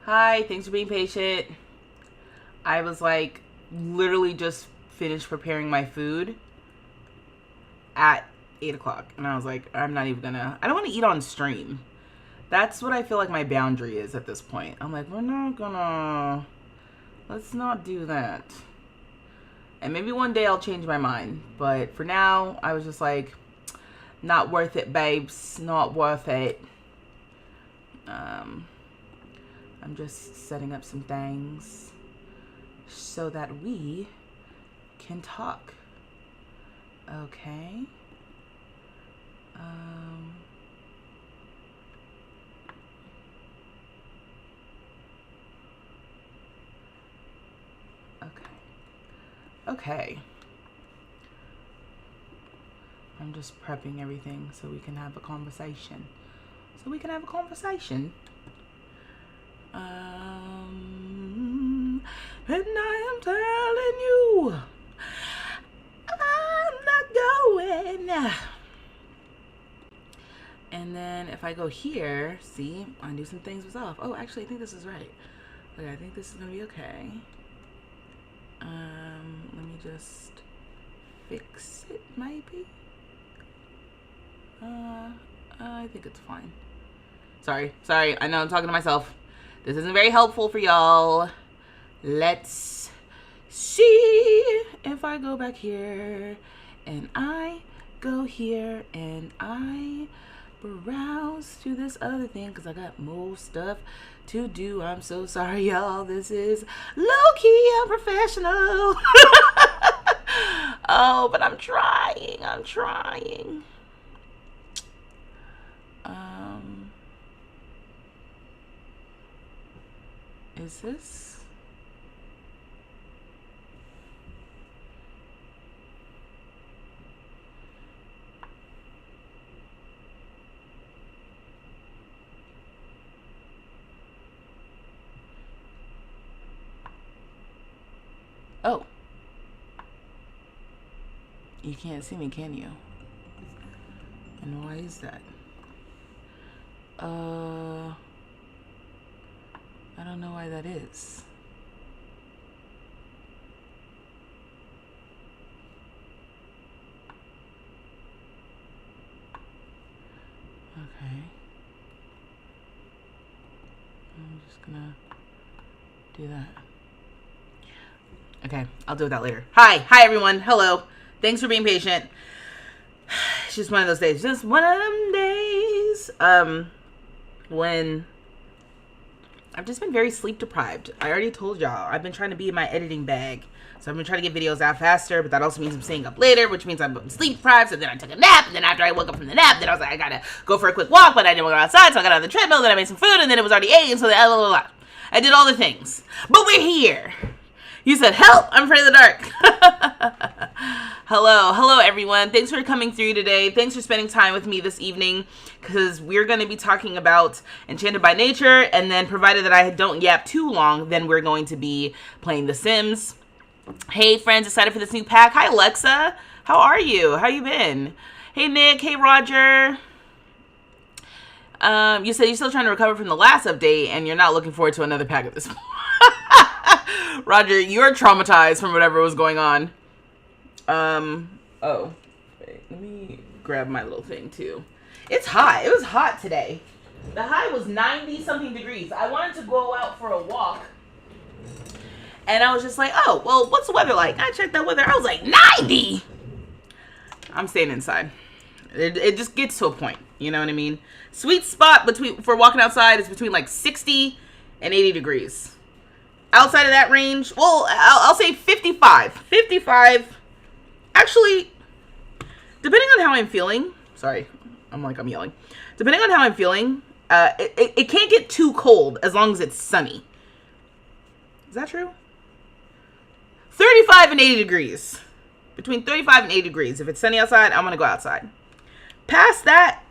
Hi, thanks for being patient. I was like literally just finished preparing my food at 8 o'clock. And I was like, I don't want to eat on stream. That's what I feel like my boundary is at this point. I'm like, let's not do that. And maybe one day I'll change my mind. But for now, I was just like, not worth it, babes. Not worth it. I'm just setting up some things so that we can talk. Okay. Okay. I'm just prepping everything so we can have a conversation. And I am telling you, I'm not going. And then if I go here, see, I do some things myself. Oh, actually, I think this is right. Okay, I think this is gonna be okay. Let me just fix it, maybe. I think it's fine. Sorry. I know I'm talking to myself. This isn't very helpful for y'all. Let's see if I go back here and I go here and I browse to this other thing because I got more stuff to do. I'm so sorry, y'all. This is low-key unprofessional. Oh, but I'm trying. Is this? Oh. You can't see me, can you? And why is that? I don't know why that is. Okay. I'm just gonna do that. Okay, I'll do that later. Hi everyone. Hello. Thanks for being patient. It's just one of those days. Just one of them days. When I've just been very sleep deprived. I already told y'all. I've been trying to be in my editing bag. So I've been trying to get videos out faster, but that also means I'm staying up later, which means I'm sleep deprived. So then I took a nap, and then after I woke up from the nap, then I was like, I gotta go for a quick walk, but I didn't want to go outside, so I got on the treadmill, then I made some food, and then it was already 8, and so blah, blah, blah, blah. I did all the things. But we're here. You said, help, I'm afraid of the dark. Hello everyone. Thanks for coming through today. Thanks for spending time with me this evening, because we're going to be talking about Enchanted by Nature, and then provided that I don't yap too long, then we're going to be playing The Sims. Hey friends, excited for this new pack. Hi Alexa, how are you? How you been? Hey Nick, hey Roger. You said you're still trying to recover from the last update, and you're not looking forward to another pack at this point. Roger, you're traumatized from whatever was going on. Oh, wait, let me grab my little thing too. It's hot. It was hot today. The high was 90 something degrees. I wanted to go out for a walk, and I was just like, oh, well, what's the weather like? I checked that weather. I was like, 90. I'm staying inside. It just gets to a point. You know what I mean? Sweet spot for walking outside is between like 60 and 80 degrees. Outside of that range, well, I'll say 55. 55. Actually, depending on how I'm feeling, sorry, I'm yelling. Depending on how I'm feeling, it can't get too cold as long as it's sunny. Is that true? 35 and 80 degrees. Between 35 and 80 degrees. If it's sunny outside, I'm going to go outside. Past that,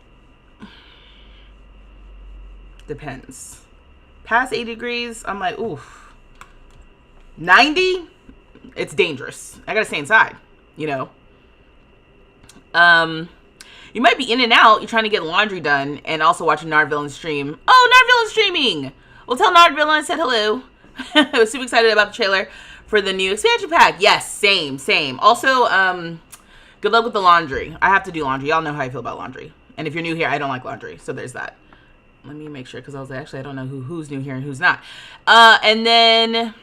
depends. Past 80 degrees, I'm like, oof. 90, it's dangerous. I got to stay inside, you know. You might be in and out. You're trying to get laundry done and also watching Narvillain stream. Oh, Narvillain streaming. Well, tell Nardville I said hello. I was super excited about the trailer for the new expansion pack. Yes, same. Also, good luck with the laundry. I have to do laundry. Y'all know how I feel about laundry. And if you're new here, I don't like laundry. So there's that. Let me make sure, because I was like, actually, I don't know who's new here and who's not. And then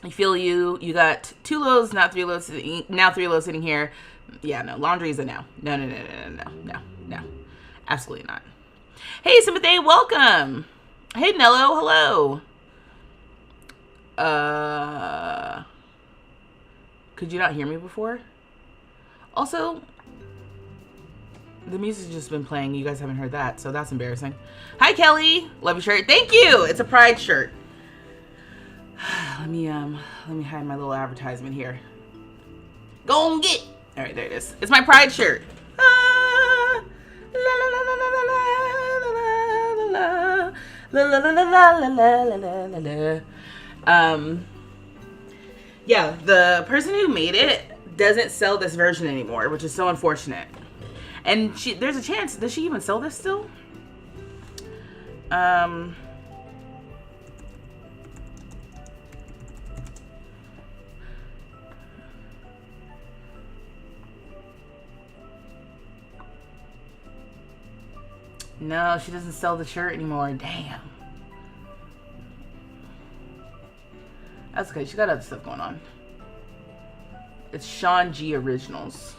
I feel you got 2 loads, not 3 loads, now 3 loads sitting here. Yeah, no, laundry is a no. No. Absolutely not. Hey, Timothy, welcome. Hey, Nello, hello. Could you not hear me before? Also, the music's just been playing. You guys haven't heard that, so that's embarrassing. Hi, Kelly. Love your shirt. Thank you. It's a Pride shirt. Let me hide my little advertisement here. Go and get. All right, there it is. It's my Pride shirt. Yeah, the person who made it doesn't sell this version anymore, which is so unfortunate. And there's a chance, does she even sell this still? No, she doesn't sell the shirt anymore. Damn. That's okay. She got other stuff going on. It's Sean G Originals.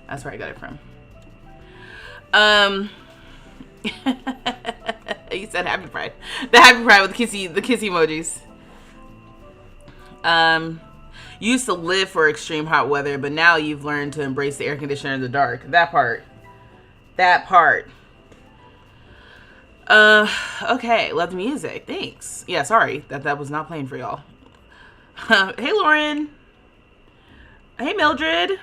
That's where I got it from. You said Happy Pride. The Happy Pride with the kiss emojis. You used to live for extreme hot weather, but now you've learned to embrace the air conditioner in the dark. That part. Okay, love the music. Thanks. Yeah, sorry that was not playing for y'all. Hey, Lauren. Hey, Mildred.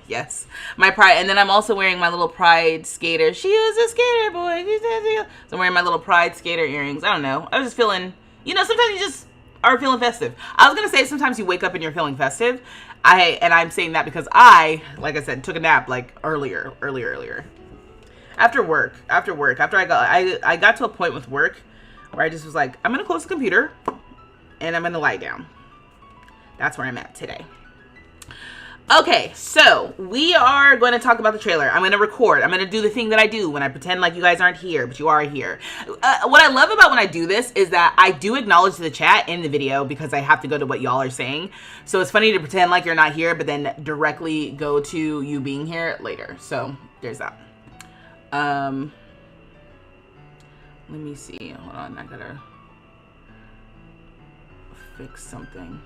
Yes, my Pride. And then I'm also wearing my little Pride skater. She was a skater boy. So I'm wearing my little Pride skater earrings. I don't know. I was just feeling, sometimes you just are feeling festive. I was going to say sometimes you wake up and you're feeling festive. I'm saying that because like I said, took a nap like earlier. After work, after I got to a point with work where I just was like, I'm going to close the computer and I'm going to lie down. That's where I'm at today. Okay, so we are going to talk about the trailer. I'm going to record. I'm going to do the thing that I do when I pretend like you guys aren't here, but you are here. What I love about when I do this is that I do acknowledge the chat in the video because I have to go to what y'all are saying. So it's funny to pretend like you're not here, but then directly go to you being here later. So there's that. Let me see. Hold on. I got to fix something.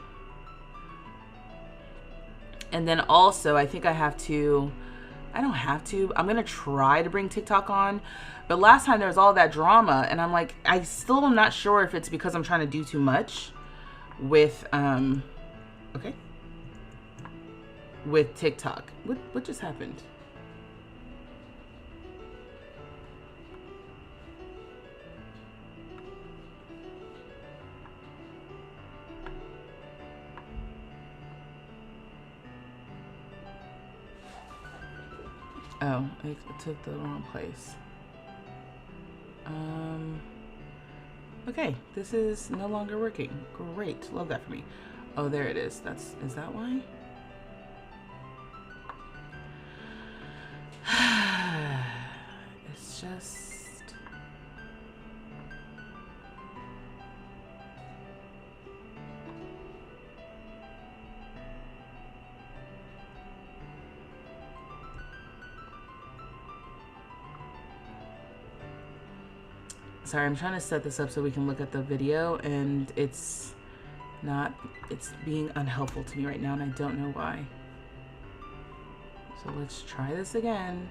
And then also, I think I don't have to. I'm going to try to bring TikTok on. But last time there was all that drama. And I'm like, I still am not sure if it's because I'm trying to do too much with, with TikTok. What just happened? Oh, it took the wrong place. Okay, this is no longer working. Great, love that for me. Oh, there it is. Is that why? It's just... Sorry, I'm trying to set this up so we can look at the video, and it's being unhelpful to me right now, and I don't know why. So let's try this again.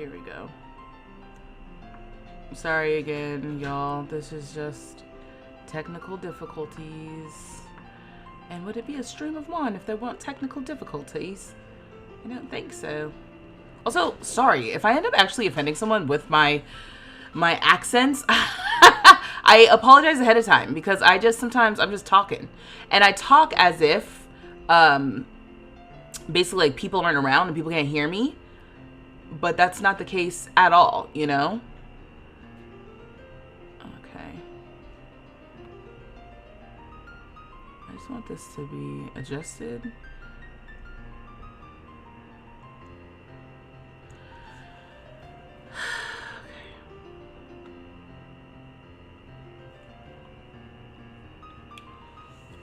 here we go. Sorry again, y'all. This is just technical difficulties. And would it be a stream of one if there weren't technical difficulties? I don't think so. Also, sorry if I end up actually offending someone with my accents. I apologize ahead of time because sometimes I'm just talking, and I talk as if basically like people aren't around and people can't hear me, but that's not the case at all, you know? Okay. I just want this to be adjusted.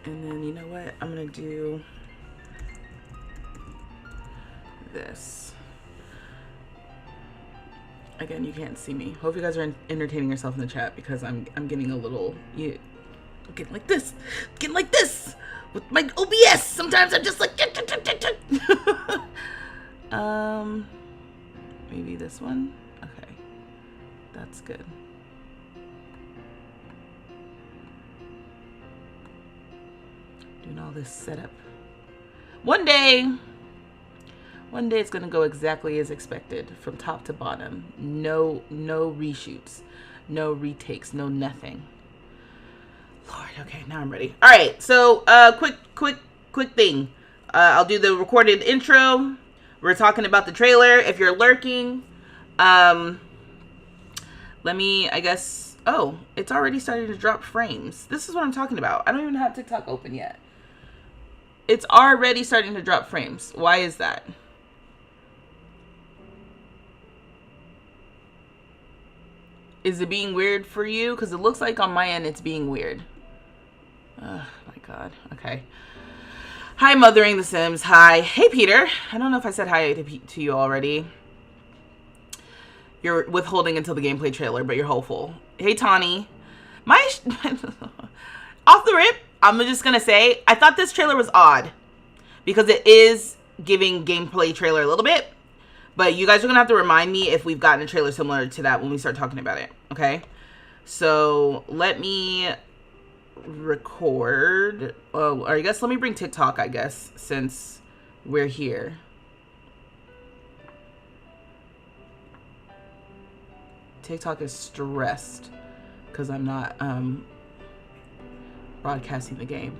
And then, you know what? I'm going to do this. Again, you can't see me. Hope you guys are entertaining yourself in the chat because I'm getting a little... I'm getting like this. Getting like this. With my OBS. Sometimes I'm just like... Maybe this one? Okay. That's good. Doing all this setup. One day it's gonna go exactly as expected from top to bottom. No reshoots, no retakes, no nothing. Lord, okay, now I'm ready. All right, so quick thing. I'll do the recorded intro. We're talking about the trailer. If you're lurking, let me, I guess. Oh, it's already starting to drop frames. This is what I'm talking about. I don't even have TikTok open yet. It's already starting to drop frames. Why is that? Is it being weird for you? Because it looks like on my end it's being weird. Oh my God. Okay. Hi, Mothering the Sims. Hi. Hey, Peter. I don't know if I said hi to you already. You're withholding until the gameplay trailer, but you're hopeful. Hey, Tawny. Off the rip, I'm just going to say, I thought this trailer was odd because it is giving gameplay trailer a little bit, but you guys are going to have to remind me if we've gotten a trailer similar to that when we start talking about it, okay? So let me record. Oh, I guess let me bring TikTok, I guess, since we're here. TikTok is stressed because I'm not broadcasting the game.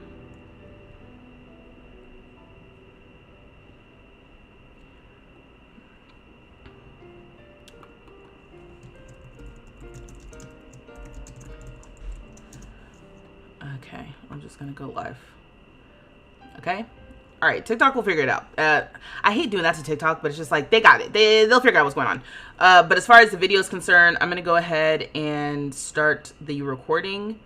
Okay, I'm just gonna go live. Okay, all right. TikTok will figure it out. I hate doing that to TikTok, but it's just like they got it. They'll figure out what's going on. But as far as the video is concerned, I'm gonna go ahead and start the recording.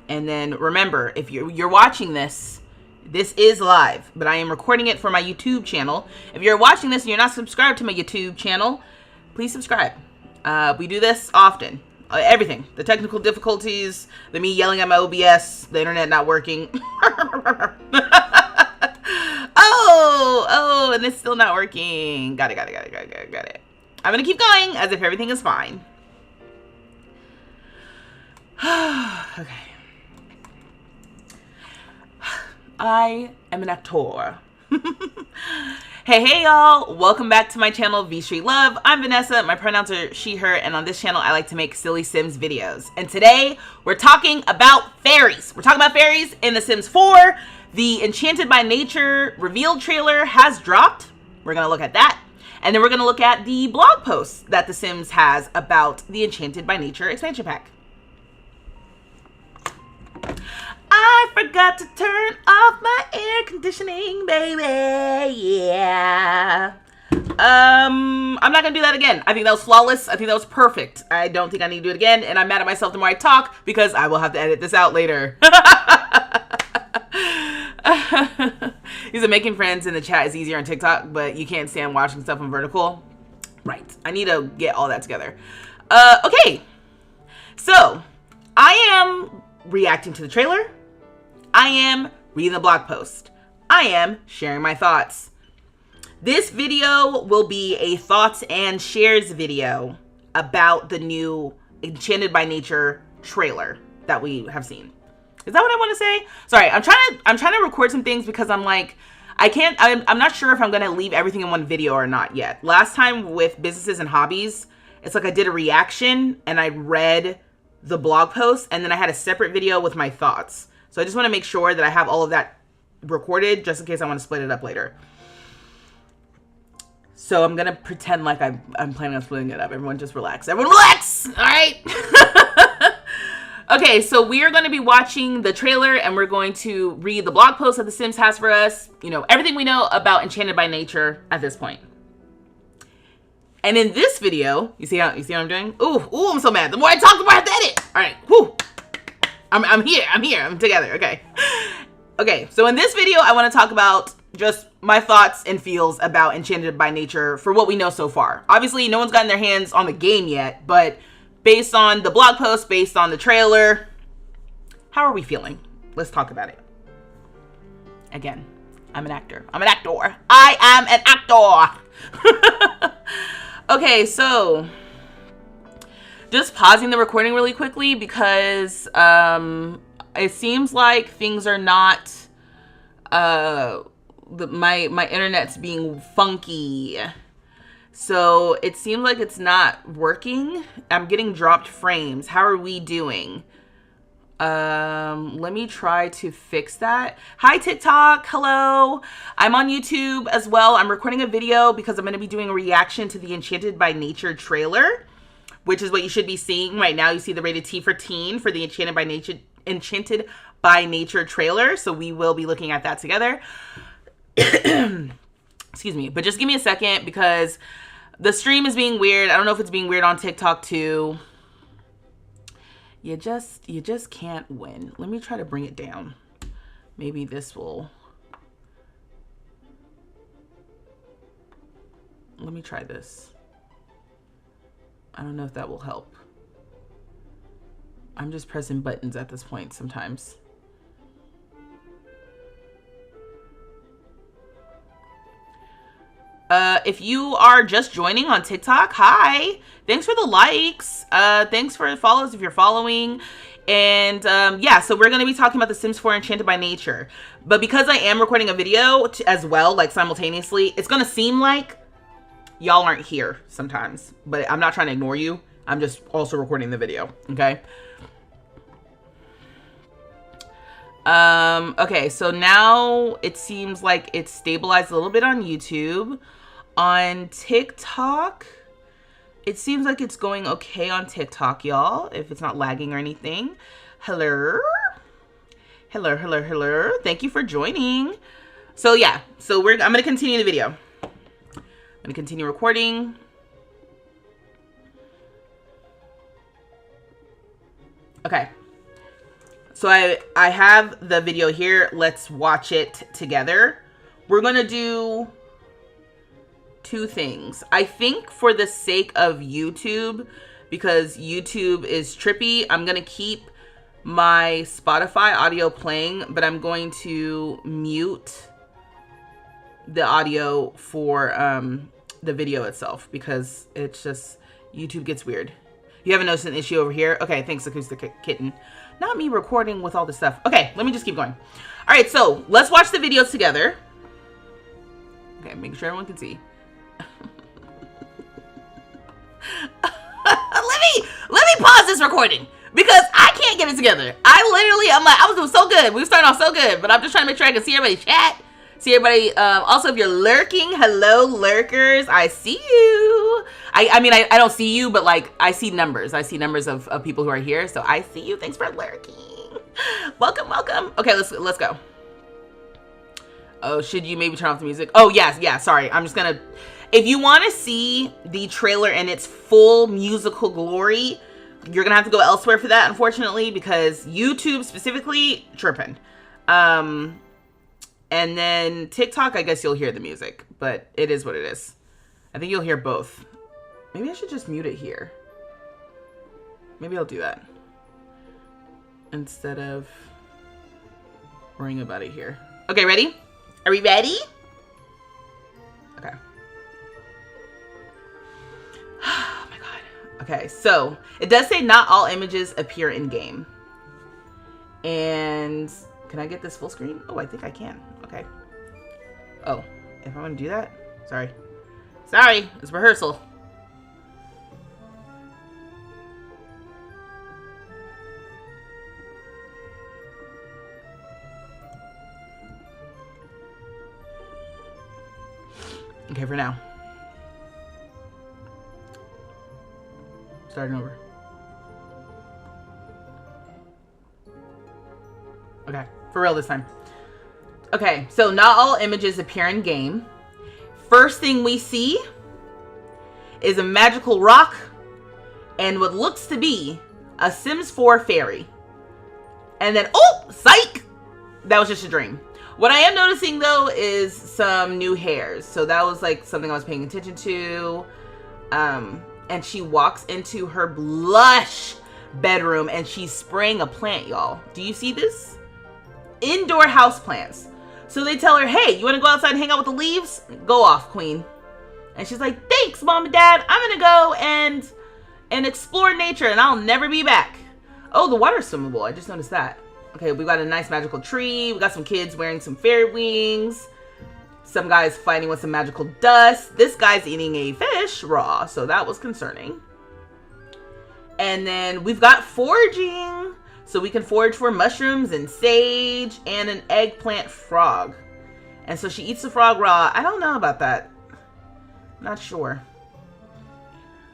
And then remember, if you're watching this, this is live, but I am recording it for my YouTube channel. If you're watching this and you're not subscribed to my YouTube channel, please subscribe. We do this often. Everything. The technical difficulties, the me yelling at my OBS, the internet not working. Oh, and it's still not working. Got it. I'm going to keep going as if everything is fine. Okay. I am an actor. Hey y'all, welcome back to my channel, vstreetlove. I'm Vanessa, my pronouns are she, her, and on this channel I like to make silly Sims videos. And today we're talking about fairies. We're talking about fairies in The Sims 4. The Enchanted by Nature reveal trailer has dropped. We're gonna look at that. And then we're gonna look at the blog post that The Sims has about the Enchanted by Nature expansion pack. I forgot to turn off my air conditioning, baby. Yeah. I'm not gonna do that again. I think that was flawless. I think that was perfect. I don't think I need to do it again, and I'm mad at myself the more I talk because I will have to edit this out later. He said making friends in the chat is easier on TikTok, but you can't stand watching stuff on vertical. Right. I need to get all that together. Okay. So, I am reacting to the trailer. I am reading the blog post. I am sharing my thoughts. This video will be a thoughts and shares video about the new Enchanted by Nature trailer that we have seen. Is that what I want to say? Sorry, I'm trying to record some things because I'm like, I'm not sure if I'm going to leave everything in one video or not yet. Last time with businesses and hobbies, it's like I did a reaction and I read the blog post and then I had a separate video with my thoughts. So I just want to make sure that I have all of that recorded just in case I want to split it up later. So I'm going to pretend like I'm planning on splitting it up. Everyone just relax. Everyone relax! All right? Okay, so we are going to be watching the trailer and we're going to read the blog post that The Sims has for us. You know, everything we know about Enchanted by Nature at this point. And in this video, you see what I'm doing? Ooh, I'm so mad. The more I talk, the more I have to edit. All right, whoo. I'm here, I'm together, okay. Okay, so in this video, I want to talk about just my thoughts and feels about Enchanted by Nature for what we know so far. Obviously, no one's gotten their hands on the game yet, but based on the blog post, based on the trailer, how are we feeling? Let's talk about it. Again, I'm an actor. I am an actor. Okay, so just pausing the recording really quickly because it seems like things are not, my internet's being funky. So it seems like it's not working. I'm getting dropped frames. How are we doing? Let me try to fix that. Hi, TikTok. Hello. I'm on YouTube as well. I'm recording a video because I'm going to be doing a reaction to the Enchanted by Nature trailer, which is what you should be seeing right now. You see the rated T for teen for the Enchanted by Nature trailer. So we will be looking at that together. Excuse me, but just give me a second because the stream is being weird. I don't know if it's being weird on TikTok too. You just can't win. Let me try to bring it down. Maybe this will. Let me try this. I don't know if that will help. I'm just pressing buttons at this point sometimes. If you are just joining on TikTok, hi. Thanks for the likes. Thanks for the follows if you're following. And yeah, so we're going to be talking about The Sims 4 Enchanted by Nature. But because I am recording a video as well, like simultaneously, it's going to seem like y'all aren't here sometimes. But I'm not trying to ignore you. I'm just also recording the video, okay? Okay, so now it seems like it's stabilized a little bit on YouTube. On TikTok, it seems like it's going okay on TikTok, y'all, if it's not lagging or anything. Hello. Thank you for joining. So yeah, so I'm gonna continue the video. I'm gonna continue recording. Okay. So I have the video here. Let's watch it together. We're gonna do two things. I think for the sake of YouTube, because YouTube is trippy, I'm gonna keep my Spotify audio playing, but I'm going to mute the audio for the video itself because it's just, YouTube gets weird. You haven't noticed an issue over here? Okay, thanks, Acoustic Kitten. Not me recording with all this stuff. Okay, let me just keep going. All right, so let's watch the videos together. Okay, making sure everyone can see. let me pause this recording because I can't get it together. I was doing so good. We were starting off so good, but I'm just trying to make sure I can see everybody chat. See everybody. Also, if you're lurking, hello lurkers. I see you. I mean, I don't see you, but like I see numbers. I see numbers of people who are here. So I see you. Thanks for lurking. Welcome. Okay, let's go. Oh, should you maybe turn off the music? Oh, yes. Yeah, sorry. I'm just going to... If you want to see the trailer in its full musical glory, you're going to have to go elsewhere for that, unfortunately, because YouTube specifically, tripping. And then TikTok, I guess you'll hear the music, but it is what it is. I think you'll hear both. Maybe I should just mute it here. Maybe I'll do that instead of worrying about it here. Okay, ready? Are we ready? Okay. Okay, so it does say not all images appear in game. And can I get this full screen? Oh, I think I can. Okay. Oh, if I want to do that? Sorry. Sorry, it's rehearsal. Okay, for now. Starting over. Okay, for real this time. Okay, so not all images appear in game. First thing we see is a magical rock and what looks to be a Sims 4 fairy. And then, oh, psych! That was just a dream. What I am noticing, though, is some new hairs. So that was, like, something I was paying attention to. And she walks into her lush bedroom, and she's spraying a plant, y'all. Do you see this? Indoor house plants. So they tell her, hey, you want to go outside and hang out with the leaves? Go off, queen. And she's like, thanks, mom and dad. I'm going to go and explore nature, and I'll never be back. Oh, the water's swimmable. I just noticed that. Okay, we got a nice magical tree. We got some kids wearing some fairy wings. Some guys fighting with some magical dust. This guy's eating a fish raw, so that was concerning. And then we've got foraging. So we can forage for mushrooms and sage and an eggplant frog. And so she eats the frog raw. I don't know about that. Not sure.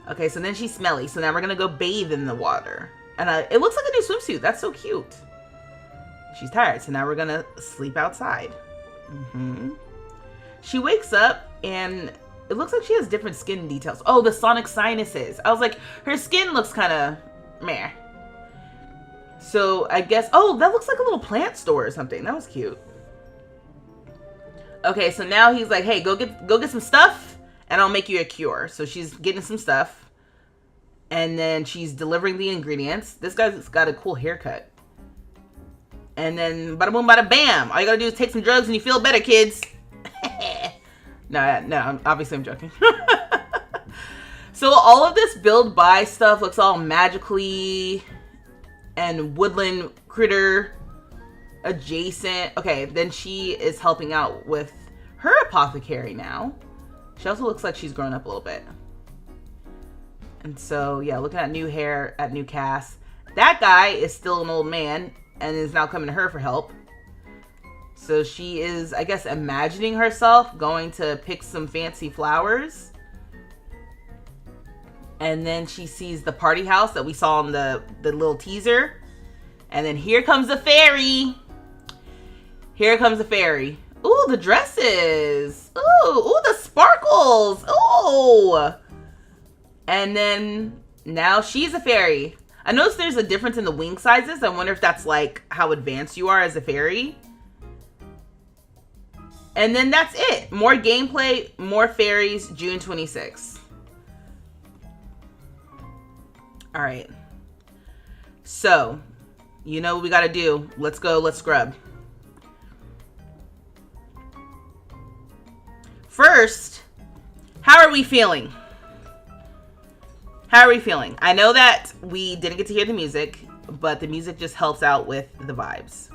Okay, so then she's smelly. So now we're going to go bathe in the water. And it looks like a new swimsuit. That's so cute. She's tired, so now we're gonna sleep outside. She wakes up, and it looks like she has different skin details. Oh, the sonic sinuses. I was like, her skin looks kind of meh. So I guess, oh, that looks like a little plant store or something. That was cute. Okay, so now he's like, hey, go get some stuff, and I'll make you a cure. So she's getting some stuff, and then she's delivering the ingredients. This guy's got a cool haircut. And then bada boom, bada bam. All you gotta do is take some drugs and you feel better, kids. No, obviously I'm joking. So all of this build buy stuff looks all magically and woodland critter adjacent. Okay, then she is helping out with her apothecary now. She also looks like she's grown up a little bit. And so, yeah, looking at new hair, at new cast. That guy is still an old man and is now coming to her for help. So she is, I guess, imagining herself going to pick some fancy flowers. And then she sees the party house that we saw in the little teaser. And then here comes the fairy. Here comes the fairy. Ooh, the dresses. Ooh, the sparkles. Ooh. And then now she's a fairy. I noticed there's a difference in the wing sizes. I wonder if that's like how advanced you are as a fairy. And then that's it. More gameplay, more fairies, June 26th. All right. So, you know what we got to do. Let's go. Let's scrub. First, how are we feeling? How are we feeling? I know that we didn't get to hear the music, but the music just helps out with the vibes.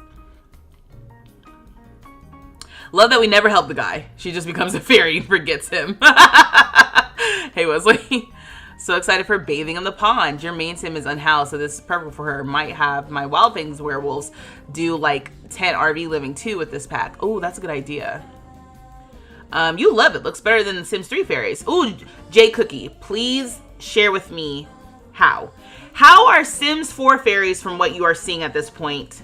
Love that we never help the guy. She just becomes a fairy and forgets him. Hey, Wesley. So excited for bathing in the pond. Your main sim is unhoused, so this is perfect for her. Might have my Wild Things werewolves do like 10 RV living too with this pack. Oh, that's a good idea. You love it. Looks better than the Sims 3 fairies. Ooh, J Cookie, please share with me how are Sims 4 fairies from what you are seeing at this point?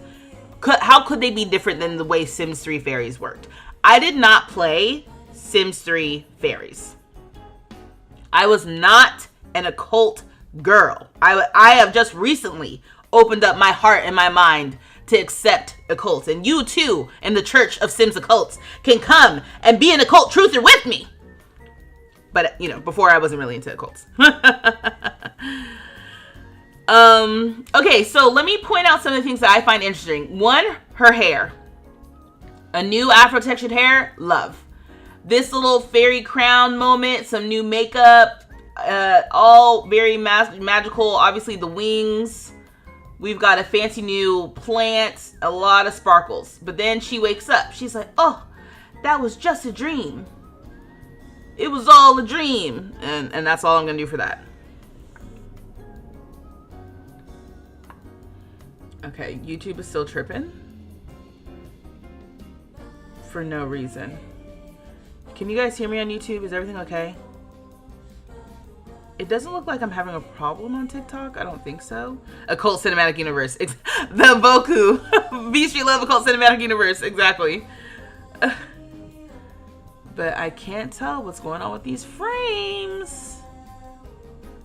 How could they be different than the way Sims 3 fairies worked? I did not play Sims 3 fairies. I was not an occult girl. I have just recently opened up my heart and my mind to accept occults, and you too in the Church of Sims Occults can come and be an occult truther with me. But, you know, before I wasn't really into occults. Okay, so let me point out some of the things that I find interesting. One, her hair. A new afro-textured hair, love. This little fairy crown moment, some new makeup. all very magical. Obviously the wings. We've got a fancy new plant, a lot of sparkles. But then she wakes up. She's like, oh, that was just a dream. It was all a dream. And that's all I'm going to do for that. Okay, YouTube is still tripping. For no reason. Can you guys hear me on YouTube? Is everything okay? It doesn't look like I'm having a problem on TikTok. I don't think so. Occult Cinematic Universe. The Boku. vstreetlove Occult Cinematic Universe. Exactly. But I can't tell what's going on with these frames.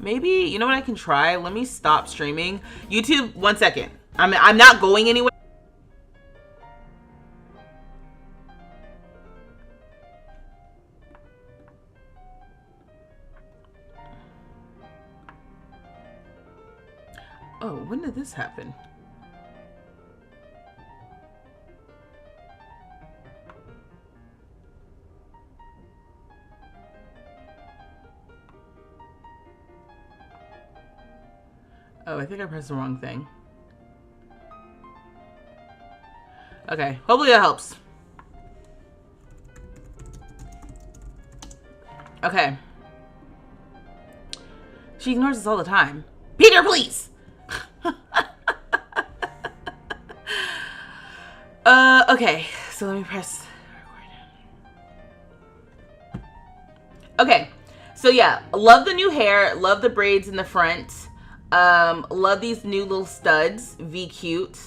Maybe, you know what I can try? Let me stop streaming. YouTube, 1 second. I'm not going anywhere. Oh, when did this happen? Oh, I think I pressed the wrong thing. Okay, hopefully that helps. Okay. She ignores us all the time. Peter, please! Okay, so let me press record. Okay, so yeah, love the new hair, love the braids in the front, love these new little studs, V cute.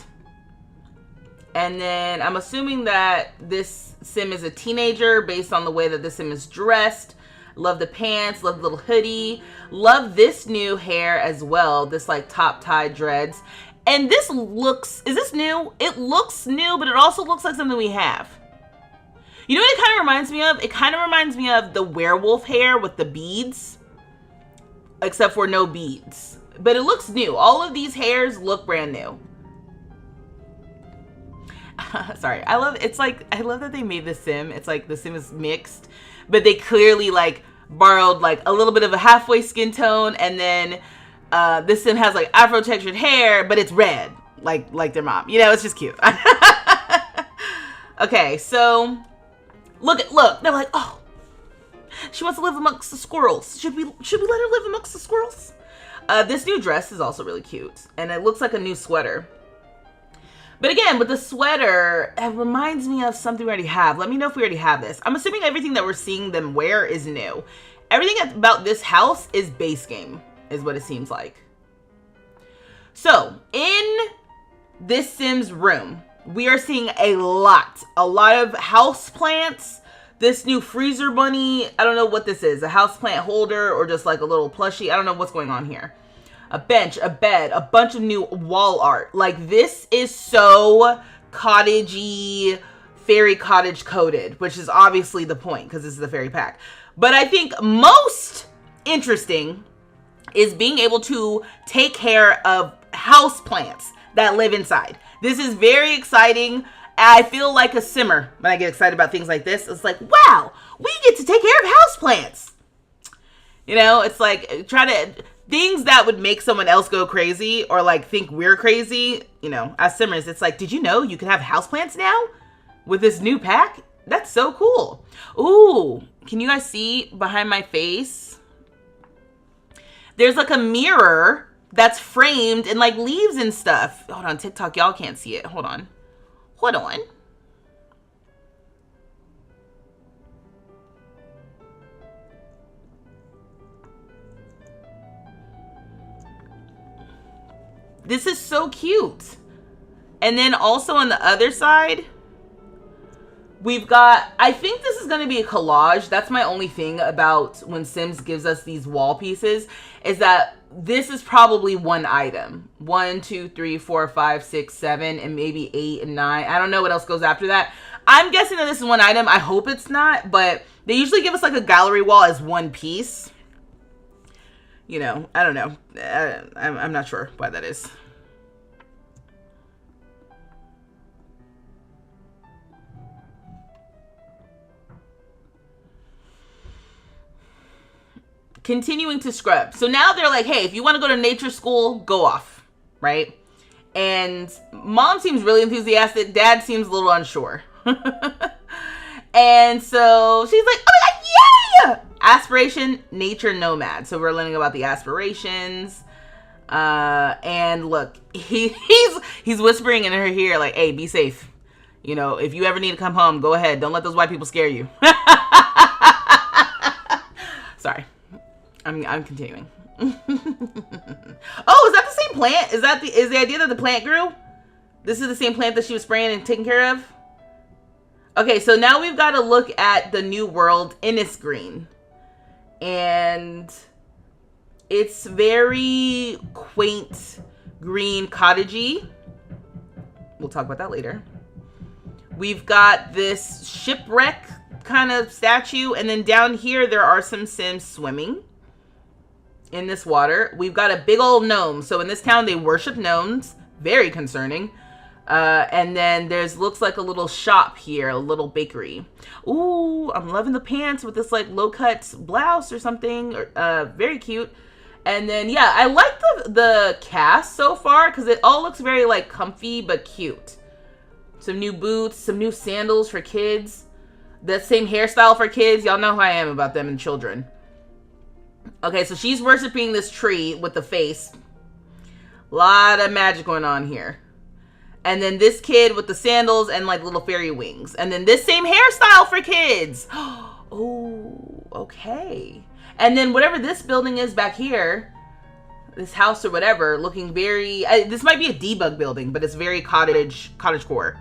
And then I'm assuming that this sim is a teenager based on the way that this sim is dressed. Love the pants, love the little hoodie, love this new hair as well, this like top tie dreads. And this looks, is this new? It looks new, but it also looks like something we have. You know what it kind of reminds me of? It kind of reminds me of the werewolf hair with the beads, except for no beads. But it looks new. All of these hairs look brand new. Sorry, I love that they made the sim. It's like the sim is mixed, but they clearly like borrowed like a little bit of a halfway skin tone, and then this sim has like afro textured hair, but it's red, like their mom. You know, it's just cute. Okay, so look. They're like, oh, she wants to live amongst the squirrels. Should we let her live amongst the squirrels? This new dress is also really cute, and it looks like a new sweater. But again, with the sweater, it reminds me of something we already have. Let me know if we already have this. I'm assuming everything that we're seeing them wear is new. Everything about this house is base game, is what it seems like. So, in this Sim's room, we are seeing a lot of house plants. This new freezer bunny, I don't know what this is, a house plant holder or just like a little plushie. I don't know what's going on here. A bench, a bed, a bunch of new wall art. Like, this is so cottagey, fairy cottage coded, which is obviously the point because this is the fairy pack. But I think most interesting is being able to take care of house plants that live inside. This is very exciting. I feel like a simmer when I get excited about things like this. It's like, wow, we get to take care of house plants. You know, it's like things that would make someone else go crazy or like think we're crazy, you know, as simmers, it's like, did you know you can have houseplants now with this new pack? That's so cool. Ooh, can you guys see behind my face? There's like a mirror that's framed in like leaves and stuff. Hold on, TikTok, y'all can't see it. Hold on. This is so cute. And then also on the other side, we've got, I think this is going to be a collage. That's my only thing about when Sims gives us these wall pieces, is that this is probably one item. 1, 2, 3, 4, 5, 6, 7, and maybe 8 and 9. I don't know what else goes after that. I'm guessing that this is one item. I hope it's not, but they usually give us like a gallery wall as one piece. You know, I don't know. I'm not sure why that is. continuing to scrub. So now they're like, hey, if you want to go to nature school, go off, right? And mom seems really enthusiastic. Dad seems a little unsure. And so she's like, oh my God, yay! Aspiration, nature nomad. So we're learning about the aspirations. And look, he's whispering in her ear like, hey, be safe. You know, if you ever need to come home, go ahead. Don't let those white people scare you. Sorry. I'm continuing. Oh, is that the same plant? Is the idea that the plant grew? This is the same plant that she was spraying and taking care of? Okay, so now we've got to look at the new world, Innisgreen. And it's very quaint, green, cottagey. We'll talk about that later. We've got this shipwreck kind of statue. And then down here, there are some Sims swimming in this water. We've got a big old gnome. So in this town, they worship gnomes. Very concerning. And then there's looks like a little shop here, a little bakery. Ooh, I'm loving the pants with this like low-cut blouse or something. Very cute. And then, yeah, I like the cast so far because it all looks very like comfy but cute. Some new boots, some new sandals for kids. That same hairstyle for kids. Y'all know how I am about them and children. Okay, so she's worshiping this tree with the face. A lot of magic going on here. And then this kid with the sandals and like little fairy wings. And then this same hairstyle for kids. Oh, okay. And then whatever this building is back here, this house or whatever, looking very, this might be a debug building, but it's very cottagecore.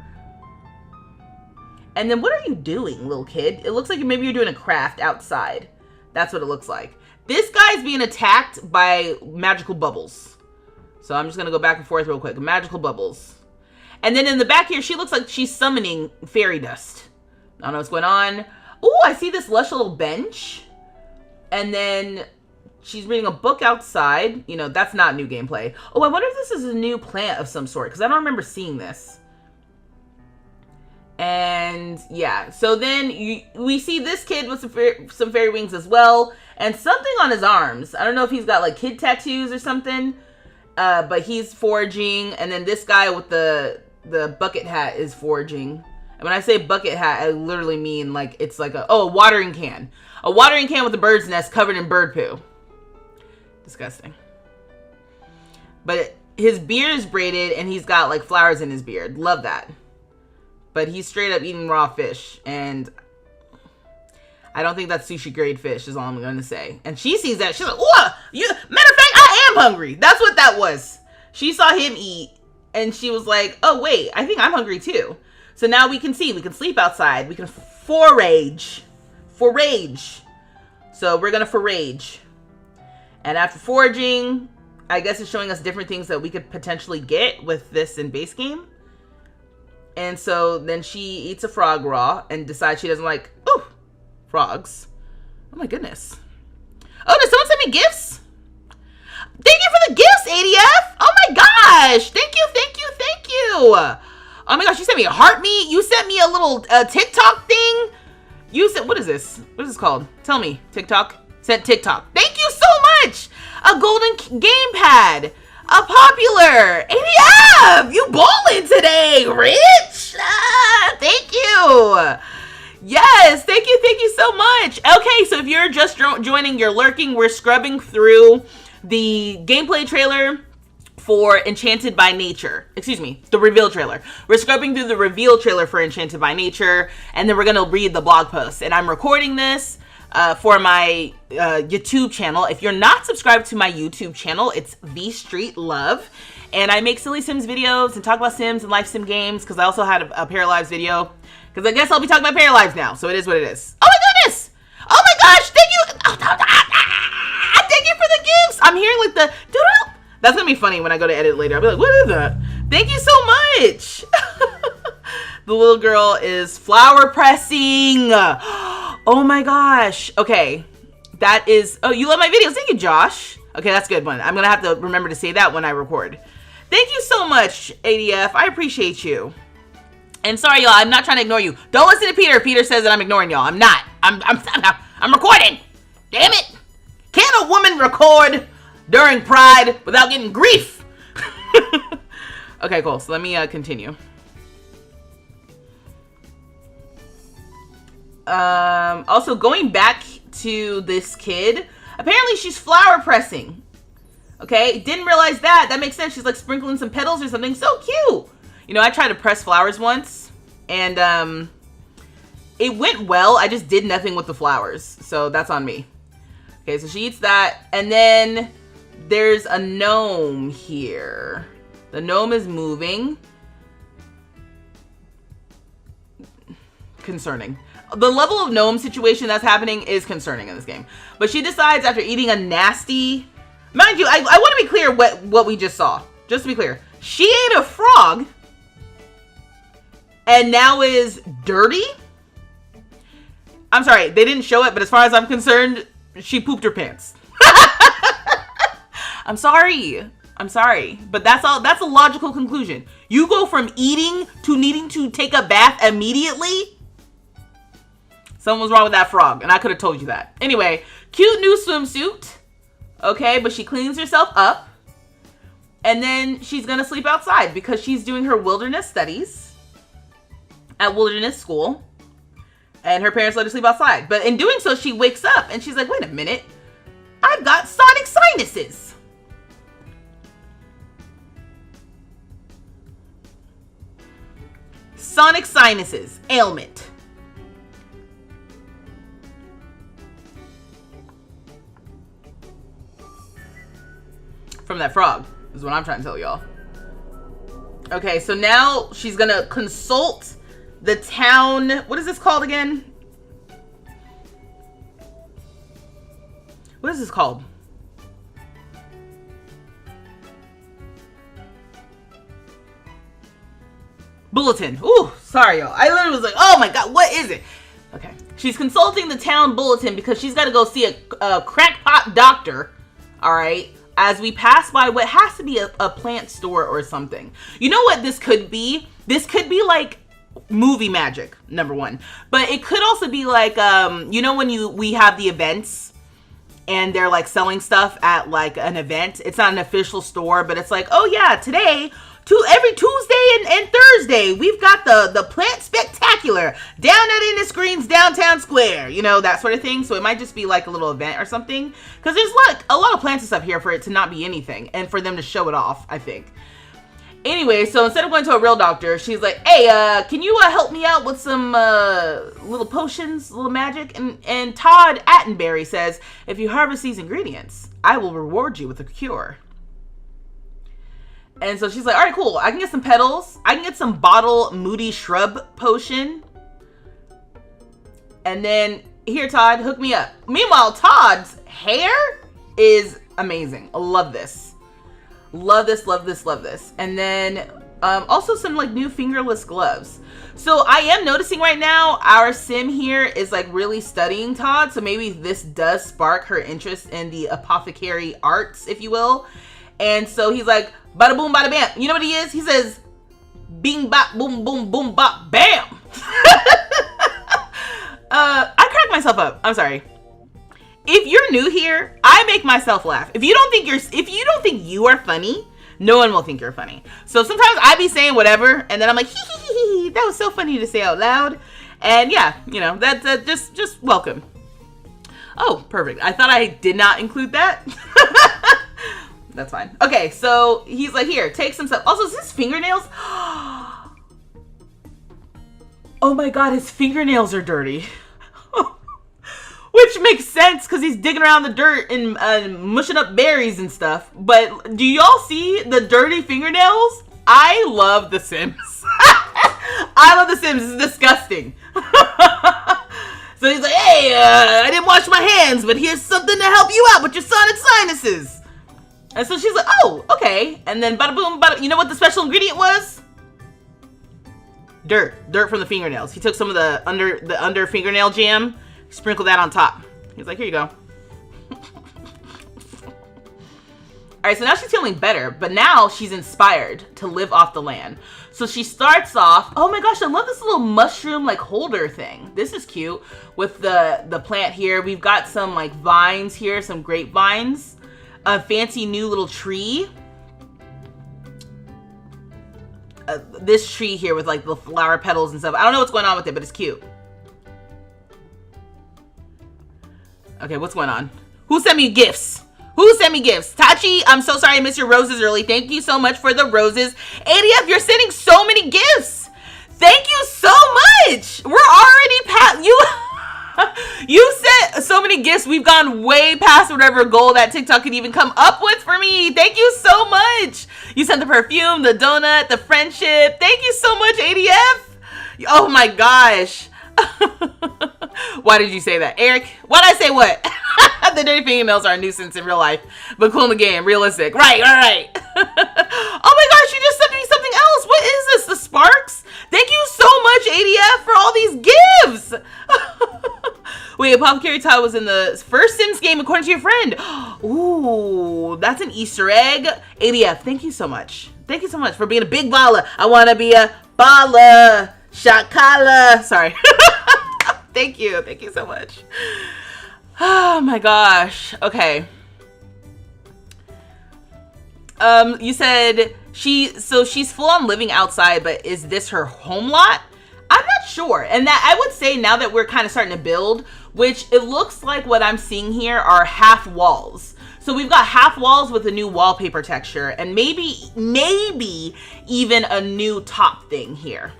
And then what are you doing, little kid? It looks like maybe you're doing a craft outside. That's what it looks like. This guy's being attacked by magical bubbles. So I'm just going to go back and forth real quick. Magical bubbles. And then in the back here, she looks like she's summoning fairy dust. I don't know what's going on. Oh, I see this lush little bench. And then she's reading a book outside. You know, that's not new gameplay. Oh, I wonder if this is a new plant of some sort, because I don't remember seeing this. And yeah, so then we see this kid with some fairy wings as well. And something on his arms. I don't know if he's got like kid tattoos or something. But he's foraging. And then this guy with the bucket hat is foraging. And when I say bucket hat, I literally mean like it's like a watering can. A watering can with a bird's nest covered in bird poo. Disgusting. But his beard is braided and he's got like flowers in his beard. Love that. But he's straight up eating raw fish. And I don't think that's sushi grade fish is all I'm going to say. And she sees that. She's like, matter of fact, I am hungry. That's what that was. She saw him eat. And she was like, oh, wait, I think I'm hungry too. So now we can see. We can sleep outside. We can forage. Forage. So we're going to forage. And after foraging, I guess it's showing us different things that we could potentially get with this in base game. And so then she eats a frog raw and decides she doesn't like, frogs. Oh my goodness. Oh, did someone send me gifts? Thank you for the gifts, ADF. Oh my gosh. Thank you, thank you, thank you. Oh my gosh, you sent me a heart meat. You sent me a little TikTok thing. You said, what is this? What is this called? Tell me, TikTok. Sent TikTok. Thank you so much. A golden gamepad. A popular. ADF, you ballin' today, Rich. Thank you. Yes, thank you so much. Okay, so if you're just joining, you're lurking, we're scrubbing through the gameplay trailer for Enchanted by Nature. Excuse me, the reveal trailer. We're scrubbing through the reveal trailer for Enchanted by Nature, and then we're going to read the blog post. And I'm recording this for my YouTube channel. If you're not subscribed to my YouTube channel, it's vstreetlove. And I make silly Sims videos and talk about Sims and life sim games, because I also had a Paralives video. Because I guess I'll be talking about Paralives now, so it is what it is. Oh my goodness! Oh my gosh, thank you! Thank you for the gifts! I'm hearing like the doo-doo. That's going to be funny when I go to edit later. I'll be like, what is that? Thank you so much! The little girl is flower pressing. Oh my gosh. Okay. That is... Oh, you love my videos. Thank you, Josh. Okay, that's a good one. I'm going to have to remember to say that when I record. Thank you so much, ADF. I appreciate you. And sorry, y'all. I'm not trying to ignore you. Don't listen to Peter. Peter says that I'm ignoring y'all. I'm not. I'm recording. Damn it. Can't can a woman record during Pride without getting grief? Okay, cool. So let me continue. Also, going back to this kid, apparently she's flower pressing. Okay, didn't realize that. That makes sense. She's like sprinkling some petals or something. So cute. You know, I tried to press flowers once, and it went well. I just did nothing with the flowers, so that's on me. Okay, so she eats that, and then there's a gnome here. The gnome is moving. Concerning. The level of gnome situation that's happening is concerning in this game. But she decides after eating a nasty... Mind you, I want to be clear what we just saw. Just to be clear. She ate a frog and now is dirty? I'm sorry, they didn't show it, but as far as I'm concerned, she pooped her pants. I'm sorry. But that's a logical conclusion. You go from eating to needing to take a bath immediately? Something was wrong with that frog, and I could have told you that. Anyway, cute new swimsuit. Okay, but she cleans herself up. And then she's going to sleep outside because she's doing her wilderness studies at wilderness school. And her parents let her sleep outside. But in doing so, she wakes up and she's like, wait a minute. I've got sonic sinuses. Sonic sinuses. Ailment. From that frog, is what I'm trying to tell y'all. Okay, so now she's gonna consult the town. What is this called again? What is this called? Bulletin. Ooh, sorry y'all. I literally was like, oh my god, what is it? Okay, she's consulting the town bulletin because she's got to go see a crackpot doctor. All right. As we pass by what has to be a plant store or something. You know what this could be? This could be like movie magic, number one. But it could also be like, you know when we have the events and they're like selling stuff at like an event. It's not an official store, but it's like, oh yeah, today, every Tuesday and Thursday, we've got the Plant Spectacular down at Innis Green's Downtown Square, you know, that sort of thing. So it might just be like a little event or something, because there's like a lot of plants and stuff here for it to not be anything and for them to show it off, I think. Anyway, so instead of going to a real doctor, she's like, hey, can you help me out with some little potions, little magic? And Todd Attenberry says, if you harvest these ingredients, I will reward you with a cure. And so she's like, all right, cool. I can get some petals. I can get some bottle moody shrub potion. And then, here, Todd, hook me up. Meanwhile, Todd's hair is amazing. I love this. Love this, love this, love this. And then, also some, like, new fingerless gloves. So I am noticing right now, our sim here is, like, really studying Todd. So maybe this does spark her interest in the apothecary arts, if you will. And so he's like, bada boom, bada bam. You know what he is? He says, bing, bop, boom, boom, boom, bop, bam. I crack myself up. I'm sorry. If you're new here, I make myself laugh. If you don't think you are funny, no one will think you're funny. So sometimes I be saying whatever, and then I'm like, hee hee hee hee. That was so funny to say out loud. And yeah, you know, that's just welcome. Oh, perfect. I thought I did not include that. That's fine. Okay, so he's like, here, take some stuff. Also, is his fingernails? Oh my god, his fingernails are dirty. Which makes sense, because he's digging around the dirt and mushing up berries and stuff. But do y'all see the dirty fingernails? I love The Sims. I love The Sims. This is disgusting. So he's like, hey, I didn't wash my hands, but here's something to help you out with your sonic sinuses. And so she's like, oh, okay. And then bada boom, bada. You know what the special ingredient was? Dirt from the fingernails. He took some of the under fingernail jam, sprinkled that on top. He's like, here you go. right, so now she's feeling better, but now she's inspired to live off the land. So she starts off, oh my gosh, I love this little mushroom like holder thing. This is cute with the plant here. We've got some like vines here, some grapevines, a fancy new little tree. This tree here with like the flower petals and stuff. I don't know what's going on with it, but it's cute. Okay, what's going on? Who sent me gifts? Who sent me gifts? Tachi, I'm so sorry I missed your roses early. Thank you so much for the roses. ADF, you're sending so many gifts. Thank you so much. We're already past you. You sent so many gifts. We've gone way past whatever goal that TikTok could even come up with for me. Thank you so much. You sent the perfume, the donut, the friendship. Thank you so much, ADF. Oh my gosh. Why did you say that, Eric? Why'd I say what? The dirty females are a nuisance in real life, but cool in the game, realistic. Right. Oh my gosh, you just sent me something else. What is this? The sparks? Thank you so much, ADF, for all these gifts. Wait, Apothecary Tile was in the first Sims game according to your friend. Ooh, that's an Easter egg. ADF, thank you so much. Thank you so much for being a big baller. I want to be a baller. Shakala. Sorry. Thank you so much. Oh my gosh. Okay. You said she's full on living outside, but is this her home lot? I'm not sure. And that I would say now that we're kind of starting to build, which it looks like what I'm seeing here are half walls. So we've got half walls with a new wallpaper texture and maybe even a new top thing here.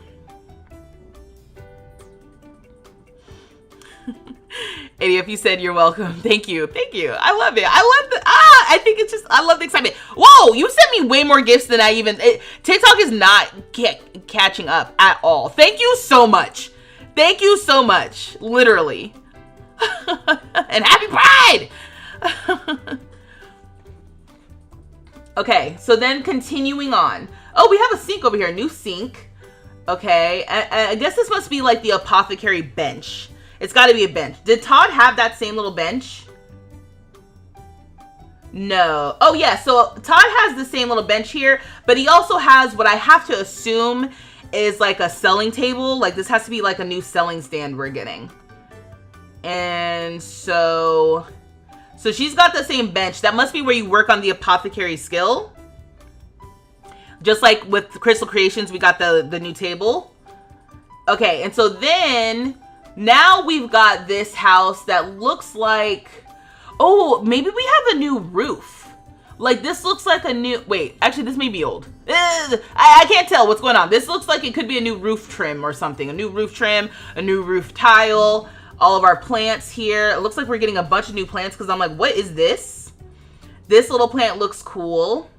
ADF, you said you're welcome. Thank you. I love it. I think it's just, I love the excitement. Whoa, you sent me way more gifts than I even, TikTok is not catching up at all. Thank you so much. Literally. And happy Pride. Okay, so then continuing on. Oh, we have a sink over here, new sink. Okay, I guess this must be like the apothecary bench. It's got to be a bench. Did Todd have that same little bench? No. Oh, yeah. So Todd has the same little bench here, but he also has what I have to assume is like a selling table. Like this has to be like a new selling stand we're getting. And so she's got the same bench. That must be where you work on the apothecary skill. Just like with Crystal Creations, we got the new table. Okay. And so then now we've got this house that looks like, oh, maybe we have a new roof. Like this looks like a new, wait, actually this may be old. I can't tell what's going on. This looks like it could be a new roof trim or something. A new roof trim, a new roof tile, all of our plants here. It looks like we're getting a bunch of new plants because I'm like, what is this? This little plant looks cool.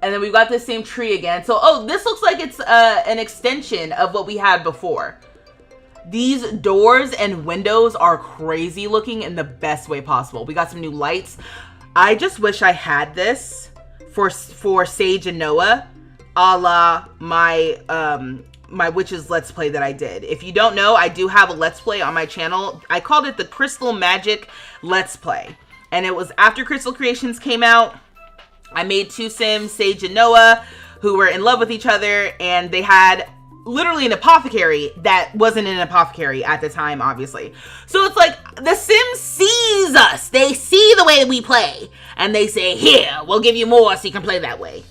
And then we've got this same tree again. So, oh, this looks like it's an extension of what we had before. These doors and windows are crazy looking in the best way possible. We got some new lights. I just wish I had this for Sage and Noah, a la my my witches let's play that I did. If you don't know, I do have a let's play on my channel. I called it the Crystal Magic Let's Play. And it was after Crystal Creations came out. I made two Sims, Sage and Noah, who were in love with each other, and they had literally an apothecary that wasn't an apothecary at the time, obviously. So it's like the Sims sees us. They see the way we play, and they say, here, we'll give you more so you can play that way.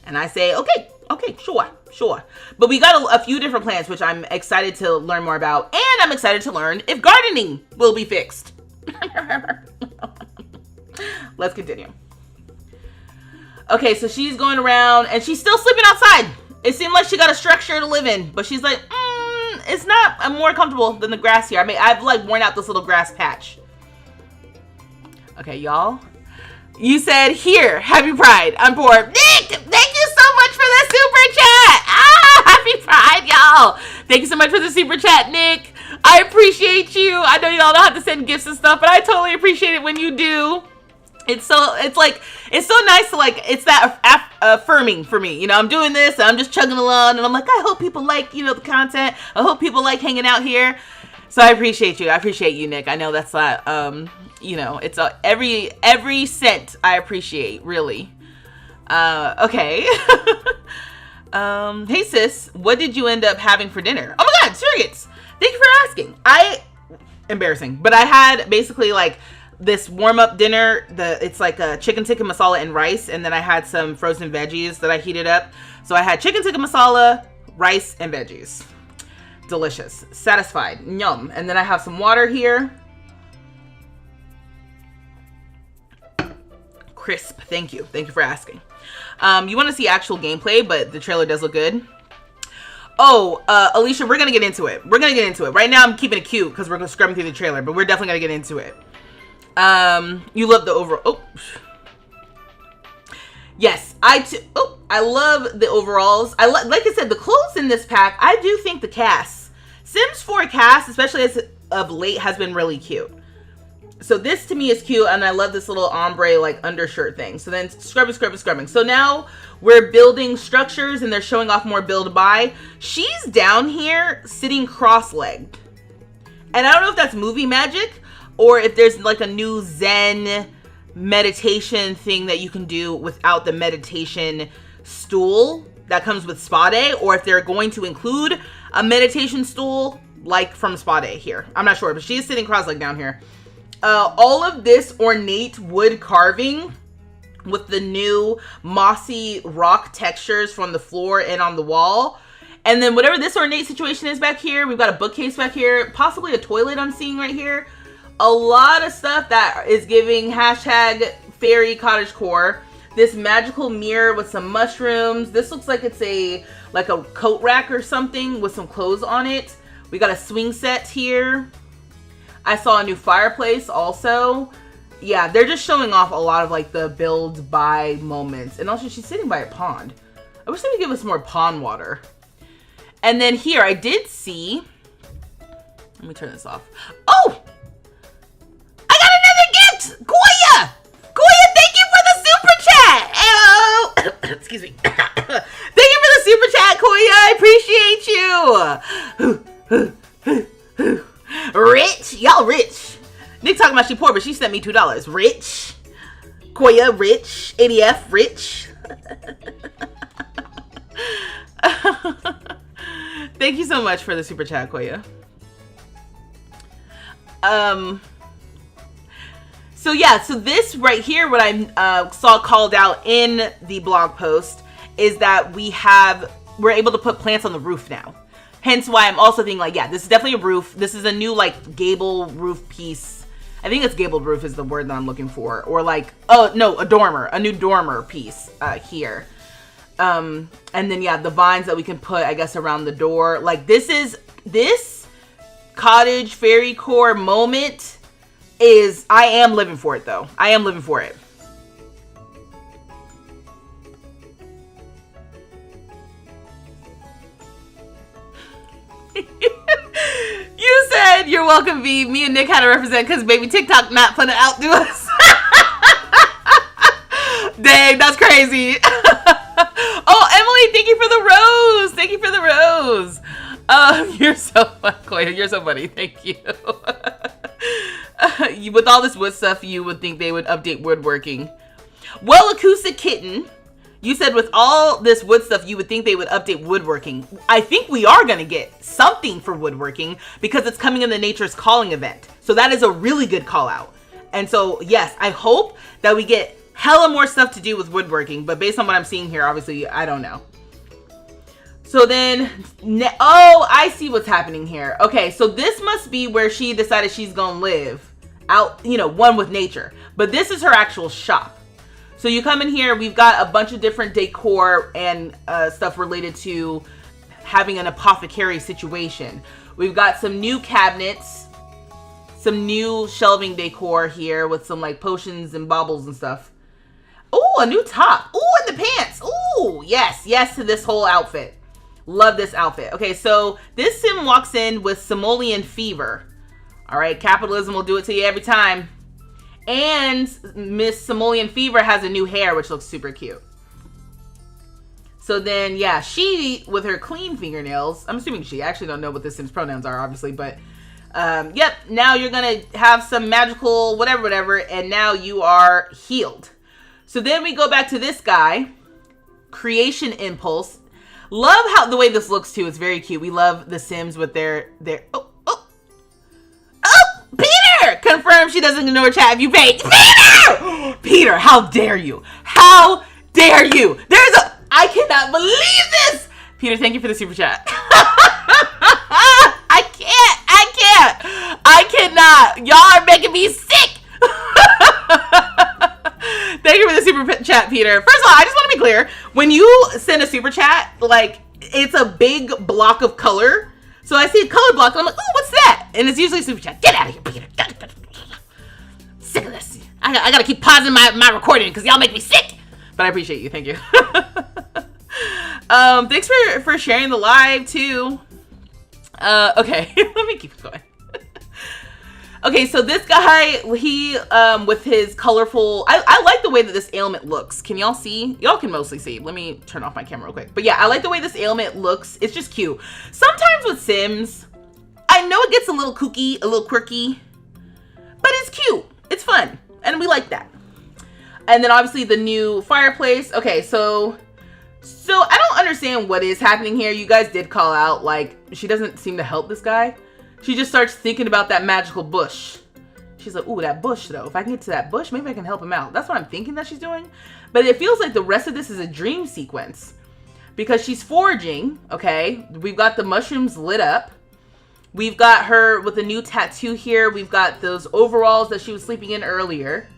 And I say, okay, sure. But we got a few different plans, which I'm excited to learn more about, and I'm excited to learn if gardening will be fixed. Let's continue. Okay, so she's going around, and she's still sleeping outside. It seemed like she got a structure to live in, but she's like, it's not, I'm more comfortable than the grass here. I mean, I've like worn out this little grass patch. Okay, y'all. You said, here, happy Pride. I'm poor. Nick, thank you so much for the super chat. Happy Pride, y'all. Thank you so much for the super chat, Nick. I appreciate you. I know y'all don't have to send gifts and stuff, but I totally appreciate it when you do. It's so nice to like, it's that affirming for me. You know, I'm doing this, and I'm just chugging along, and I'm like, I hope people like, you know, the content. I hope people like hanging out here. So I appreciate you. I appreciate you, Nick. I know that's not, you know, it's every cent I appreciate, really. Okay. Hey sis, what did you end up having for dinner? Oh my God, surrogates. Thank you for asking. Embarrassing, but I had basically like this warm-up dinner. It's like a chicken tikka masala and rice, and then I had some frozen veggies that I heated up. So I had chicken tikka masala, rice, and veggies. Delicious. Satisfied. Yum. And then I have some water here. Crisp. Thank you. Thank you for asking. You want to see actual gameplay, but the trailer does look good. Oh, Alicia, we're going to get into it. We're going to get into it. Right now, I'm keeping it cute because we're scrubbing through the trailer, but we're definitely going to get into it. You love the overall... Oh. Yes, I love the overalls. Like I said, the clothes in this pack, I do think the cast, Sims 4 cast, especially as of late, has been really cute. So this to me is cute, and I love this little ombre like undershirt thing. So then scrubbing. So now we're building structures, and they're showing off more build by. She's down here sitting cross-legged. And I don't know if that's movie magic, or if there's like a new Zen meditation thing that you can do without the meditation stool that comes with spa day, or if they're going to include a meditation stool like from spa day here. I'm not sure, but she's sitting cross-legged down here. All of this ornate wood carving with the new mossy rock textures from the floor and on the wall. And then whatever this ornate situation is back here, we've got a bookcase back here, possibly a toilet I'm seeing right here. A lot of stuff that is giving hashtag fairy cottagecore. This magical mirror with some mushrooms. This looks like it's like a coat rack or something with some clothes on it. We got a swing set here. I saw a new fireplace also. Yeah, they're just showing off a lot of like the build by moments. And also she's sitting by a pond. I wish they would give us more pond water. And then here I did see, let me turn this off. Oh! I got another gift! Koya! Koya, thank you for the super chat! Oh! Excuse me. Thank you for the super chat, Koya. I appreciate you. Rich? Y'all rich. Nick talking about she poor, but she sent me $2. Rich. Koya, rich. ADF, rich. Thank you so much for the super chat, Koya. So yeah, so this right here, what I saw called out in the blog post is that we're able to put plants on the roof now. Hence why I'm also thinking like, yeah, this is definitely a roof. This is a new like gable roof piece. I think it's gabled roof is the word that I'm looking for. Or like, oh no, a new dormer piece here. And then yeah, the vines that we can put, I guess, around the door. Like this cottage fairy core moment is, I am living for it though. I am living for it. You said you're welcome, V. Me and Nick had to represent because baby TikTok not putting it out to us. Dang, that's crazy. Oh, Emily, thank you for the rose. Thank you for the rose. You're so funny. You're so funny. Thank you. With all this wood stuff, you would think they would update woodworking. Well, Acoustic Kitten, you said with all this wood stuff, you would think they would update woodworking. I think we are going to get something for woodworking because it's coming in the Nature's Calling event. So that is a really good call out. And so, yes, I hope that we get hella more stuff to do with woodworking. But based on what I'm seeing here, obviously, I don't know. So then, oh, I see what's happening here. Okay, so this must be where she decided she's going to live out, one with nature. But this is her actual shop. So you come in here, we've got a bunch of different decor and stuff related to having an apothecary situation. We've got some new cabinets, some new shelving decor here with some like potions and baubles and stuff. Oh, a new top. Oh, and the pants. Oh, yes to this whole outfit. Love this outfit. Okay, so this sim walks in with simoleon fever. All right, capitalism will do it to you every time. And Miss Simoleon Fever has a new hair, which looks super cute. So then, yeah, she, with her clean fingernails, I'm assuming she, I actually don't know what this sim's pronouns are, obviously, but Yep, now you're gonna have some magical whatever, and now you are healed. So then we go back to this guy, Creation Impulse. Love how the way this looks too. It's very cute. We love the Sims with their oh, Peter! Confirm she doesn't ignore chat if you paid. Peter! Peter, how dare you? How dare you? I cannot believe this! Peter, thank you for the super chat. I cannot. Y'all are making me sick. Thank you for the super chat, Peter. First of all, I just want to be clear. When you send a super chat, like, it's a big block of color. So I see a color block, and I'm like, oh, what's that? And it's usually super chat. Get out of here, Peter. Sick of this. I got to keep pausing my recording because y'all make me sick. But I appreciate you. Thank you. Thanks for sharing the live, too. Okay. Let me keep going. Okay, so this guy, he, with his colorful, I like the way that this ailment looks. Can y'all see? Y'all can mostly see. Let me turn off my camera real quick. But yeah, I like the way this ailment looks. It's just cute. Sometimes with Sims, I know it gets a little kooky, a little quirky, but it's cute. It's fun, and we like that. And then obviously the new fireplace. Okay, so I don't understand what is happening here. You guys did call out, like, she doesn't seem to help this guy. She just starts thinking about that magical bush. She's like, ooh, that bush, though. If I can get to that bush, maybe I can help him out. That's what I'm thinking that she's doing. But it feels like the rest of this is a dream sequence. Because she's foraging, okay? We've got the mushrooms lit up. We've got her with a new tattoo here. We've got those overalls that she was sleeping in earlier.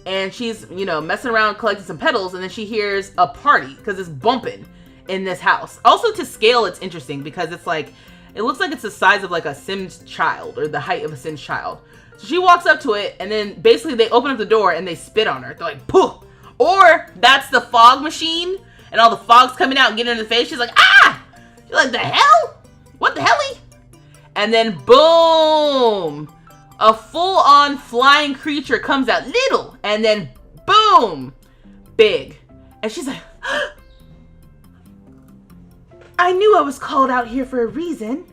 And she's, you know, messing around collecting some petals. And then she hears a party because it's bumping in this house. Also, to scale, it's interesting because it's like, it looks like it's the size of like a Sims child or the height of a Sims child. So she walks up to it and then basically they open up the door and they spit on her. They're like, poof. Or that's the fog machine and all the fog's coming out and getting in the face. She's like, ah! She's like, the hell? What the helly? And then boom, a full-on flying creature comes out, little, and then boom, big. And she's like, I knew I was called out here for a reason.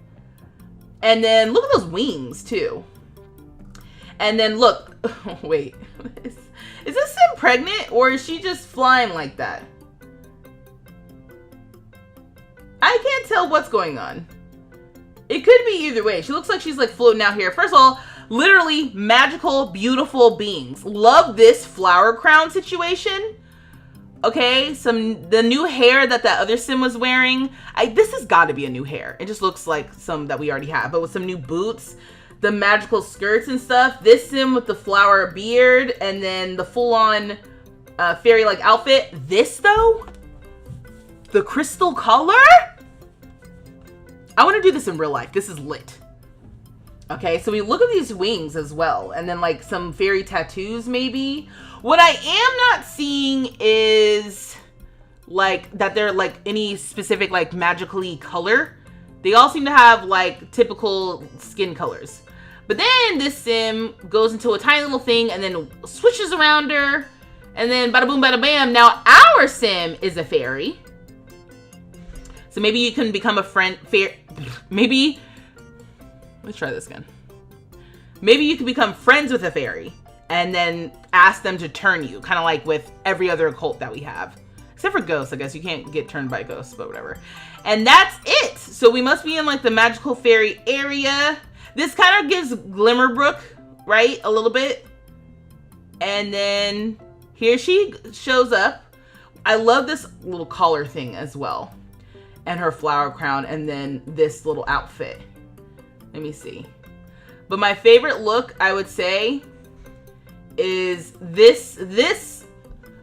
And then look at those wings too. And then look, wait, is this Sim pregnant or is she just flying like that? I can't tell what's going on. It could be either way. She looks like she's like floating out here. First of all, literally magical, beautiful beings. Love this flower crown situation. Okay, the new hair that other Sim was wearing. This has got to be a new hair. It just looks like some that we already have, but with some new boots, the magical skirts and stuff. This Sim with the flower beard and then the full-on fairy-like outfit. This though, the crystal collar. I want to do this in real life. This is lit. Okay, so we look at these wings as well, and then like some fairy tattoos maybe. What I am not seeing is like that they're like any specific like magically color. They all seem to have like typical skin colors. But then this Sim goes into a tiny little thing and then switches around her, and then bada boom bada bam. Now our Sim is a fairy. So maybe you can become a friend. Maybe let's try this again. Maybe you can become friends with a fairy and then ask them to turn you, kind of like with every other occult that we have. Except for ghosts, I guess. You can't get turned by ghosts, but whatever. And that's it. So we must be in like the magical fairy area. This kind of gives Glimmerbrook, right? A little bit. And then here she shows up. I love this little collar thing as well. And her flower crown, and then this little outfit. Let me see. But my favorite look, I would say, is this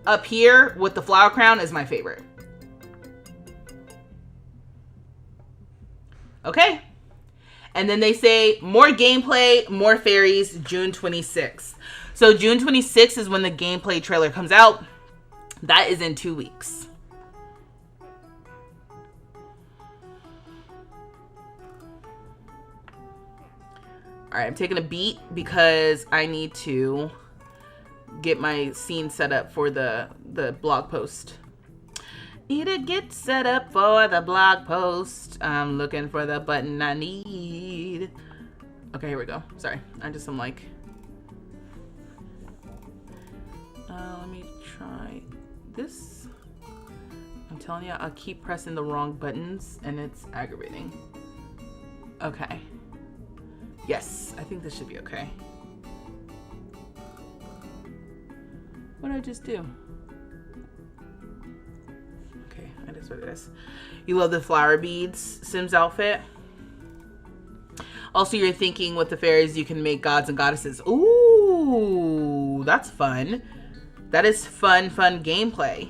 up here with the flower crown is my favorite. Okay. And then they say more gameplay, more fairies, June 26th. So June 26th is when the gameplay trailer comes out. That is in 2 weeks. All right, I'm taking a beat because I need to get my scene set up for the blog post. Need to get set up for the blog post. I'm looking for the button I need. Okay, here we go. Sorry. I'm like... let me try this. I'm telling you, I'll keep pressing the wrong buttons and it's aggravating. Okay. Yes, I think this should be okay. What did I just do? Okay, I just what it is. You love the flower beads Sims outfit. Also, you're thinking with the fairies, you can make gods and goddesses. Ooh, that's fun. That is fun gameplay.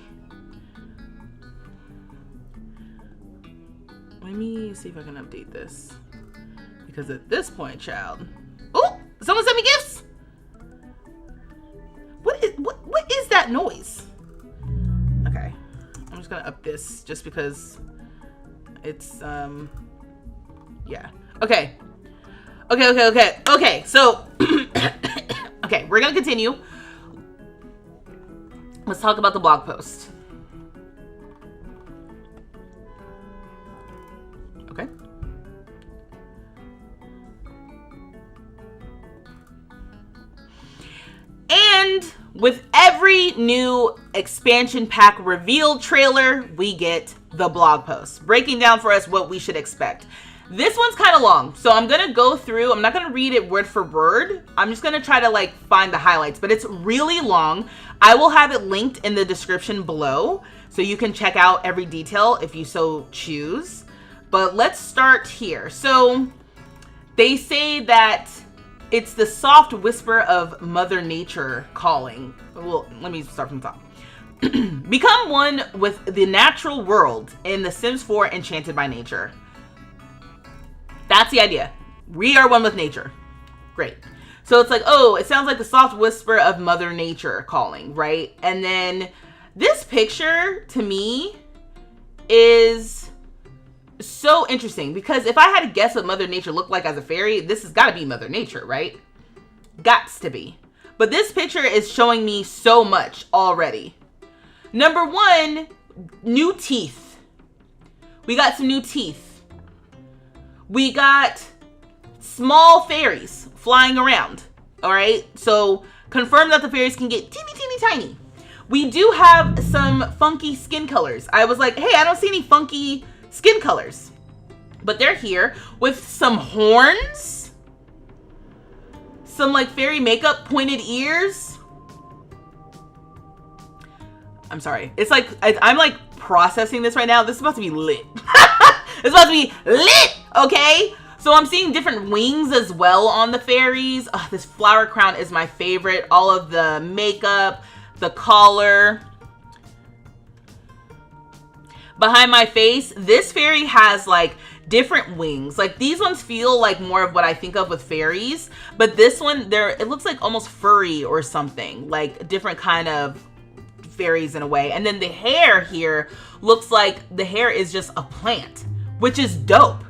Let me see if I can update this. Because at this point, child. Oh, someone sent me gifts. What is that noise? Okay, I'm just gonna up this just because it's yeah. Okay. So okay, we're gonna continue. Let's talk about the blog post. Okay. And with every new expansion pack reveal trailer, we get the blog post breaking down for us what we should expect. This one's kind of long, so I'm gonna go through. I'm not gonna read it word for word. I'm just gonna try to like find the highlights, but it's really long. I will have it linked in the description below, so you can check out every detail if you so choose. But let's start here. So they say that it's the soft whisper of Mother Nature calling. Well, let me start from the top. Become one with the natural world in The Sims 4 Enchanted by Nature. That's the idea. We are one with nature. Great. So it's like, oh, it sounds like the soft whisper of Mother Nature calling, right? And then this picture to me is so interesting because if I had to guess what Mother Nature looked like as a fairy, this has got to be Mother Nature, right? Gots to be. But this picture is showing me so much already. Number one, new teeth. We got some new teeth. We got small fairies flying around, all right? So confirm that the fairies can get teeny tiny. We do have some funky skin colors. I was like, hey, I don't see any funky skin colors. But they're here with some horns, some like fairy makeup, pointed ears. I'm sorry. It's like, I'm like processing this right now. This is about to be lit. It's about to be lit, okay? So I'm seeing different wings as well on the fairies. Ugh, this flower crown is my favorite. All of the makeup, the collar. Behind my face, this fairy has like different wings. Like these ones feel like more of what I think of with fairies. But this one, it looks like almost furry or something. Like a different kind of fairies in a way. And then the hair here looks like the hair is just a plant, which is dope.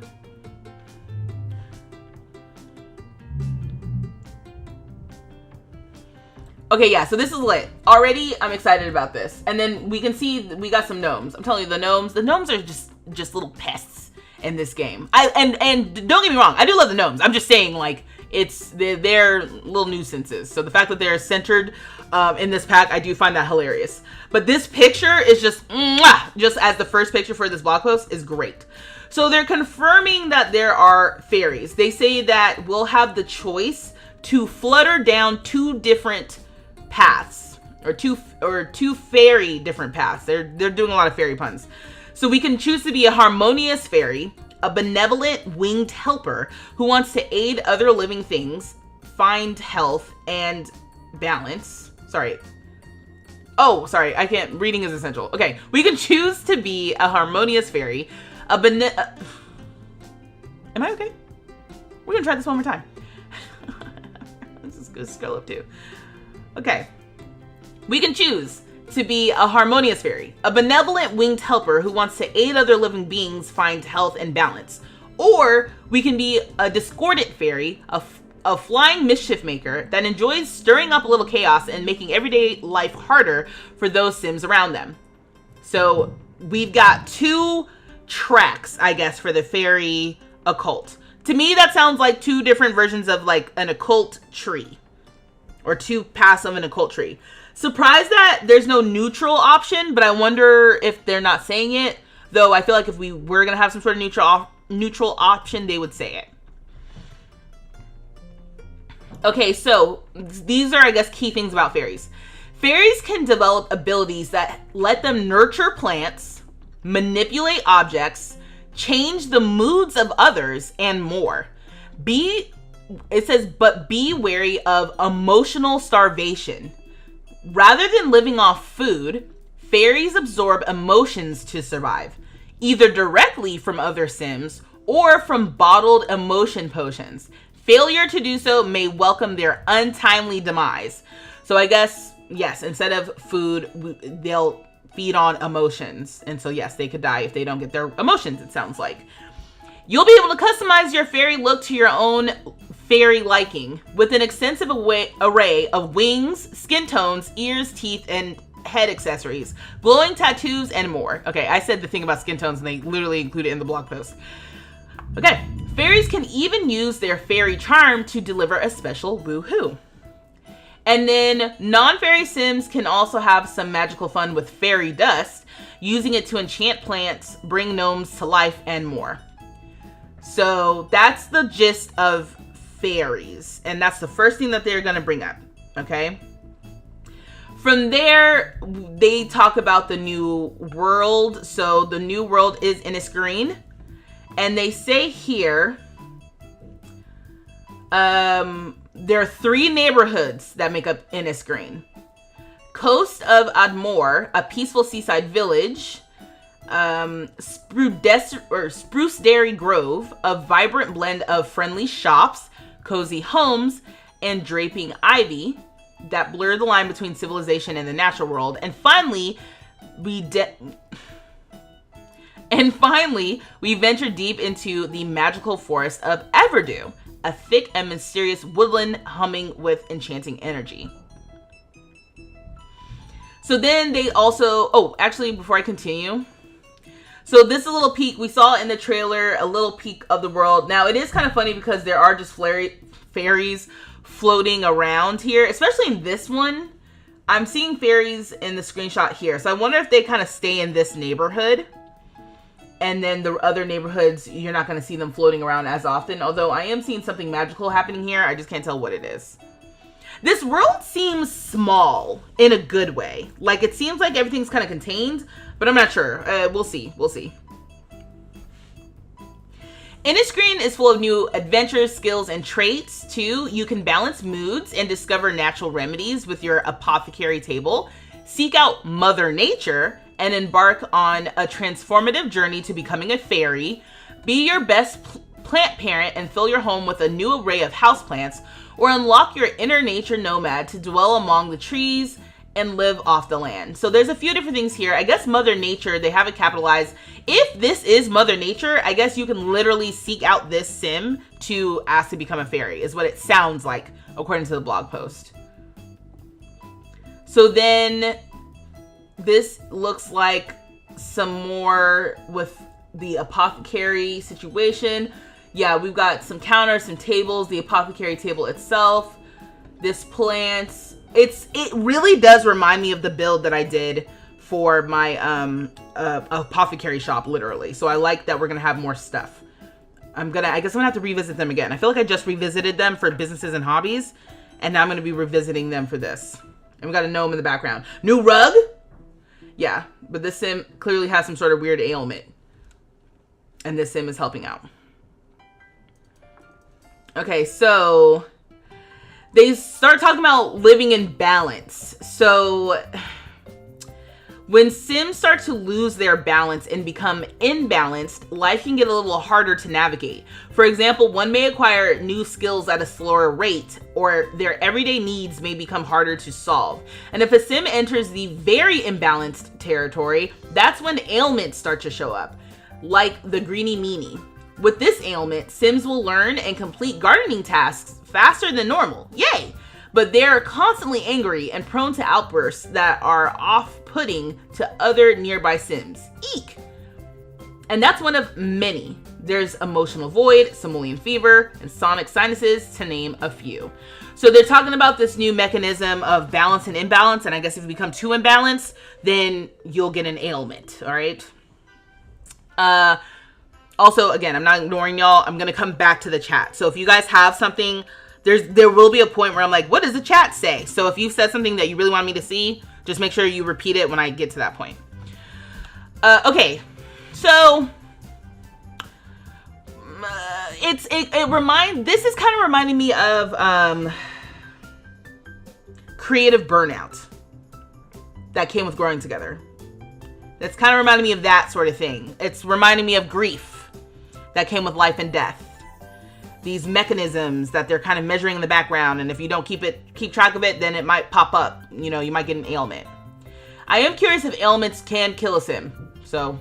Okay, yeah, so this is lit. Already, I'm excited about this. And then we can see we got some gnomes. I'm telling you, the gnomes are just little pests in this game. And don't get me wrong, I do love the gnomes. I'm just saying, like, they're little nuisances. So the fact that they're centered in this pack, I do find that hilarious. But this picture is just as the first picture for this blog post is great. So they're confirming that there are fairies. They say that we'll have the choice to flutter down two different paths, or two fairy different paths. They're doing a lot of fairy puns. So we can choose to be a harmonious fairy, a benevolent winged helper who wants to aid other living things, find health and balance. Sorry. Oh, sorry. I can't. Reading is essential. Okay. We can choose to be a harmonious fairy, am I okay? We're gonna try this one more time. This is good scroll up too. Okay. We can choose to be a harmonious fairy, a benevolent winged helper who wants to aid other living beings find health and balance. Or we can be a discordant fairy, a flying mischief maker that enjoys stirring up a little chaos and making everyday life harder for those Sims around them. So we've got two tracks, I guess, for the fairy occult. To me, that sounds like two different versions of like an occult tree, or two paths of an occult tree. Surprised that there's no neutral option, but I wonder if they're not saying it. Though I feel like if we were going to have some sort of neutral option, they would say it. Okay, so these are, I guess, key things about fairies. Fairies can develop abilities that let them nurture plants, manipulate objects, change the moods of others, and more. It says, but be wary of emotional starvation. Rather than living off food, fairies absorb emotions to survive, either directly from other Sims or from bottled emotion potions. Failure to do so may welcome their untimely demise. So I guess, yes, instead of food, they'll feed on emotions. And so yes, they could die if they don't get their emotions, it sounds like. You'll be able to customize your fairy look to your own fairy liking with an extensive array of wings, skin tones, ears, teeth, and head accessories, glowing tattoos, and more. Okay, I said the thing about skin tones and they literally include it in the blog post. Okay, fairies can even use their fairy charm to deliver a special woohoo. And then non-fairy Sims can also have some magical fun with fairy dust, using it to enchant plants, bring gnomes to life, and more. So that's the gist of fairies, and that's the first thing that they're going to bring up, okay? From there, they talk about the new world. So the new world is Innisgreen, and they say here, there are 3 neighborhoods that make up Innisgreen. Coast of Admore, a peaceful seaside village. Spruce Dairy Grove, a vibrant blend of friendly shops, cozy homes, and draping ivy that blur the line between civilization and the natural world. And finally, we venture deep into the magical forest of Everdew, a thick and mysterious woodland humming with enchanting energy. So then they also, actually, before I continue, so this is a little peek. We saw in the trailer a little peek of the world. Now, it is kind of funny because there are just fairies floating around here, especially in this one. I'm seeing fairies in the screenshot here. So I wonder if they kind of stay in this neighborhood. And then the other neighborhoods, you're not going to see them floating around as often. Although I am seeing something magical happening here. I just can't tell what it is. This world seems small in a good way. Like, it seems like everything's kind of contained, but I'm not sure. We'll see. We'll see. Innisgreen is full of new adventures, skills, and traits, too. You can balance moods and discover natural remedies with your apothecary table, seek out Mother Nature, and embark on a transformative journey to becoming a fairy. Be your best plant parent and fill your home with a new array of houseplants, or unlock your inner nature nomad to dwell among the trees and live off the land. So there's a few different things here. I guess Mother Nature, they have it capitalized. If this is Mother Nature, I guess you can literally seek out this sim to ask to become a fairy, is what it sounds like, according to the blog post. So then this looks like some more with the apothecary situation. Yeah, we've got some counters, some tables, the apothecary table itself, this plants. It really does remind me of the build that I did for my apothecary shop, literally. So I like that we're gonna have more stuff. I guess I'm gonna have to revisit them again. I feel like I just revisited them for businesses and hobbies, and now I'm gonna be revisiting them for this. And we got a gnome in the background. New rug? Yeah, but this sim clearly has some sort of weird ailment, and this sim is helping out. Okay, so they start talking about living in balance. So when Sims start to lose their balance and become imbalanced, life can get a little harder to navigate. For example, one may acquire new skills at a slower rate, or their everyday needs may become harder to solve. And if a Sim enters the very imbalanced territory, that's when ailments start to show up, like the greeny meanie. With this ailment, Sims will learn and complete gardening tasks faster than normal. Yay! But they're constantly angry and prone to outbursts that are off-putting to other nearby Sims. Eek! And that's one of many There's emotional void, simoleon fever, and sonic sinuses, to name a few. So they're talking about this new mechanism of balance and imbalance, and I guess if you become too imbalanced, then you'll get an ailment, all right? Also, again, I'm not ignoring y'all. I'm going to come back to the chat. So if you guys have something, there will be a point where I'm like, what does the chat say? So if you've said something that you really want me to see, just make sure you repeat it when I get to that point. Okay, so this is kind of reminding me of creative burnout that came with growing together. That's kind of reminding me of that sort of thing. It's reminding me of grief that came with life and death. These mechanisms that they're kind of measuring in the background, and if you don't keep track of it, then it might pop up. You know, you might get an ailment. I am curious if ailments can kill a sim. So,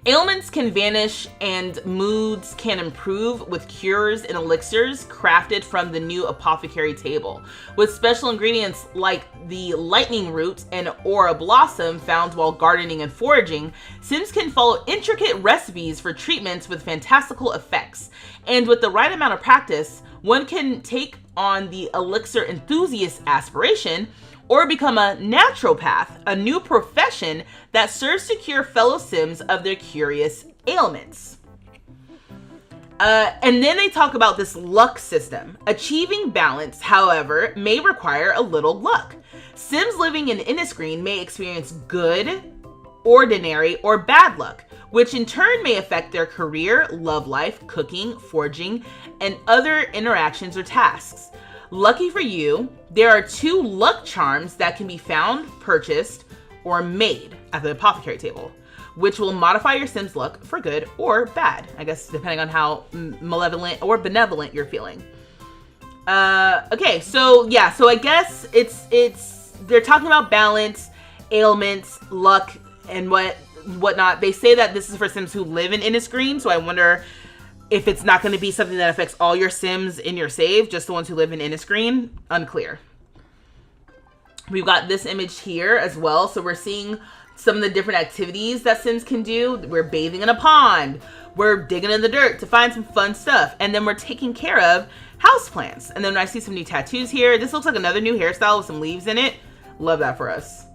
ailments can vanish and moods can improve with cures and elixirs crafted from the new apothecary table. With special ingredients like the lightning root and aura blossom found while gardening and foraging, Sims can follow intricate recipes for treatments with fantastical effects. And with the right amount of practice, one can take on the elixir enthusiast aspiration or become a naturopath, a new profession that serves to cure fellow Sims of their curious ailments. And then they talk about this luck system. Achieving balance, however, may require a little luck. Sims living in Inniscreen may experience good, ordinary, or bad luck, which in turn may affect their career, love life, cooking, foraging, and other interactions or tasks. Lucky for you, there are 2 luck charms that can be found, purchased, or made at the apothecary table, which will modify your Sim's luck for good or bad, I guess, depending on how malevolent or benevolent you're feeling. Okay, so yeah, so I guess they're talking about balance, ailments, luck, and whatnot. They say that this is for Sims who live in Inniscreen, so I wonder if it's not going to be something that affects all your Sims in your save, just the ones who live in Inniscreen. Unclear. We've got this image here as well. So we're seeing some of the different activities that Sims can do. We're bathing in a pond. We're digging in the dirt to find some fun stuff. And then we're taking care of houseplants. And then I see some new tattoos here. This looks like another new hairstyle with some leaves in it. Love that for us.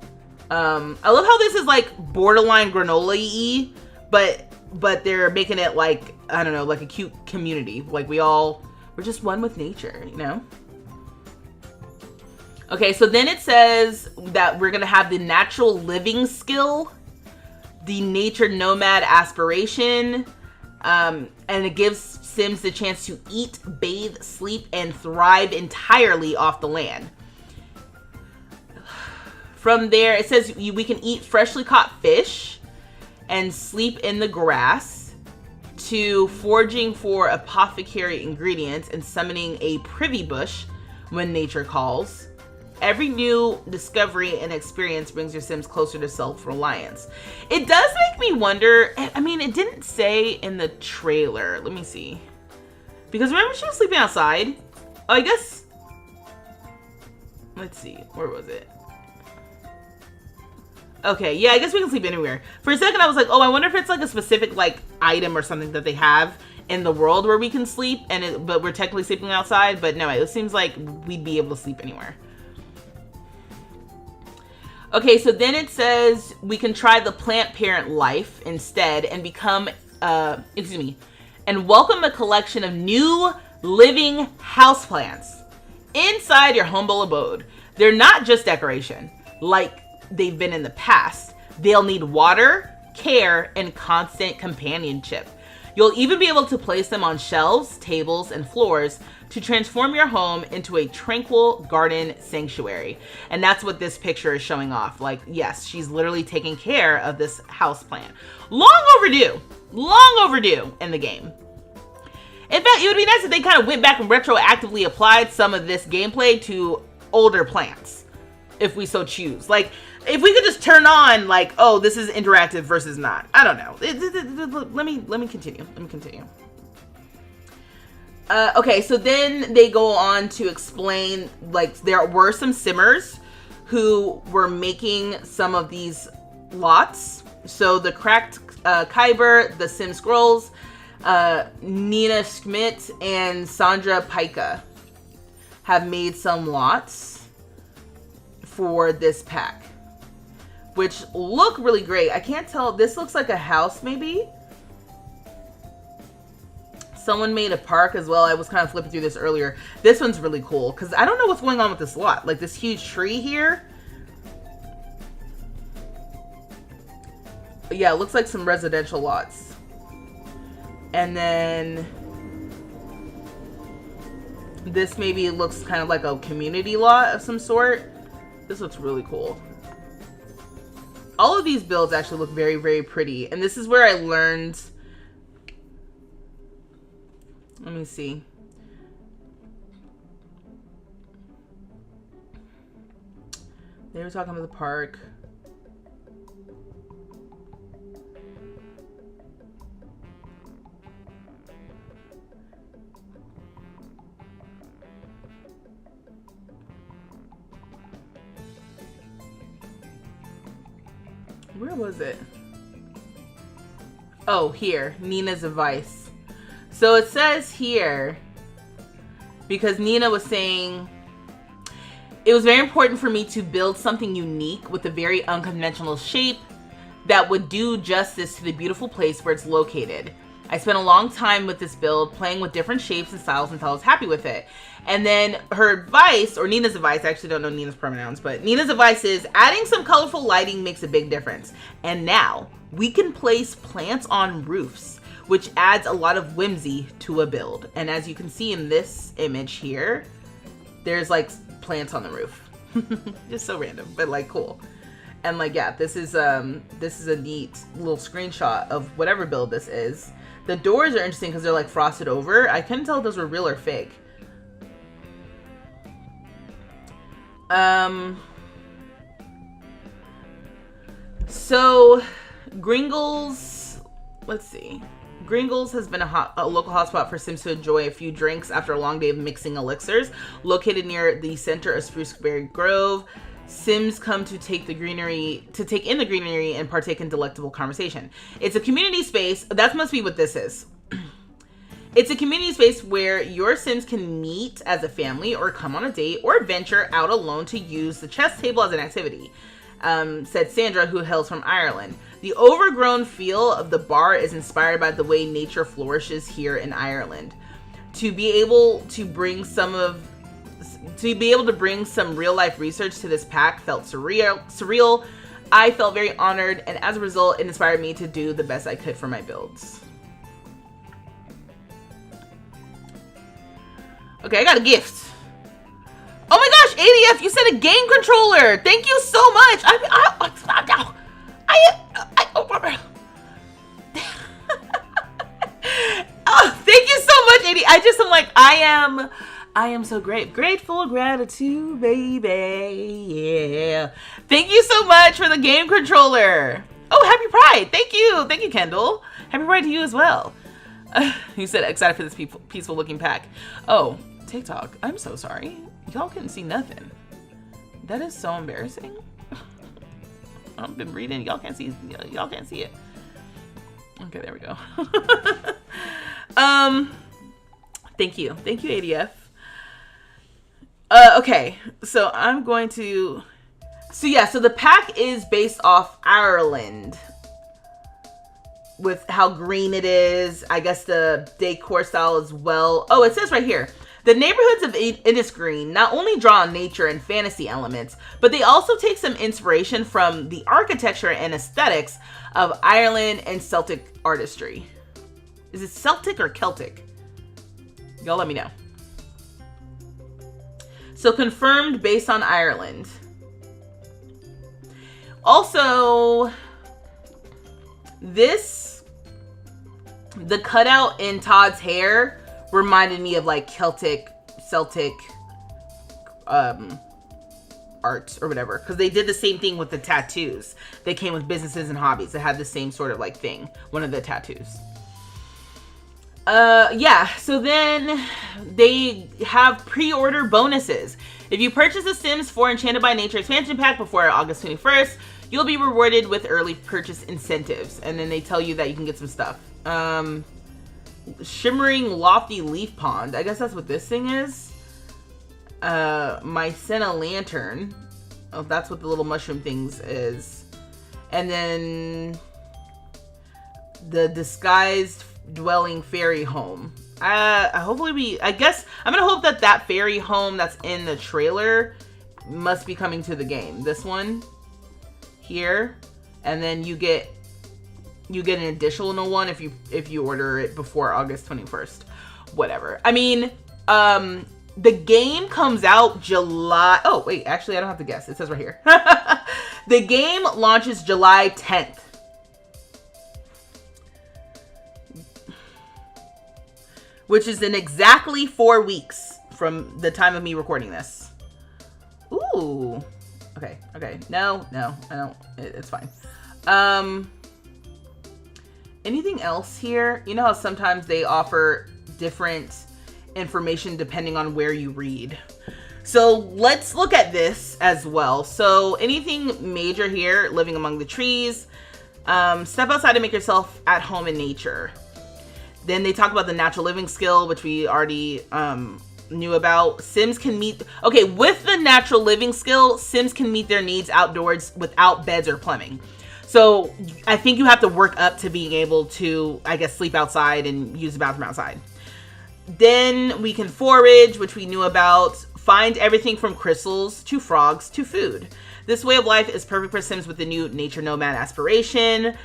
I love how this is like borderline granola-y, but they're making it like, I don't know, like a cute community. Like we're just one with nature, you know? Okay, so then it says that we're gonna have the natural living skill, the nature nomad aspiration, and it gives Sims the chance to eat, bathe, sleep, and thrive entirely off the land. From there, it says we can eat freshly caught fish and sleep in the grass, to foraging for apothecary ingredients and summoning a privy bush when nature calls. Every new discovery and experience brings your Sims closer to self-reliance. It does make me wonder, I mean, it didn't say in the trailer. Let me see. Because remember she was sleeping outside? Oh, I guess, let's see, where was it? Okay, yeah, I guess we can sleep anywhere. For a second, I was like, oh, I wonder if it's like a specific like item or something that they have in the world where we can sleep, but we're technically sleeping outside. But no, it seems like we'd be able to sleep anywhere. Okay, so then it says we can try the plant parent life instead and become, and welcome a collection of new living houseplants inside your humble abode. They're not just decoration, like they've been in the past. They'll need water, care, and constant companionship. You'll even be able to place them on shelves, tables, and floors to transform your home into a tranquil garden sanctuary. And that's what this picture is showing off. Like, yes, she's literally taking care of this houseplant. Long overdue in the game. In fact, it would be nice if they kind of went back and retroactively applied some of this gameplay to older plants, if we so choose. Like, if we could just turn on, like, oh, this is interactive versus not. I don't know. Let me continue. Okay, so then they go on to explain, like, there were some simmers who were making some of these lots So the Cracked Kyber, the Sim Scrolls, Nina Schmidt, and Sandra Pica have made some lots for this pack, which look really great. I can't tell. This looks like a house, maybe. Someone made a park as well. I was kind of flipping through this earlier. This one's really cool because I don't know what's going on with this lot. Like this huge tree here. But yeah, it looks like some residential lots. And then this maybe looks kind of like a community lot of some sort. This looks really cool. All of these builds actually look very, very pretty. And this is where I learned... Let me see. They were talking about the park. Where was it? Oh, here. Nina's advice. So it says here, because Nina was saying, it was very important for me to build something unique with a very unconventional shape that would do justice to the beautiful place where it's located. I spent a long time with this build, playing with different shapes and styles until I was happy with it. And then her advice, or Nina's advice, I actually don't know Nina's pronouns, but Nina's advice is, adding some colorful lighting makes a big difference. And now, we can place plants on roofs, which adds a lot of whimsy to a build. And as you can see in this image here, there's like plants on the roof. Just so random, but like cool. And like, yeah, this is a neat little screenshot of whatever build this is. The doors are interesting because they're like frosted over. I couldn't tell if those were real or fake. So Gringles, let's see. Gringles has been a local hotspot for Sims to enjoy a few drinks after a long day of mixing elixirs. Located near the center of Spruceberry Grove, Sims come to take in the greenery and partake in delectable conversation. It's a community space. That must be what this is. It's a community space where your Sims can meet as a family or come on a date or venture out alone to use the chess table as an activity, said Sandra, who hails from Ireland. The overgrown feel of the bar is inspired by the way nature flourishes here in Ireland. To be able to bring some real life research to this pack felt surreal. I felt very honored, and as a result, it inspired me to do the best I could for my builds. Okay, I got a gift. Oh my gosh, ADF, you said a game controller. Thank you so much. Oh, thank you so much, AD. I'm like, I am so grateful, gratitude, baby. Yeah. Thank you so much for the game controller. Oh, happy Pride. Thank you, Kendall. Happy Pride to you as well. You said excited for this peaceful looking pack. Oh, TikTok. I'm so sorry. Y'all couldn't see nothing. That is so embarrassing. I've been reading. Y'all can't see it. Okay, there we go. Thank you, ADF. Okay, so I'm going to. So the pack is based off Ireland, with how green it is. I guess the decor style as well. Oh, it says right here. The neighborhoods of Innisgreen not only draw on nature and fantasy elements, but they also take some inspiration from the architecture and aesthetics of Ireland and Celtic artistry. Is it Celtic or Celtic? Y'all let me know. So confirmed based on Ireland. Also, the cutout in Todd's hair reminded me of like Celtic art or whatever, because they did the same thing with the tattoos. They came with businesses and hobbies that had the same sort of like thing, one of the tattoos. Yeah, so then they have pre-order bonuses. If you purchase a Sims 4 Enchanted by Nature expansion pack before August 21st, You'll be rewarded with early purchase incentives. And then they tell you that you can get some stuff. Shimmering Lofty Leaf Pond. I guess that's what this thing is. Mycena Lantern. Oh, that's what the little mushroom things is. And then the Disguised Dwelling Fairy Home. I guess I'm gonna hope that fairy home that's in the trailer must be coming to the game. This one here, and then you get an additional one if you order it before August 21st. Whatever. I mean, the game comes out July. Oh wait, actually I don't have to guess. It says right here. The game launches July 10th. Which is in exactly 4 weeks from the time of me recording this. Ooh. Okay. No, I don't. It's fine. Anything else here? You know how sometimes they offer different information depending on where you read. So let's look at this as well. So anything major here, living among the trees. Step outside and make yourself at home in nature. Then they talk about the natural living skill, which we already knew about. Sims can meet... Okay, with the natural living skill, Sims can meet their needs outdoors without beds or plumbing. So I think you have to work up to being able to, I guess, sleep outside and use the bathroom outside. Then we can forage, which we knew about. Find everything from crystals to frogs to food. This way of life is perfect for Sims with the new nature nomad aspiration.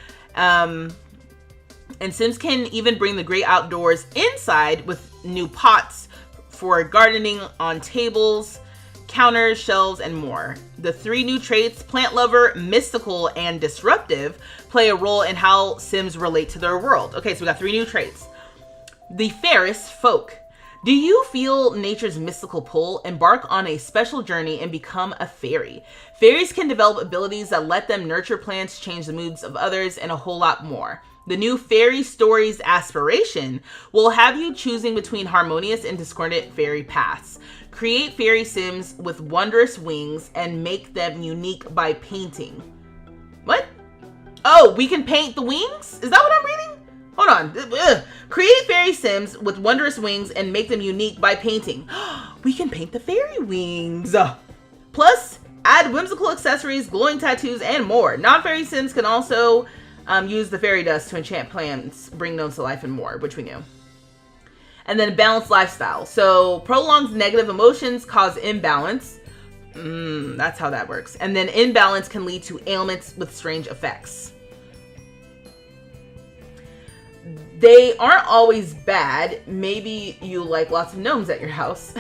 And Sims can even bring the great outdoors inside with new pots for gardening on tables, counters, shelves, and more. The 3 new traits, plant lover, mystical, and disruptive, play a role in how Sims relate to their world. Okay, so we got 3 new traits. The fairest folk. Do you feel nature's mystical pull? Embark on a special journey and become a fairy. Fairies can develop abilities that let them nurture plants, change the moods of others, and a whole lot more. The new Fairy Stories aspiration will have you choosing between harmonious and discordant fairy paths. Create fairy sims with wondrous wings and make them unique by painting. What? Oh, we can paint the wings? Is that what I'm reading? Hold on. Ugh. Create fairy sims with wondrous wings and make them unique by painting. We can paint the fairy wings. Plus, add whimsical accessories, glowing tattoos, and more. Non-fairy sims can also use the fairy dust to enchant plants, bring those to life, and more, which we knew. And then balanced lifestyle. So prolonged negative emotions cause imbalance. That's how that works. And then imbalance can lead to ailments with strange effects. They aren't always bad. Maybe you like lots of gnomes at your house.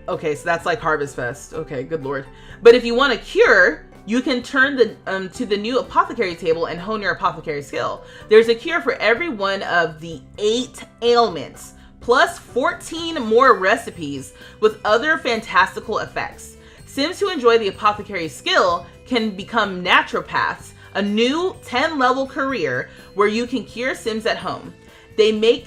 Okay, so that's like Harvest Fest. Okay, good lord. But if you want a cure, you can turn to the new apothecary table and hone your apothecary skill. There's a cure for every one of the 8 ailments, plus 14 more recipes with other fantastical effects. Sims who enjoy the apothecary skill can become naturopaths, a new 10-level career where you can cure Sims at home. They may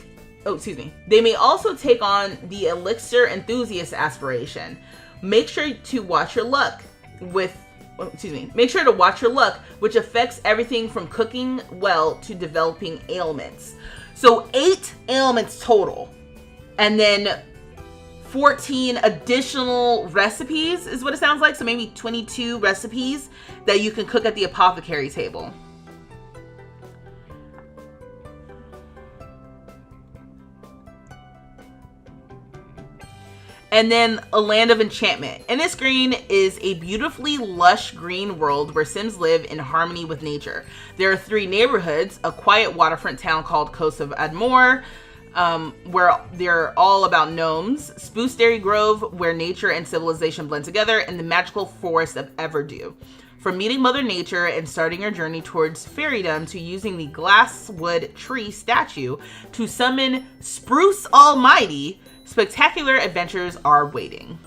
also take on the elixir enthusiast aspiration. Make sure to watch your luck, which affects everything from cooking well to developing ailments. So 8 ailments total. And then 14 additional recipes is what it sounds like. So maybe 22 recipes that you can cook at the apothecary table. And then a land of enchantment. And this green is a beautifully lush green world where Sims live in harmony with nature. There are 3 neighborhoods, a quiet waterfront town called Coast of Admore, where they're all about gnomes, Spooseberry Grove, where nature and civilization blend together, and the magical forest of Everdew. From meeting Mother Nature and starting your journey towards fairydom to using the glasswood tree statue to summon Spruce Almighty, spectacular adventures are waiting.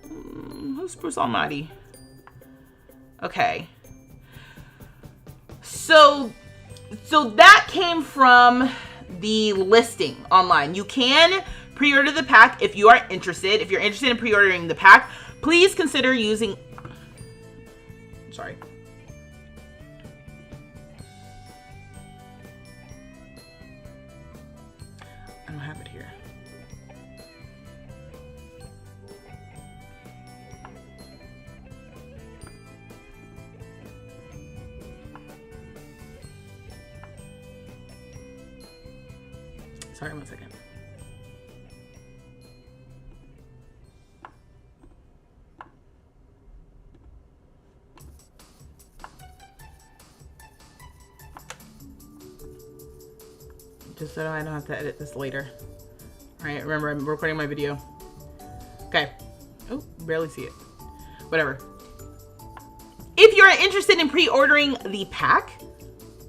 Who's Spruce Almighty? Okay. So that came from the listing online. You can pre-order the pack if you are interested. If you're interested in pre-ordering the pack, please consider using... Sorry. Sorry, 1 second. Just so I don't have to edit this later. All right, remember, I'm recording my video. Okay. Oh, barely see it. Whatever. If you're interested in pre-ordering the pack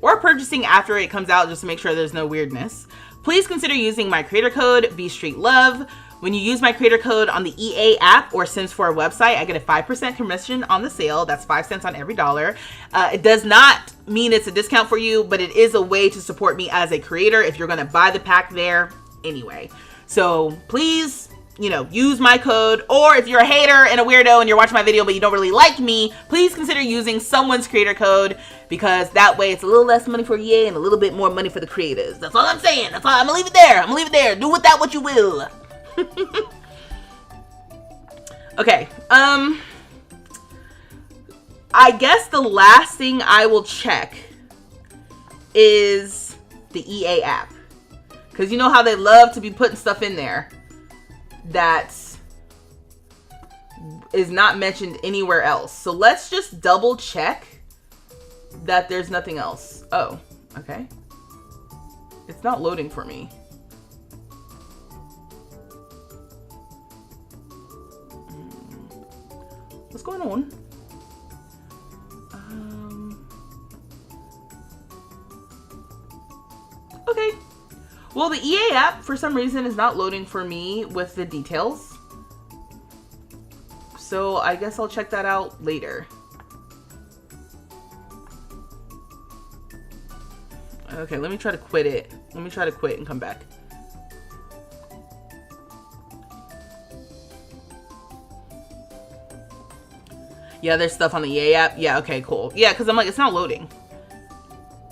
or purchasing after it comes out just to make sure there's no weirdness, please consider using my creator code, vstreetlove. When you use my creator code on the EA app or Sims 4 website, I get a 5% commission on the sale. That's 5 cents on every dollar. It does not mean it's a discount for you, but it is a way to support me as a creator if you're going to buy the pack there anyway. So please, you know, use my code. Or if you're a hater and a weirdo and you're watching my video but you don't really like me, please consider using someone's creator code, because that way it's a little less money for EA and a little bit more money for the creators. That's all I'm saying. That's all. I'm gonna leave it there. I'm gonna leave it there. Do with that what you will. Okay. I guess the last thing I will check is the EA app, because you know how they love to be putting stuff in there that is not mentioned anywhere else. So let's just double check that there's nothing else. Oh, okay. It's not loading for me. What's going on? Okay. Well, the EA app, for some reason, is not loading for me with the details. So I guess I'll check that out later. Okay, let me try to quit it. Let me try to quit and come back. Yeah, there's stuff on the EA app. Yeah, okay, cool. Yeah, because I'm like, it's not loading.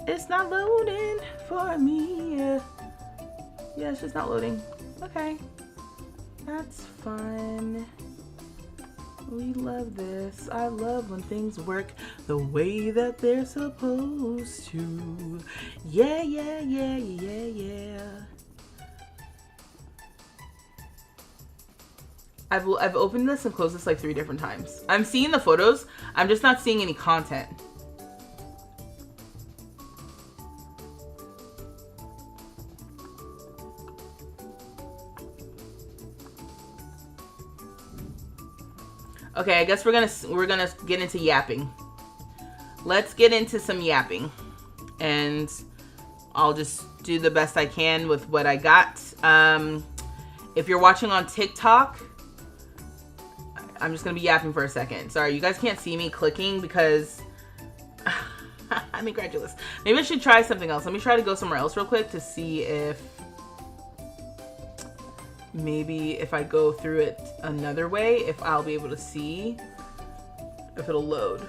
It's not loading for me. Yeah, it's just not loading. Okay. That's fun. We love this. I love when things work the way that they're supposed to. Yeah, yeah, yeah, yeah, yeah. I've opened this and closed this like 3 different times. I'm seeing the photos. I'm just not seeing any content. Okay, I guess we're gonna get into yapping. Let's get into some yapping, and I'll just do the best I can with what I got. If you're watching on TikTok, I'm just gonna be yapping for a second. Sorry, you guys can't see me clicking because I'm incredulous. Maybe I should try something else. Let me try to go somewhere else real quick to see if maybe if I go through it another way, if I'll be able to see if it'll load.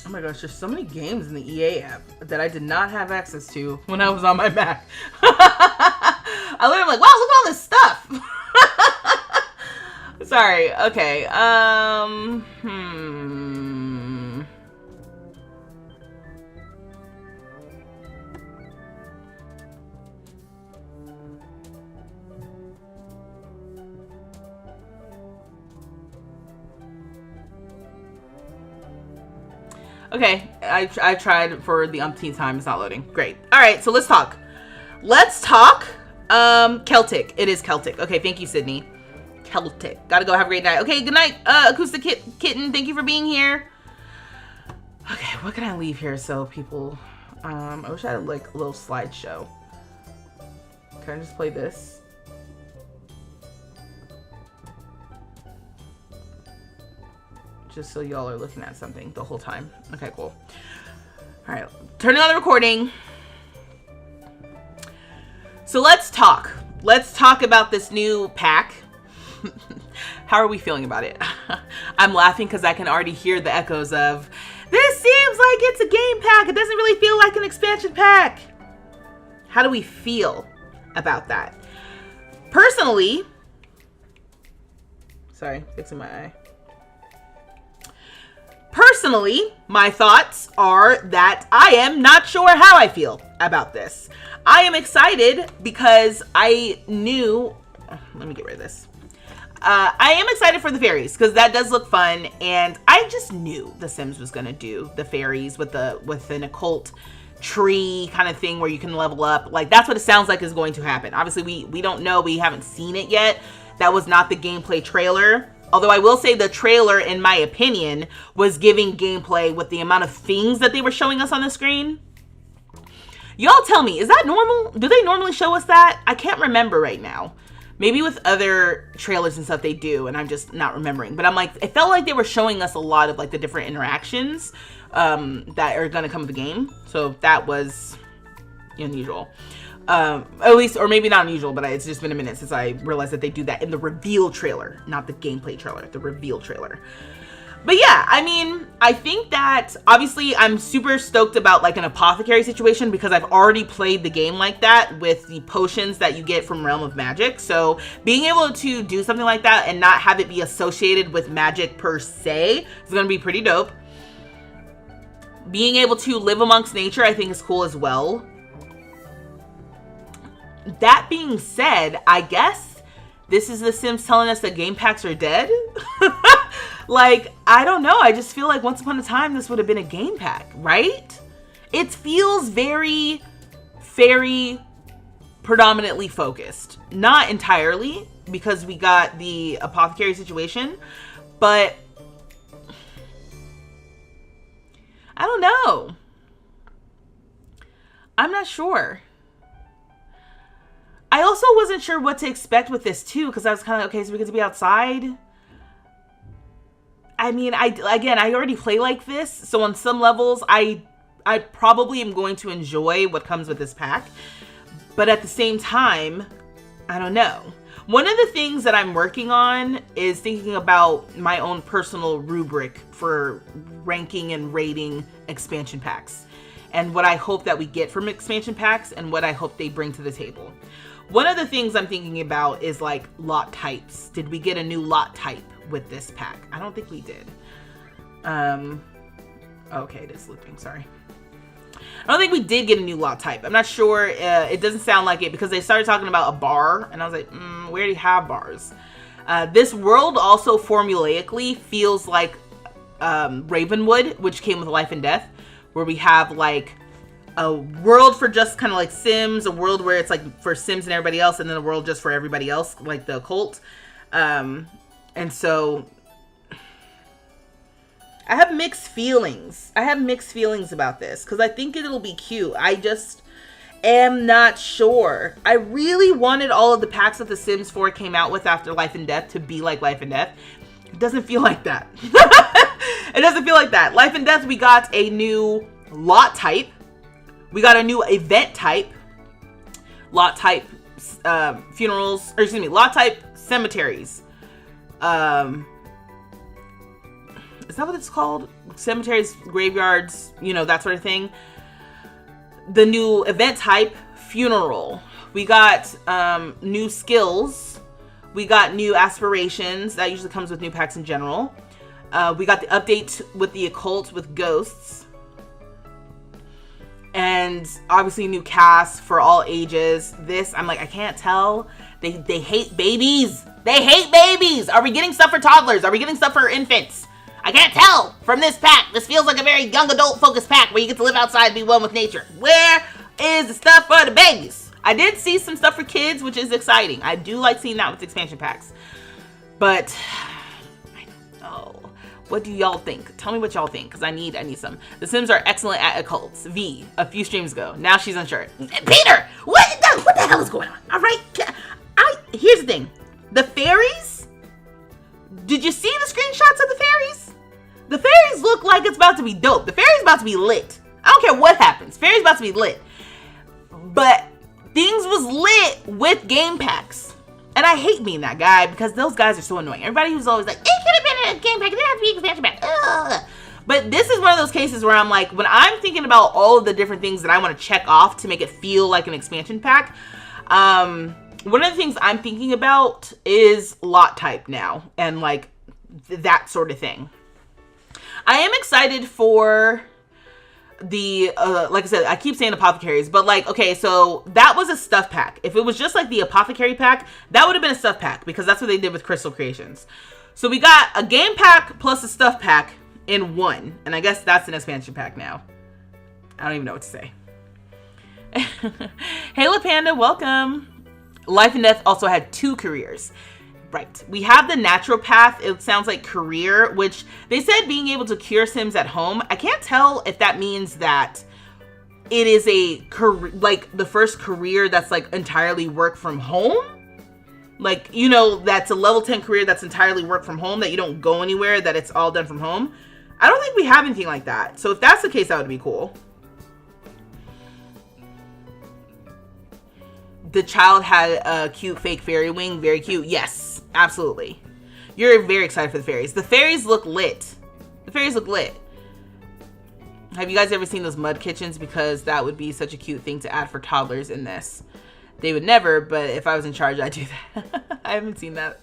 Oh my gosh, there's so many games in the EA app that I did not have access to when I was on my Mac. I literally like, wow, look at all this stuff. Sorry. Okay. Okay, I tried for the umpteenth time. It's not loading. Great. All right, so let's talk. Let's talk Celtic. It is Celtic. Okay, thank you, Sydney. Celtic. Gotta go. Have a great night. Okay, good night, Acoustic Kitten. Thank you for being here. Okay, what can I leave here so people... I wish I had like a little slideshow. Can I just play this? Just so y'all are looking at something the whole time. Okay, cool. All right, turning on the recording. So let's talk. Let's talk about this new pack. How are we feeling about it? I'm laughing because I can already hear the echoes of, this seems like it's a game pack. It doesn't really feel like an expansion pack. How do we feel about that? Personally, Sorry, fixing my eye. Personally, my thoughts are that I am not sure how I feel about this. I am excited because I knew... let me get rid of this. I am excited for the fairies because that does look fun, and I just knew The Sims was going to do the fairies with an occult tree kind of thing where you can level up. Like, that's what it sounds like is going to happen. Obviously, we don't know. We haven't seen it yet. That was not the gameplay trailer. Although I will say the trailer, in my opinion, was giving gameplay with the amount of things that they were showing us on the screen. Y'all tell me, is that normal? Do they normally show us that? I can't remember right now. Maybe with other trailers and stuff they do, and I'm just not remembering. But I'm like, it felt like they were showing us a lot of like the different interactions that are going to come with the game. So that was unusual. At least, or maybe not unusual, but it's just been a minute since I realized that they do that in the reveal trailer, not the gameplay trailer, the reveal trailer. But yeah, I mean, I think that obviously I'm super stoked about like an apothecary situation because I've already played the game like that with the potions that you get from Realm of Magic. So being able to do something like that and not have it be associated with magic per se is going to be pretty dope. Being able to live amongst nature, I think is cool as well. That being said, I guess this is The Sims telling us that game packs are dead. Like, I don't know. I just feel like once upon a time, this would have been a game pack, right? It feels very, very predominantly focused. Not entirely, because we got the apothecary situation, but I don't know. I'm not sure. I also wasn't sure what to expect with this too, because I was kind of, okay, so we get to be outside. I mean, I already play like this, so on some levels, I probably am going to enjoy what comes with this pack. But at the same time, I don't know. One of the things that I'm working on is thinking about my own personal rubric for ranking and rating expansion packs, and what I hope that we get from expansion packs and what I hope they bring to the table. One of the things I'm thinking about is like lot types. Did we get a new lot type with this pack? I don't think we did. Okay, it is looping, sorry. I don't think we did get a new lot type. I'm not sure. It doesn't sound like it because they started talking about a bar, and I was like, we already have bars. This world also formulaically feels like Ravenwood, which came with Life and Death, where we have like a world for just kind of like Sims, a world where it's like for Sims and everybody else, and then a world just for everybody else, like the occult. And so I have mixed feelings. I have mixed feelings about this because I think it'll be cute. I just am not sure. I really wanted all of the packs that The Sims 4 came out with after Life and Death to be like Life and Death. It doesn't feel like that. It doesn't feel like that. Life and Death, we got a new lot type. We got a new event type. Lot type funerals, or excuse me, lot type cemeteries. Is that what it's called? Cemeteries, graveyards, you know, that sort of thing. The new event type, funeral. We got new skills. We got new aspirations. That usually comes with new packs in general. We got the update with the occult with ghosts. And obviously new cast for all ages. This, I'm like, I can't tell. They hate babies. They hate babies. Are we getting stuff for toddlers? Are we getting stuff for infants? I can't tell from this pack. This feels like a very young adult focused pack where you get to live outside and be one with nature. Where is the stuff for the babies? I did see some stuff for kids, which is exciting. I do like seeing that with expansion packs. But I don't know. What do y'all think? Tell me what y'all think, because I need some. The Sims are excellent at occults. V, a few streams ago. Now she's unsure. Peter, what the hell is going on? All right, here's the thing. The fairies. Did you see the screenshots of the fairies? The fairies look like it's about to be dope. The fairies about to be lit. I don't care what happens. Fairies about to be lit. But things was lit with game packs. And I hate being that guy because those guys are so annoying. Everybody who's always like, it could have been a game pack. It didn't have to be an expansion pack. Ugh. But this is one of those cases where I'm like, when I'm thinking about all of the different things that I want to check off to make it feel like an expansion pack, one of the things I'm thinking about is lot type now, and like that sort of thing. I am excited for the like I said, I keep saying apothecaries, but like, okay, so that was a stuff pack. If it was just like the apothecary pack, that would have been a stuff pack, because that's what they did with Crystal Creations. So we got a game pack plus a stuff pack in one, and I guess that's an expansion pack now. I don't even know what to say. Hey LaPanda, welcome. Life and Death also had 2 careers. Right. We have the natural path. It sounds like career, which they said being able to cure Sims at home. I can't tell if that means that it is a career, like the first career that's like entirely work from home. Like, you know, that's a level 10 career that's entirely work from home, that you don't go anywhere, that it's all done from home. I don't think we have anything like that. So if that's the case, that would be cool. The child had a cute fake fairy wing. Very cute. Yes, absolutely. You're very excited for the fairies. The fairies look lit. The fairies look lit. Have you guys ever seen those mud kitchens? Because that would be such a cute thing to add for toddlers in this. They would never, but if I was in charge, I'd do that. I haven't seen that.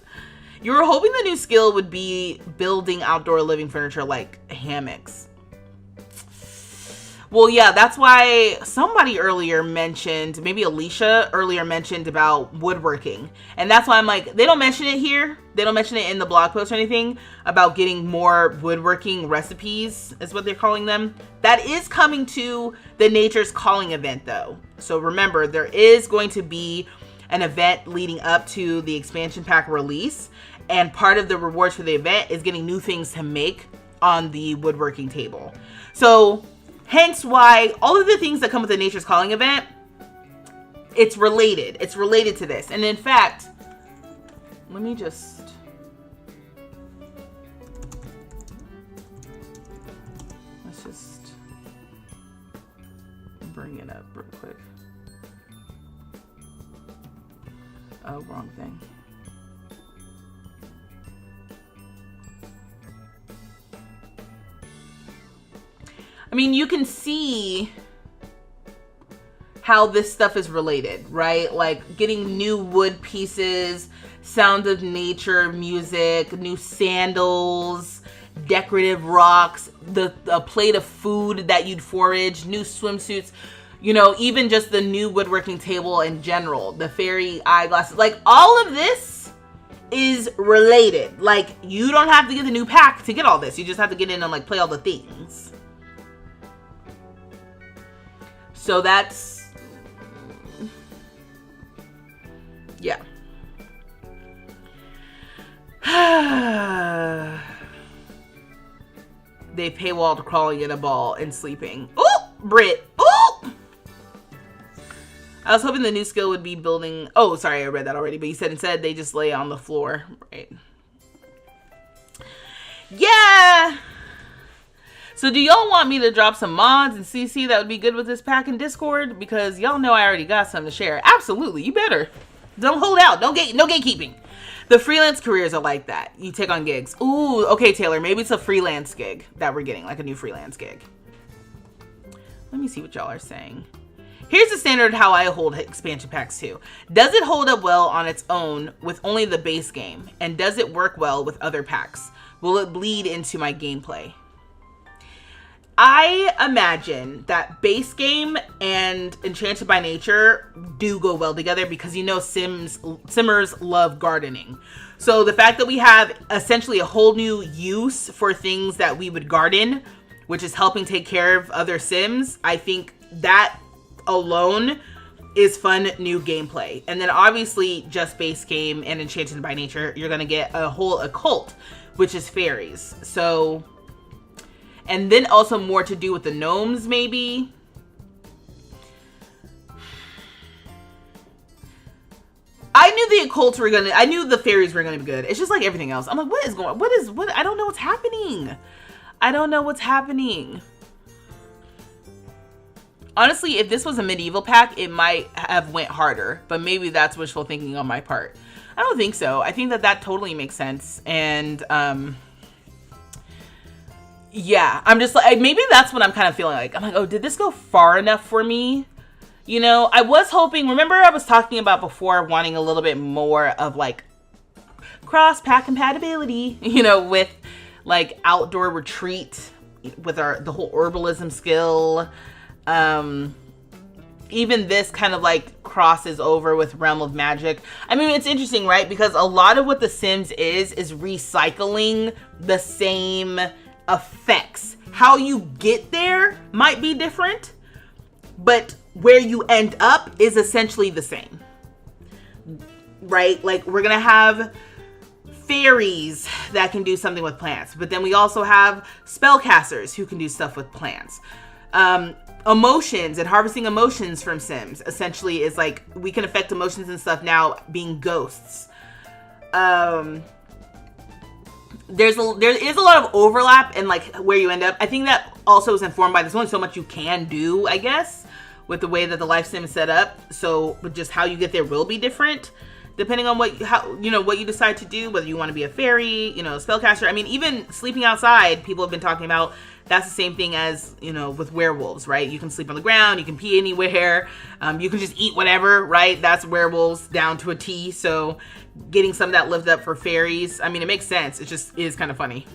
You were hoping the new skill would be building outdoor living furniture like hammocks. Well, yeah, that's why somebody earlier mentioned, maybe Alicia earlier mentioned about woodworking. And that's why I'm like, they don't mention it here. They don't mention it in the blog post or anything about getting more woodworking recipes, is what they're calling them. That is coming to the Nature's Calling event, though. So remember, there is going to be an event leading up to the expansion pack release. And part of the rewards for the event is getting new things to make on the woodworking table. So hence why all of the things that come with the Nature's Calling event, it's related. It's related to this. And in fact, let me just... let's just bring it up real quick. Oh, wrong thing. I mean, you can see how this stuff is related, right? Like getting new wood pieces, sound of nature music, new sandals, decorative rocks, a plate of food that you'd forage, new swimsuits, you know, even just the new woodworking table in general, the fairy eyeglasses, like all of this is related. Like you don't have to get the new pack to get all this. You just have to get in and like play all the things. So that's, yeah. They paywalled crawling in a ball and sleeping. Oh, Brit. Oh! I was hoping the new skill would be building. Oh, sorry, I read that already. But you said instead they just lay on the floor. Right. Yeah. So do y'all want me to drop some mods and CC that would be good with this pack in Discord? Because y'all know I already got some to share. Absolutely, you better. Don't hold out. No gatekeeping. The freelance careers are like that. You take on gigs. Ooh, okay, Taylor. Maybe it's a freelance gig that we're getting, like a new freelance gig. Let me see what y'all are saying. Here's the standard how I hold expansion packs too. Does it hold up well on its own with only the base game? And does it work well with other packs? Will it bleed into my gameplay? I imagine that base game and Enchanted by Nature do go well together because you know Simmers love gardening. So the fact that we have essentially a whole new use for things that we would garden, which is helping take care of other Sims, I think that alone is fun new gameplay. And then obviously just base game and Enchanted by Nature, you're going to get a whole occult, which is fairies. So... and then also more to do with the gnomes, maybe. I knew the occults were I knew the fairies were gonna be good. It's just like everything else. I'm like, what I don't know what's happening. I don't know what's happening. Honestly, if this was a medieval pack, it might have went harder, but maybe that's wishful thinking on my part. I don't think so. I think that totally makes sense. And, yeah, I'm just like, maybe that's what I'm kind of feeling like. I'm like, oh, did this go far enough for me? You know, I was hoping, remember I was talking about before wanting a little bit more of like cross-pack compatibility, you know, with like outdoor retreat with the whole herbalism skill. Even this kind of like crosses over with Realm of Magic. I mean, it's interesting, right? Because a lot of what The Sims is recycling the same effects. How you get there might be different, but where you end up is essentially the same, right? Like, we're gonna have fairies that can do something with plants, but then we also have spellcasters who can do stuff with plants. Emotions and harvesting emotions from Sims essentially is like, we can affect emotions and stuff now being ghosts. There is a lot of overlap in like where you end up. I think that also is informed by there's only so much you can do, I guess, with the way that the life sim is set up. So just how you get there will be different depending on what you decide to do, whether you want to be a fairy, you know, a spellcaster. I mean, even sleeping outside, people have been talking about that's the same thing as, you know, with werewolves, right? You can sleep on the ground, you can pee anywhere, you can just eat whatever, right? That's werewolves down to a T. So getting some of that lived up for fairies, I mean, it makes sense. It just is kind of funny.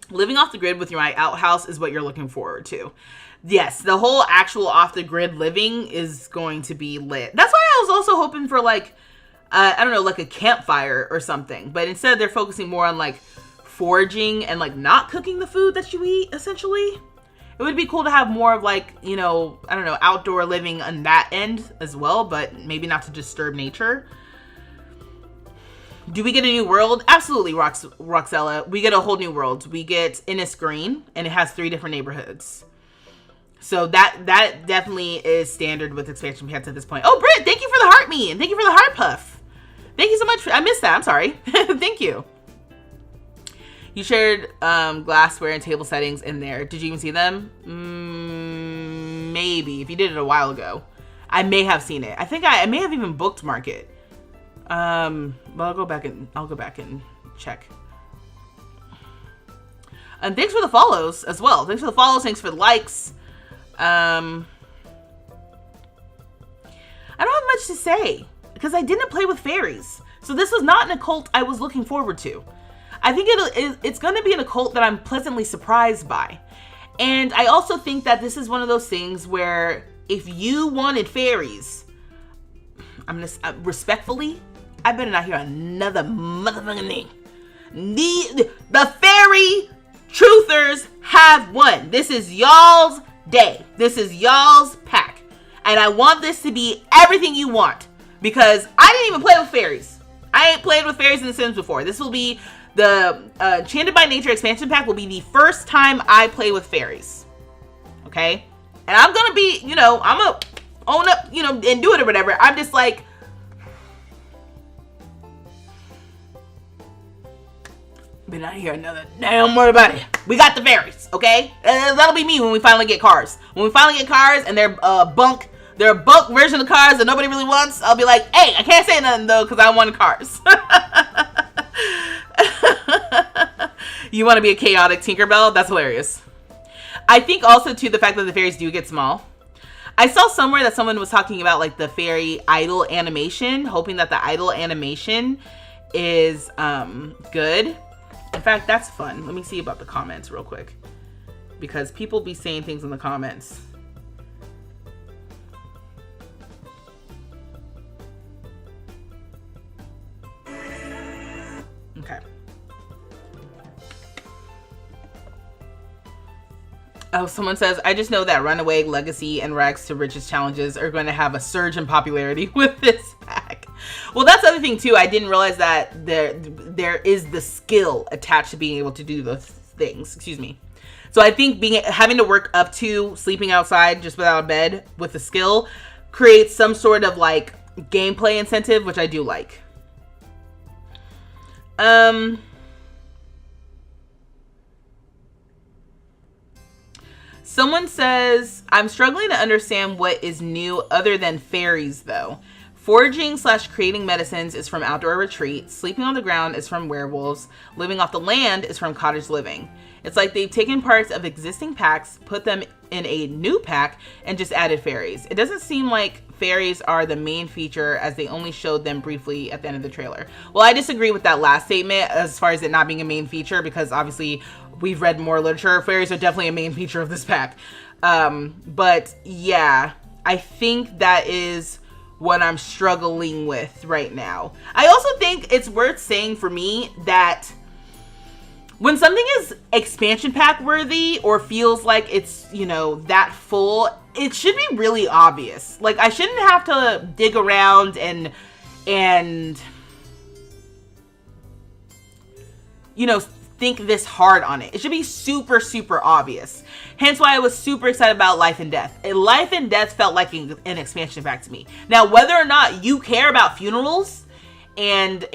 Living off the grid with your outhouse is what you're looking forward to. Yes, the whole actual off the grid living is going to be lit. That's why I was also hoping for like, I don't know, like a campfire or something. But instead they're focusing more on like foraging and like not cooking the food that you eat, essentially. It would be cool to have more of like, you know, I don't know, outdoor living on that end as well, but maybe not to disturb nature. Do we get a new world? Absolutely, Roxella. We get a whole new world. We get Innis Green, and it has 3 different neighborhoods. So that definitely is standard with expansion packs at this point. Oh, Britt, thank you for the heart me, and thank you for the heart puff. Thank you so much. I missed that. I'm sorry. Thank you. You shared glassware and table settings in there. Did you even see them? Maybe. If you did it a while ago. I may have seen it. I think I may have even bookmarked it. But I'll go back and check. And thanks for the follows as well. Thanks for the follows. Thanks for the likes. I don't have much to say because I didn't play with fairies. So this was not an occult I was looking forward to. I think it's going to be an occult that I'm pleasantly surprised by. And I also think that this is one of those things where if you wanted fairies, I'm going to respectfully, I better not hear another motherfucking thing. The fairy truthers have won. This is y'all's day. This is y'all's pack. And I want this to be everything you want. Because I didn't even play with fairies. I ain't played with fairies in The Sims before. This will be the Enchanted by Nature expansion pack will be the first time I play with fairies. Okay? And I'm gonna be, you know, I'm gonna own up, you know, and do it or whatever. I'm just like, but not hear another damn word about it. We got the fairies, okay? That'll be me when we finally get cars. When we finally get cars and they're bunk version of cars that nobody really wants, I'll be like, hey, I can't say nothing though because I want cars. You want to be a chaotic Tinkerbell? That's hilarious. I think also too the fact that the fairies do get small. I saw somewhere that someone was talking about like the fairy idle animation, hoping that the idle animation is good. In fact, that's fun. Let me see about the comments real quick because people be saying things in the comments. Okay. Oh, someone says, I just know that Runaway, Legacy, and Rags to Riches challenges are going to have a surge in popularity with this pack. Well, that's the other thing, too. I didn't realize that there is the skill attached to being able to do those things. Excuse me. So I think having to work up to sleeping outside just without a bed with the skill creates some sort of, like, gameplay incentive, which I do like. Someone says, I'm struggling to understand what is new other than fairies, though. Foraging / creating medicines is from outdoor retreat. Sleeping on the ground is from werewolves. Living off the land is from cottage living. It's like they've taken parts of existing packs, put them in a new pack, and just added fairies. It doesn't seem like fairies are the main feature, as they only showed them briefly at the end of the trailer. Well, I disagree with that last statement as far as it not being a main feature, because obviously we've read more literature. Fairies are definitely a main feature of this pack. But yeah, I think that is what I'm struggling with right now. I also think it's worth saying for me that when something is expansion pack worthy or feels like it's, you know, that full, it should be really obvious. Like, I shouldn't have to dig around and you know, think this hard on it. It should be super, super obvious. Hence why I was super excited about Life and Death. Life and Death felt like an expansion pack to me. Now, whether or not you care about funerals and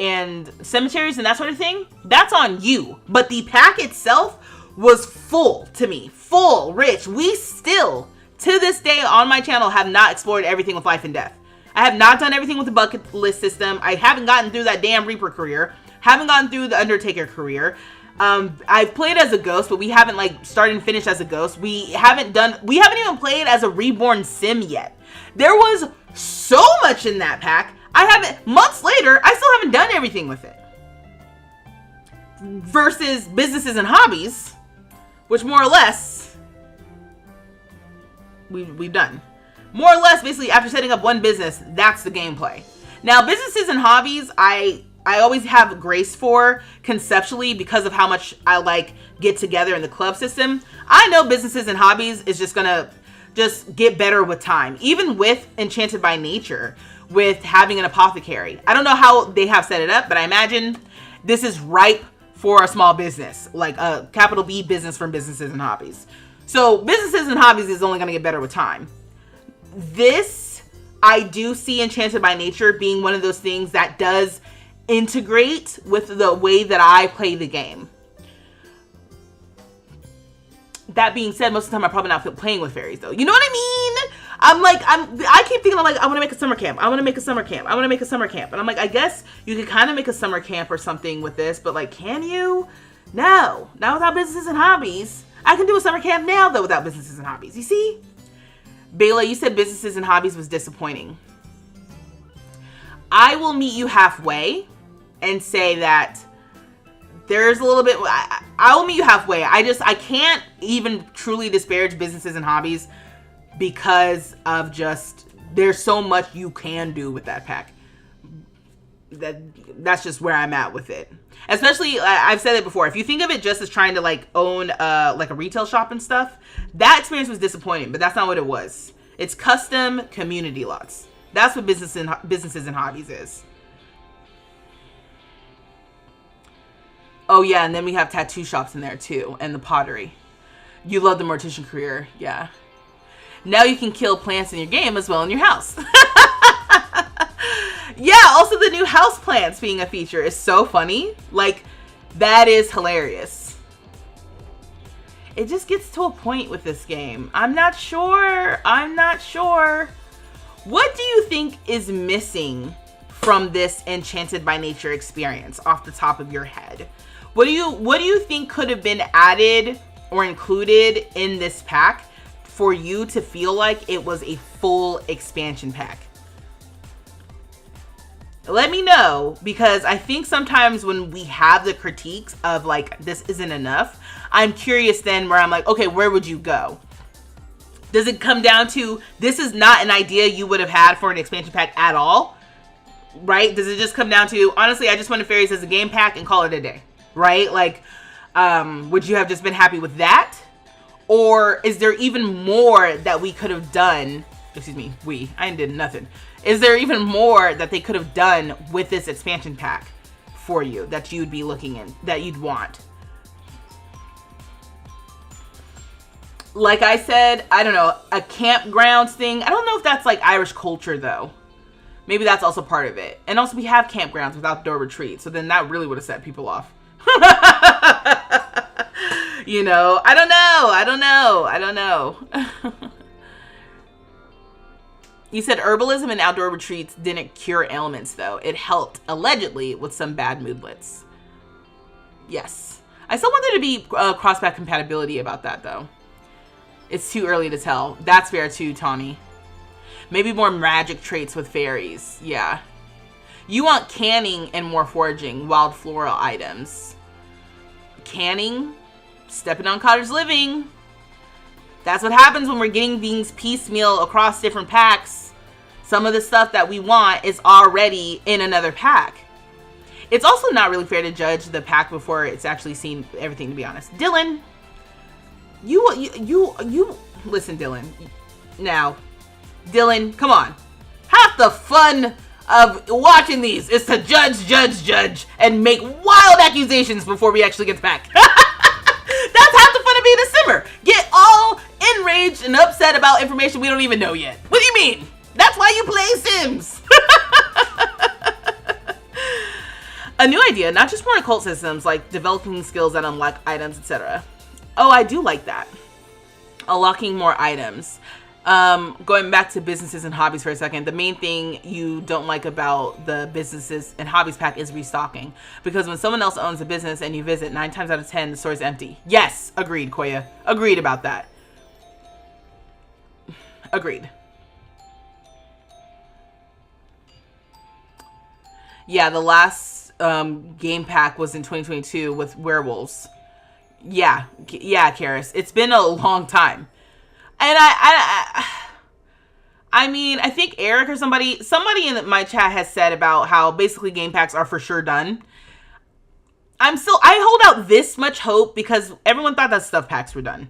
cemeteries and that sort of thing, that's on you. But the pack itself was full to me. Full, rich. We still, to this day on my channel, have not explored everything with Life and Death. I have not done everything with the bucket list system. I haven't gotten through that damn Reaper career. Haven't gotten through the Undertaker career. I've played as a ghost, but we haven't like started and finished as a ghost. We haven't even played as a reborn sim yet. There was so much in that pack. Months later, I still haven't done everything with it. Versus businesses and hobbies, which more or less we've done. More or less, basically, after setting up one business, that's the gameplay. Now, businesses and hobbies, I always have grace for conceptually because of how much I like get together in the club system. I know businesses and hobbies is just gonna just get better with time. Even with Enchanted by Nature, with having an apothecary. I don't know how they have set it up, but I imagine this is ripe for a small business, like a capital B business from businesses and hobbies. So businesses and hobbies is only gonna get better with time. This, I do see Enchanted by Nature being one of those things that does integrate with the way that I play the game. That being said, most of the time I probably not playing with fairies though. You know what I mean? I keep thinking, I'm like, I want to make a summer camp. I want to make a summer camp. I want to make a summer camp. And I'm like, I guess you could kind of make a summer camp or something with this, but like, can you? No, not without businesses and hobbies. I can do a summer camp now though without businesses and hobbies. You see? Bayla, you said businesses and hobbies was disappointing. I will meet you halfway and say that there's a little bit, I will meet you halfway. I can't even truly disparage businesses and hobbies because of just, there's so much you can do with that pack. That's just where I'm at with it. Especially, I've said it before, if you think of it just as trying to like own like a retail shop and stuff, that experience was disappointing, but that's not what it was. It's custom community lots. That's what businesses and hobbies is. Oh yeah, and then we have tattoo shops in there too, and the pottery. You love the mortician career, yeah. Now you can kill plants in your game as well in your house. Yeah, also the new house plants being a feature is so funny. Like, that is hilarious. It just gets to a point with this game. I'm not sure. What do you think is missing from this Enchanted by Nature experience off the top of your head? What do you think could have been added or included in this pack for you to feel like it was a full expansion pack? Let me know, because I think sometimes when we have the critiques of like, this isn't enough, I'm curious then where I'm like, okay, where would you go? Does it come down to, this is not an idea you would have had for an expansion pack at all? Right? Does it just come down to, honestly, I just wanted fairies as a game pack and call it a day? Right? Like, would you have just been happy with that? Or is there even more that we could have done? Excuse me, I did nothing. Is there even more that they could have done with this expansion pack for you that you'd be looking in, that you'd want? Like I said, I don't know, a campgrounds thing. I don't know if that's like Irish culture though. Maybe that's also part of it. And also we have campgrounds with outdoor retreats, so then that really would have set people off. You know, I don't know. You said herbalism and outdoor retreats didn't cure ailments, though. It helped, allegedly, with some bad moodlets. Yes. I still want there to be cross-pack compatibility about that, though. It's too early to tell. That's fair, too, Tawny. Maybe more magic traits with fairies. Yeah. You want canning and more foraging. Wild floral items. Canning? Stepping on cottage living. That's what happens when we're getting things piecemeal across different packs. Some of the stuff that we want is already in another pack. It's also not really fair to judge the pack before it's actually seen everything, to be honest. Dylan, you listen, Dylan. Now, Dylan, come on. Half the fun of watching these is to judge, and make wild accusations before we actually get the pack. That's half the fun of being a simmer. Get all enraged and upset about information we don't even know yet. What do you mean? That's why you play Sims. A new idea, not just more occult systems, like developing skills that unlock items, etc. Oh, I do like that. Unlocking more items. Going back to businesses and hobbies for a second, the main thing you don't like about the businesses and hobbies pack is restocking. Because when someone else owns a business and you visit, 9 times out of 10, the store is empty. Yes, agreed, Koya. Agreed about that. Agreed. Yeah, the last game pack was in 2022 with werewolves. Yeah, Karis. It's been a long time. And I mean, I think Eric or somebody in my chat has said about how basically game packs are for sure done. I hold out this much hope because everyone thought that stuff packs were done.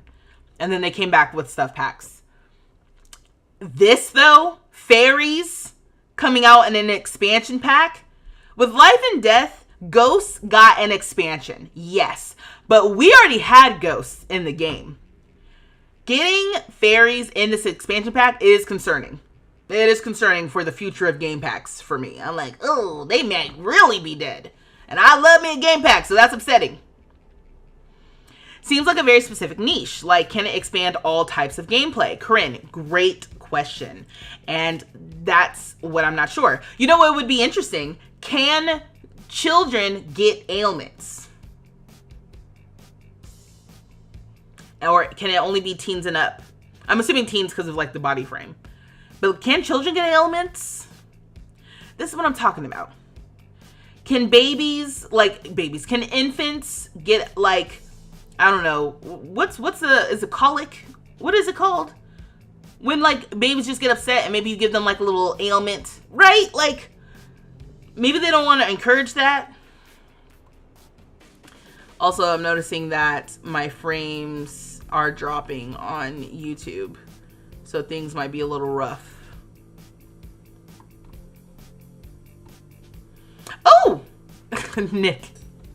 And then they came back with stuff packs. This, though, fairies coming out in an expansion pack. With Life and Death, Ghosts got an expansion. Yes. But we already had Ghosts in the game. Getting fairies in this expansion pack is concerning. It is concerning for the future of game packs for me. I'm like, oh, they may really be dead. And I love me a game pack, so that's upsetting. Seems like a very specific niche. Like, can it expand all types of gameplay? Corinne, great question. And that's what I'm not sure. You know what would be interesting? Can children get ailments? Or can it only be teens and up? I'm assuming teens because of like the body frame. But can children get ailments? This is what I'm talking about. Can can infants get like, I don't know, is it colic? What is it called? When like babies just get upset and maybe you give them like a little ailment, right? Like maybe they don't want to encourage that. Also, I'm noticing that my frames are dropping on YouTube, so things might be a little rough. Oh, Nick.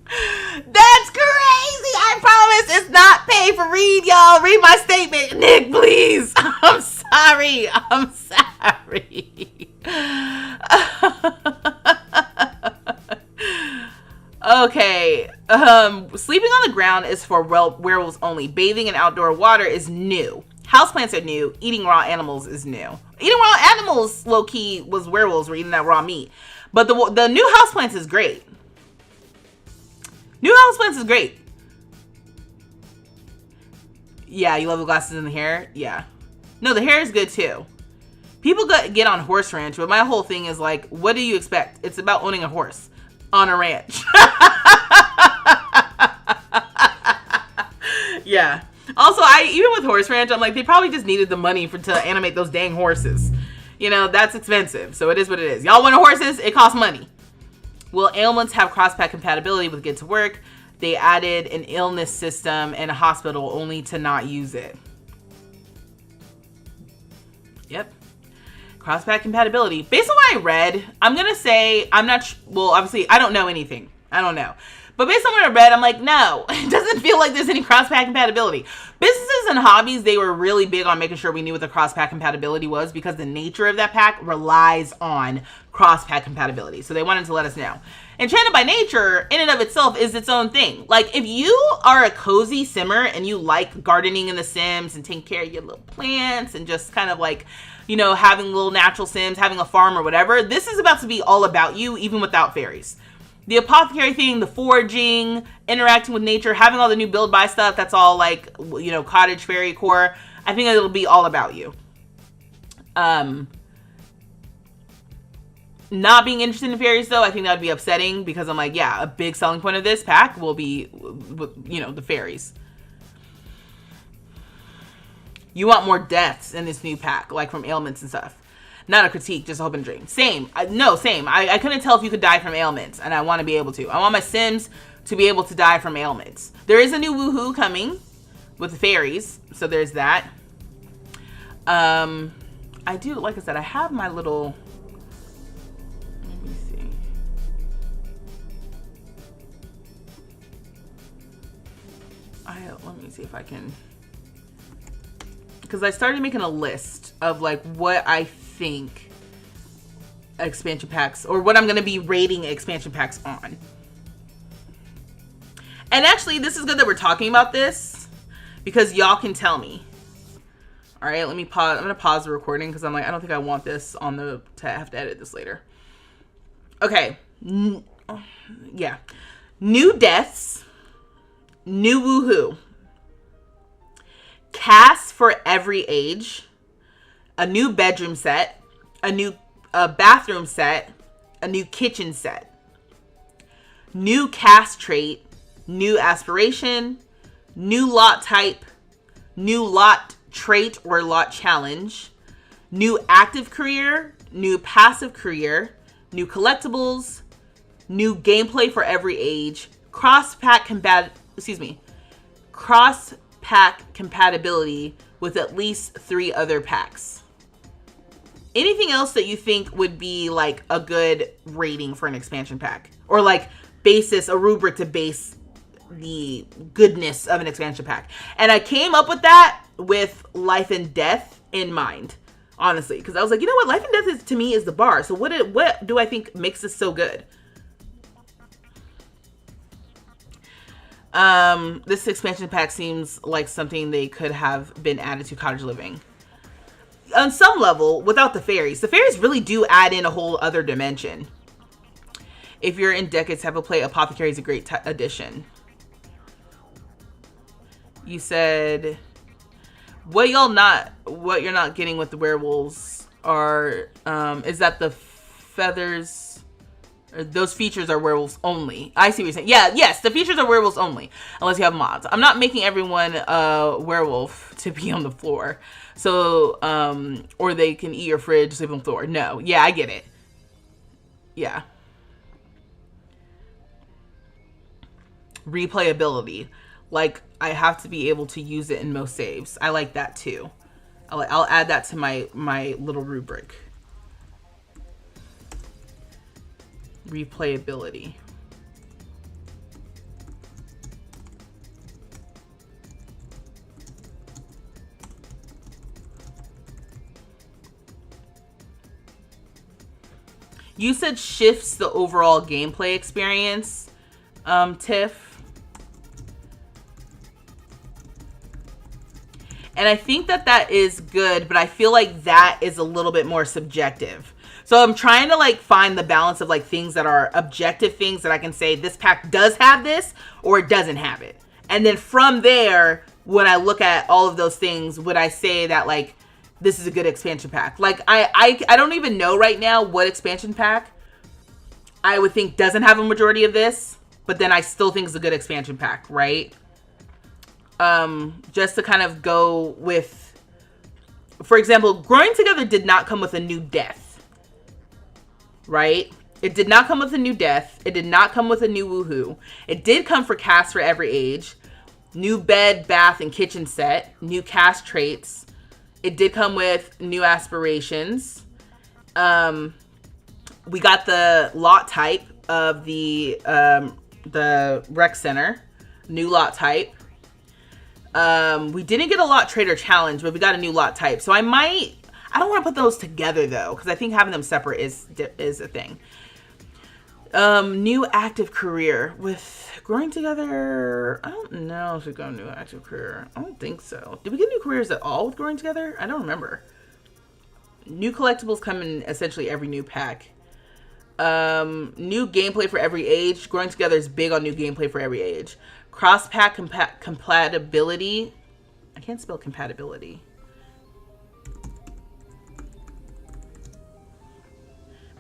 That's crazy. I promise it's not pay for read, y'all. Read my statement. Nick, please. I'm sorry. Okay. Sleeping on the ground is for werewolves only. Bathing in outdoor water is new. Houseplants are new. Eating raw animals is new. Eating raw animals, low-key, was werewolves were eating that raw meat. But the new houseplants is great. New houseplants is great. Yeah, you love the glasses and the hair? Yeah. No, the hair is good too. People get on horse ranch, but my whole thing is like, what do you expect? It's about owning a horse on a ranch. Yeah. Also, even with horse ranch, I'm like, they probably just needed the money to animate those dang horses. You know, that's expensive. So it is what it is. Y'all want horses? It costs money. Will ailments have cross-pack compatibility with Get to Work? They added an illness system in a hospital only to not use it. Yep. Cross-pack compatibility. Based on what I read, I'm going to say, well, obviously, I don't know anything. I don't know. But based on what I read, I'm like, no, it doesn't feel like there's any cross-pack compatibility. Businesses and hobbies, they were really big on making sure we knew what the cross-pack compatibility was because the nature of that pack relies on cross-pack compatibility. So they wanted to let us know. Enchanted by Nature, in and of itself, is its own thing. Like, if you are a cozy simmer and you like gardening in The Sims and taking care of your little plants and just kind of like, you know, having little natural sims, having a farm or whatever, this is about to be all about you, even without fairies. The apothecary thing, the foraging, interacting with nature, having all the new build buy stuff, that's all like, you know, cottage fairy core. I think it'll be all about you. Not being interested in fairies, though, I think that would be upsetting because I'm like, yeah, a big selling point of this pack will be, you know, the fairies. You want more deaths in this new pack, like from ailments and stuff. Not a critique, just a hope and dream. Same. Same. I couldn't tell if you could die from ailments, and I want to be able to. I want my Sims to be able to die from ailments. There is a new woohoo coming with the fairies, so there's that. I do, like I said, I have my little... Let me see. Let me see if I can... Because I started making a list of like what I think expansion packs, or what I'm going to be rating expansion packs on. And actually, this is good that we're talking about this because y'all can tell me. All right, let me pause. I'm going to pause the recording because I'm like, I don't think I want this on the, to have to edit this later. Okay. Yeah. New deaths. New woohoo. Casts for every age, a new bedroom set, a new bathroom set, a new kitchen set, new cast trait, new aspiration, new lot type, new lot trait or lot challenge, new active career, new passive career, new collectibles, new gameplay for every age, cross-pack compatibility with at least 3 other packs. Anything else that you think would be like a good rating for an expansion pack, or like a rubric to base the goodness of an expansion pack? And I came up with that with life and death in mind, honestly, because I was like, you know what, life and death is, to me, is the bar. So what do I think makes this so good? This expansion pack seems like something they could have been added to Cottage Living. On some level, without the fairies. The fairies really do add in a whole other dimension. If you're in Decades type of play, Apothecary is a great addition. You said, what you're not getting with the werewolves are, is that the feathers... Those features are werewolves only. I see what you're saying. Yeah, yes, the features are werewolves only, unless you have mods. I'm not making everyone a werewolf to be on the floor. So, or they can eat your fridge, sleep on the floor. No, yeah, I get it. Yeah. Replayability. Like, I have to be able to use it in most saves. I like that too. I'll add that to my little rubric. Replayability. You said shifts the overall gameplay experience, Tiff. And I think that is good, but I feel like that is a little bit more subjective. So I'm trying to like find the balance of like things that are objective things that I can say this pack does have this or it doesn't have it. And then from there, when I look at all of those things, would I say that like this is a good expansion pack? Like I don't even know right now what expansion pack I would think doesn't have a majority of this, but then I still think it's a good expansion pack, right? Just to kind of go with, for example, Growing Together did not come with a new death. Right? It did not come with a new death. It did not come with a new woohoo. It did come for casts for every age. New bed, bath, and kitchen set. New cast traits. It did come with new aspirations. We got the lot type of the the rec center, new lot type. We didn't get a lot trader challenge, but we got a new lot type. So I don't want to put those together though, because I think having them separate is a thing. New active career with growing together. I don't know if we got a new active career. I don't think so. Did we get new careers at all with growing together? I don't remember. New collectibles come in essentially every new pack. New gameplay for every age. Growing together is big on new gameplay for every age. Cross pack compatibility. I can't spell compatibility.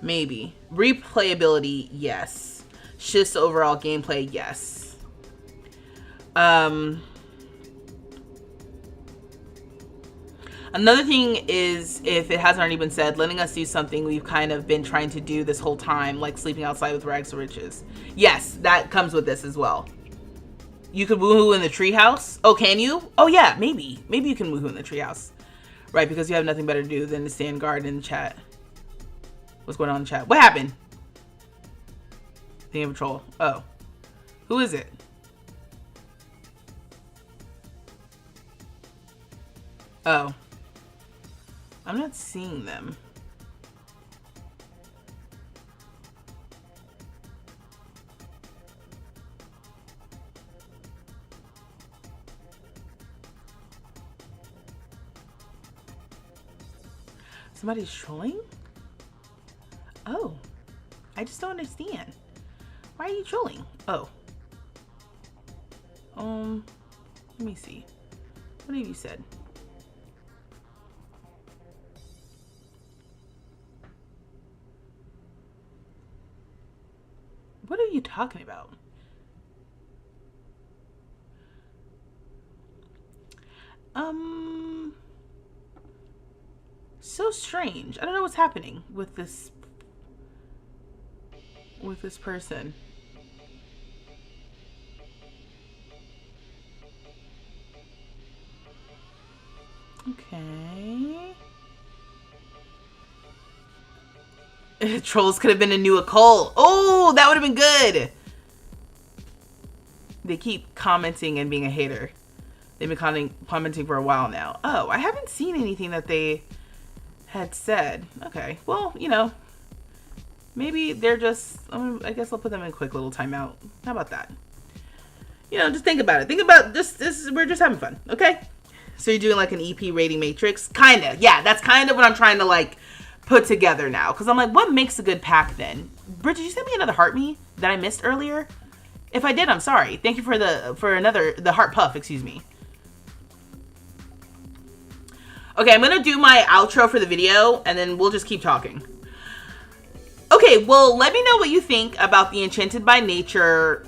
Maybe. Replayability, yes. Shifts overall gameplay, yes. Another thing is, if it hasn't already been said, letting us do something we've kind of been trying to do this whole time, like sleeping outside with rags to riches. Yes, that comes with this as well. You could woohoo in the treehouse. Oh, can you? Oh yeah, maybe. Maybe you can woohoo in the treehouse. Right, because you have nothing better to do than to stand guard in the chat. What's going on in the chat? What happened? Thing of patrol. Oh. Who is it? Oh. I'm not seeing them. Somebody's trolling? Oh, I just don't understand. Why are you trolling? Oh. Let me see. What have you said? What are you talking about? So strange. I don't know what's happening with this person. Okay. Trolls could have been a new occult. Oh, that would have been good. They keep commenting and being a hater. They've been commenting for a while now. Oh, I haven't seen anything that they had said. Okay, well, you know, maybe they're just, I guess I'll put them in a quick little timeout. How about that? You know, just think about it. Think about this. We're just having fun, okay? So you're doing like an EP rating matrix? Kinda. Yeah, that's kind of what I'm trying to like put together now. Because I'm like, what makes a good pack then? Bridget, did you send me another heart me that I missed earlier? If I did, I'm sorry. Thank you for the heart puff, excuse me. Okay, I'm gonna do my outro for the video and then we'll just keep talking. Okay, well, let me know what you think about the Enchanted by Nature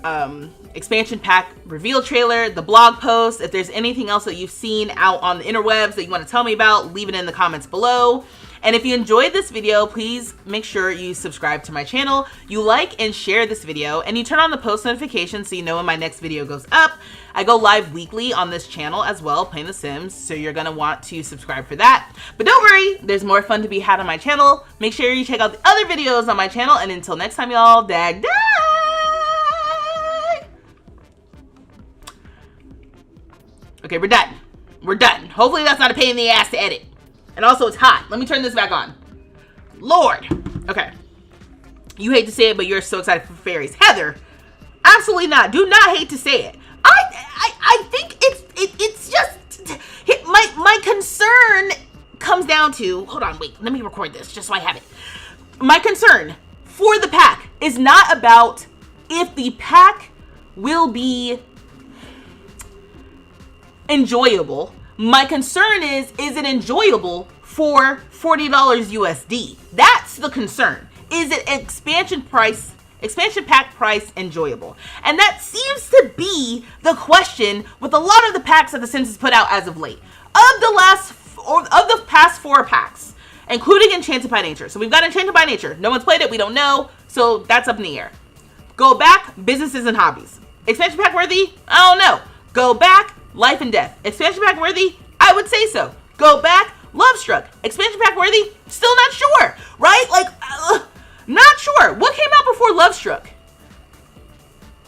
expansion pack reveal trailer, the blog post. If there's anything else that you've seen out on the interwebs that you want to tell me about, leave it in the comments below. And if you enjoyed this video, please make sure you subscribe to my channel, you like and share this video, and you turn on the post notifications so you know when my next video goes up. I go live weekly on this channel as well, playing The Sims, so you're gonna want to subscribe for that. But don't worry, there's more fun to be had on my channel. Make sure you check out the other videos on my channel, and until next time, y'all, dag dag! Okay, we're done. We're done. Hopefully that's not a pain in the ass to edit. And also, it's hot. Let me turn this back on. Lord. Okay. You hate to say it, but you're so excited for fairies. Heather, absolutely not. Do not hate to say it. I think it's just my concern comes down to, hold on, wait, let me record this just so I have it. My concern for the pack is not about if the pack will be enjoyable. My concern is it enjoyable for $40 USD? That's the concern. Is it expansion pack price enjoyable? And that seems to be the question with a lot of the packs that The Sims has put out as of late. Of the past 4 packs, including Enchanted by Nature. So we've got Enchanted by Nature. No one's played it, we don't know, so that's up in the air. Go back, businesses and hobbies. Expansion pack worthy? I don't know. Go back, life and death. Expansion pack worthy? I would say so. Go back, Love Struck. Expansion pack worthy? Still not sure, right? Like, not sure. What came out before Love Struck?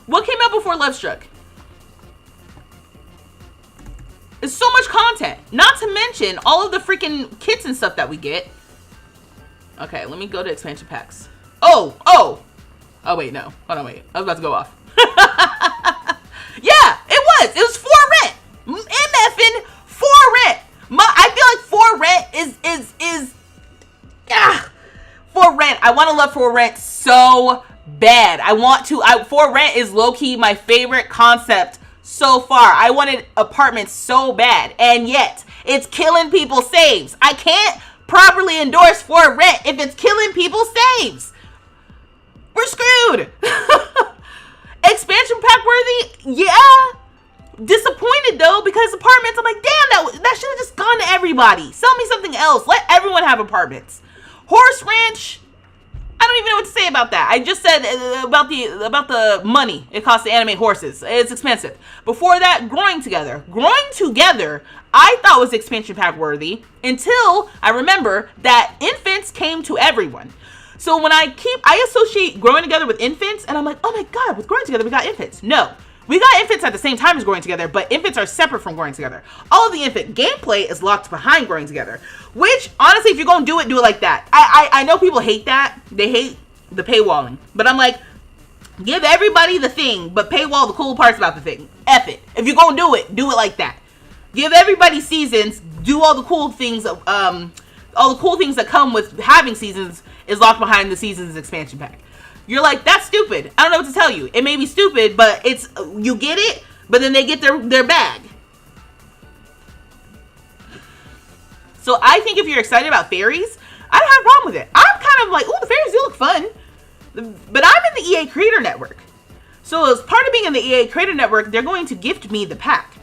What before Love Struck. It's so much content. Not to mention all of the freaking kits and stuff that we get. Okay, let me go to expansion packs. Oh, wait, no. Hold on, wait. I was about to go off. Yeah, it was for rent. MFing for rent. I feel like for rent is for rent. I want to love for rent so bad. For rent is low-key my favorite concept so far. I wanted apartments so bad, and yet it's killing people's saves. I can't properly endorse for rent if it's killing people's saves. We're screwed. Expansion pack worthy? Yeah. Disappointed though, because apartments, I'm like, damn, that should have just gone to everybody. Sell me something else. Let everyone have apartments. Horse Ranch, I don't even know what to say about that. I just said about the money it costs to animate horses. It's expensive. Before that, Growing Together. Growing Together, I thought was expansion pack worthy until I remember that infants came to everyone. So when I associate Growing Together with infants, and I'm like, oh my God, with Growing Together, we got infants. No, we got infants at the same time as Growing Together, but infants are separate from Growing Together. All of the infant gameplay is locked behind Growing Together, which honestly, if you're going to do it like that. I know people hate that. They hate the paywalling, but I'm like, give everybody the thing, but paywall the cool parts about the thing. F it. If you're going to do it like that. Give everybody seasons, do all the cool things, all the cool things that come with having seasons is locked behind the seasons expansion pack. You're like, that's stupid. I don't know what to tell you. It may be stupid, but you get it, but then they get their bag. So I think if you're excited about fairies, I don't have a problem with it. I'm kind of like, oh, the fairies do look fun. But I'm in the EA Creator Network. So as part of being in the EA Creator Network, they're going to gift me the pack.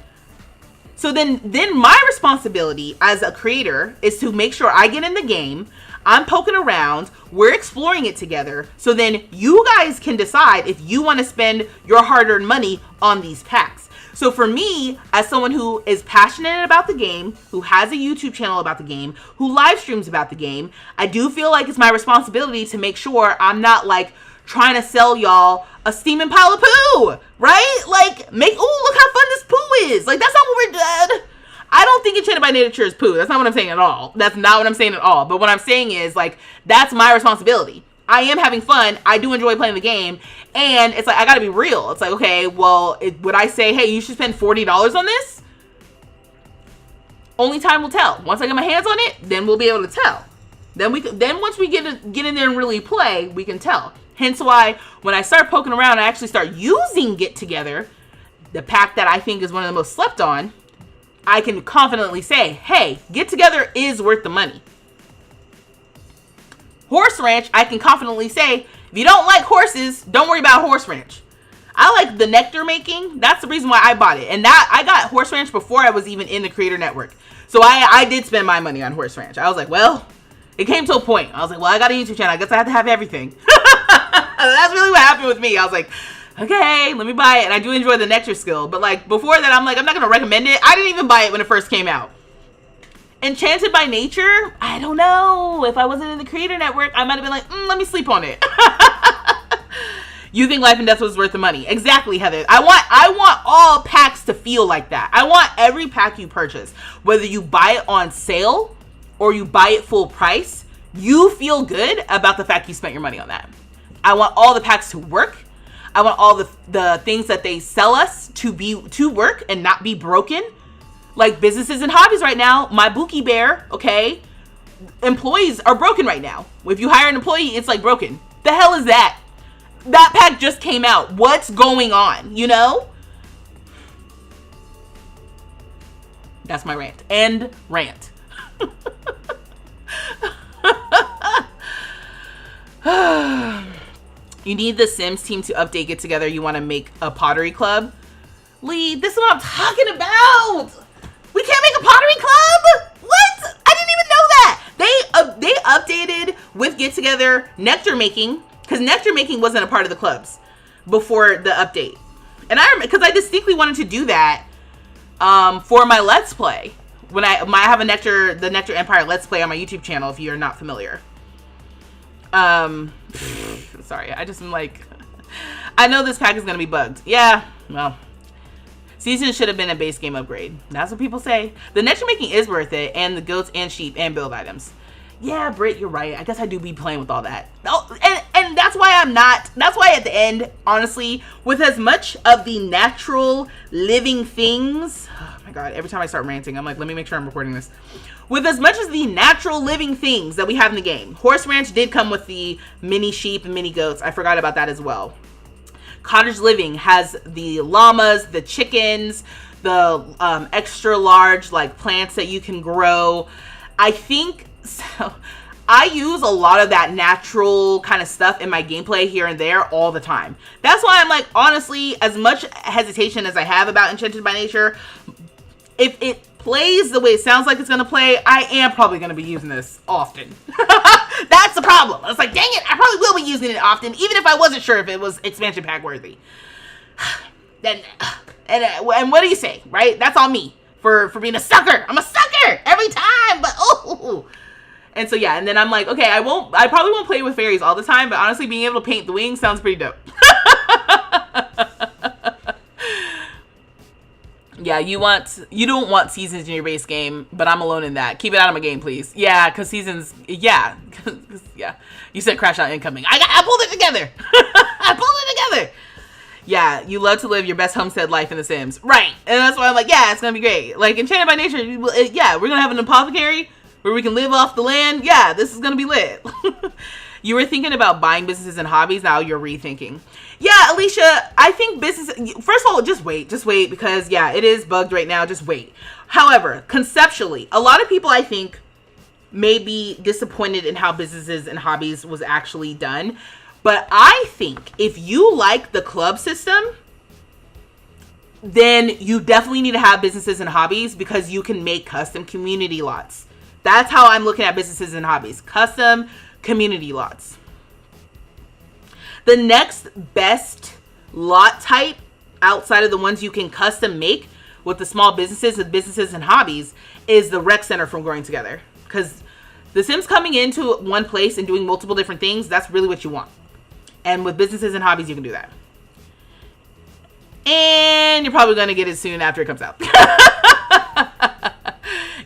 So then my responsibility as a creator is to make sure I get in the game. I'm poking around. We're exploring it together. So then you guys can decide if you want to spend your hard-earned money on these packs. So for me, as someone who is passionate about the game, who has a YouTube channel about the game, who live streams about the game, I do feel like it's my responsibility to make sure I'm not like trying to sell y'all a steaming pile of poo, right? Like, look how fun this poo is. Like, that's not what we're doing. I don't think Enchanted by Nature is poo. That's not what I'm saying at all. That's not what I'm saying at all. But what I'm saying is, like, that's my responsibility. I am having fun. I do enjoy playing the game. And it's like, I gotta be real. It's like, okay, well, would I say, hey, you should spend $40 on this? Only time will tell. Once I get my hands on it, then we'll be able to tell. Then once we get in there and really play, we can tell. Hence why when I start poking around, I actually start using Get Together, the pack that I think is one of the most slept on, I can confidently say, hey, Get Together is worth the money. Horse Ranch, I can confidently say, if you don't like horses, don't worry about Horse Ranch. I like the nectar making. That's the reason why I bought it. And that I got Horse Ranch before I was even in the Creator Network. So I did spend my money on Horse Ranch. I was like, well, it came to a point. I was like, well, I got a YouTube channel. I guess I have to have everything. That's really what happened with me. I was like, okay, let me buy it. And I do enjoy the nectar skill. But like before that, I'm like, I'm not going to recommend it. I didn't even buy it when it first came out. Enchanted by Nature, I don't know. If I wasn't in the Creator Network, I might have been like, let me sleep on it. You think Life and Death was worth the money? Exactly, Heather. I want all packs to feel like that. I want every pack you purchase, whether you buy it on sale or you buy it full price, you feel good about the fact you spent your money on that. I want all the packs to work. I want all the things that they sell us to work and not be broken. Like businesses and hobbies right now, my Bookie Bear, okay, employees are broken right now. If you hire an employee, it's like broken. The hell is that? That pack just came out. What's going on, you know? That's my rant. End rant. You need the Sims team to update Get Together. You want to make a pottery club? Lee, this is what I'm talking about. We can't make a pottery club? What? I didn't even know that. They updated with Get Together nectar making, because nectar making wasn't a part of the clubs before the update. And because I distinctly wanted to do that for my Let's Play. When I have the Nectar Empire Let's Play on my YouTube channel, if you're not familiar. Sorry, I just am like, I know this pack is going to be bugged. Yeah, well, season should have been a base game upgrade. That's what people say. The next you're making is worth it, and the goats and sheep and build items. Yeah, Britt, you're right. I guess I do be playing with all that. Oh, and that's why that's why at the end, honestly, with as much of the natural living things, oh my God, every time I start ranting, I'm like, let me make sure I'm recording this. With as much as the natural living things that we have in the game, Horse Ranch did come with the mini sheep and mini goats. I forgot about that as well. Cottage Living has the llamas, the chickens, the extra large like plants that you can grow. I think so. I use a lot of that natural kind of stuff in my gameplay here and there all the time. That's why I'm like, honestly, as much hesitation as I have about Enchanted by Nature, if it plays the way it sounds like it's going to play, I am probably going to be using this often. That's the problem. I was like, dang it, I probably will be using it often, even if I wasn't sure if it was expansion pack worthy. And what do you say, right? That's on me for being a sucker. I'm a sucker every time, but oh. And so yeah, and then I'm like, okay, I probably won't play with fairies all the time, but honestly, being able to paint the wings sounds pretty dope. Yeah, you don't want seasons in your base game, but I'm alone in that. Keep it out of my game, please. Yeah, because seasons, yeah. Yeah. You said crash out incoming. I pulled it together. I pulled it together. Yeah, you love to live your best homestead life in The Sims. Right. And that's why I'm like, yeah, it's going to be great. Like, Enchanted by Nature, yeah, we're going to have an apothecary where we can live off the land. Yeah, this is going to be lit. You were thinking about buying businesses and hobbies. Now you're rethinking. Yeah, Alicia, I think business, first of all, just wait because yeah, it is bugged right now. Just wait. However, conceptually, a lot of people I think may be disappointed in how businesses and hobbies was actually done. But I think if you like the club system, then you definitely need to have businesses and hobbies because you can make custom community lots. That's how I'm looking at businesses and hobbies. Custom community lots. The next best lot type outside of the ones you can custom make with the small businesses with businesses and hobbies is the rec center from Growing Together. Because The Sims coming into one place and doing multiple different things, that's really what you want. And with businesses and hobbies, you can do that. And you're probably going to get it soon after it comes out.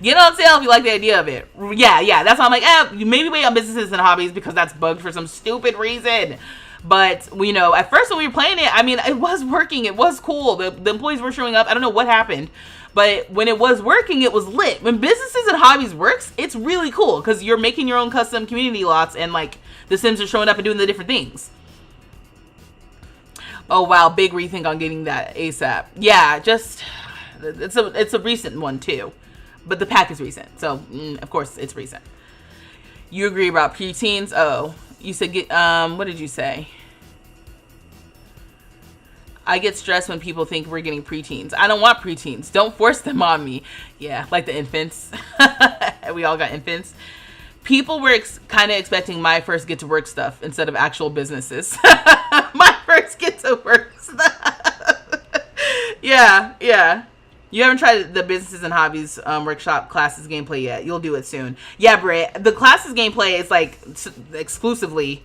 Get on sale if you like the idea of it. Yeah. That's why I'm like, maybe wait on businesses and hobbies because that's bugged for some stupid reason. But, you know, at first when we were playing it, I mean, it was working. It was cool. The employees were showing up. I don't know what happened. But when it was working, it was lit. When businesses and hobbies works, it's really cool because you're making your own custom community lots and, like, the Sims are showing up and doing the different things. Oh, wow. Big rethink on getting that ASAP. Yeah, just, it's a recent one, too. But the pack is recent. So, of course, it's recent. You agree about preteens? Oh, you said, what did you say? I get stressed when people think we're getting preteens. I don't want preteens. Don't force them on me. Yeah, like the infants. We all got infants. People were kind of expecting my first get to work stuff instead of actual businesses. My first get to work stuff. Yeah. You haven't tried the businesses and hobbies workshop classes gameplay yet. You'll do it soon. Yeah, Britt. The classes gameplay is like exclusively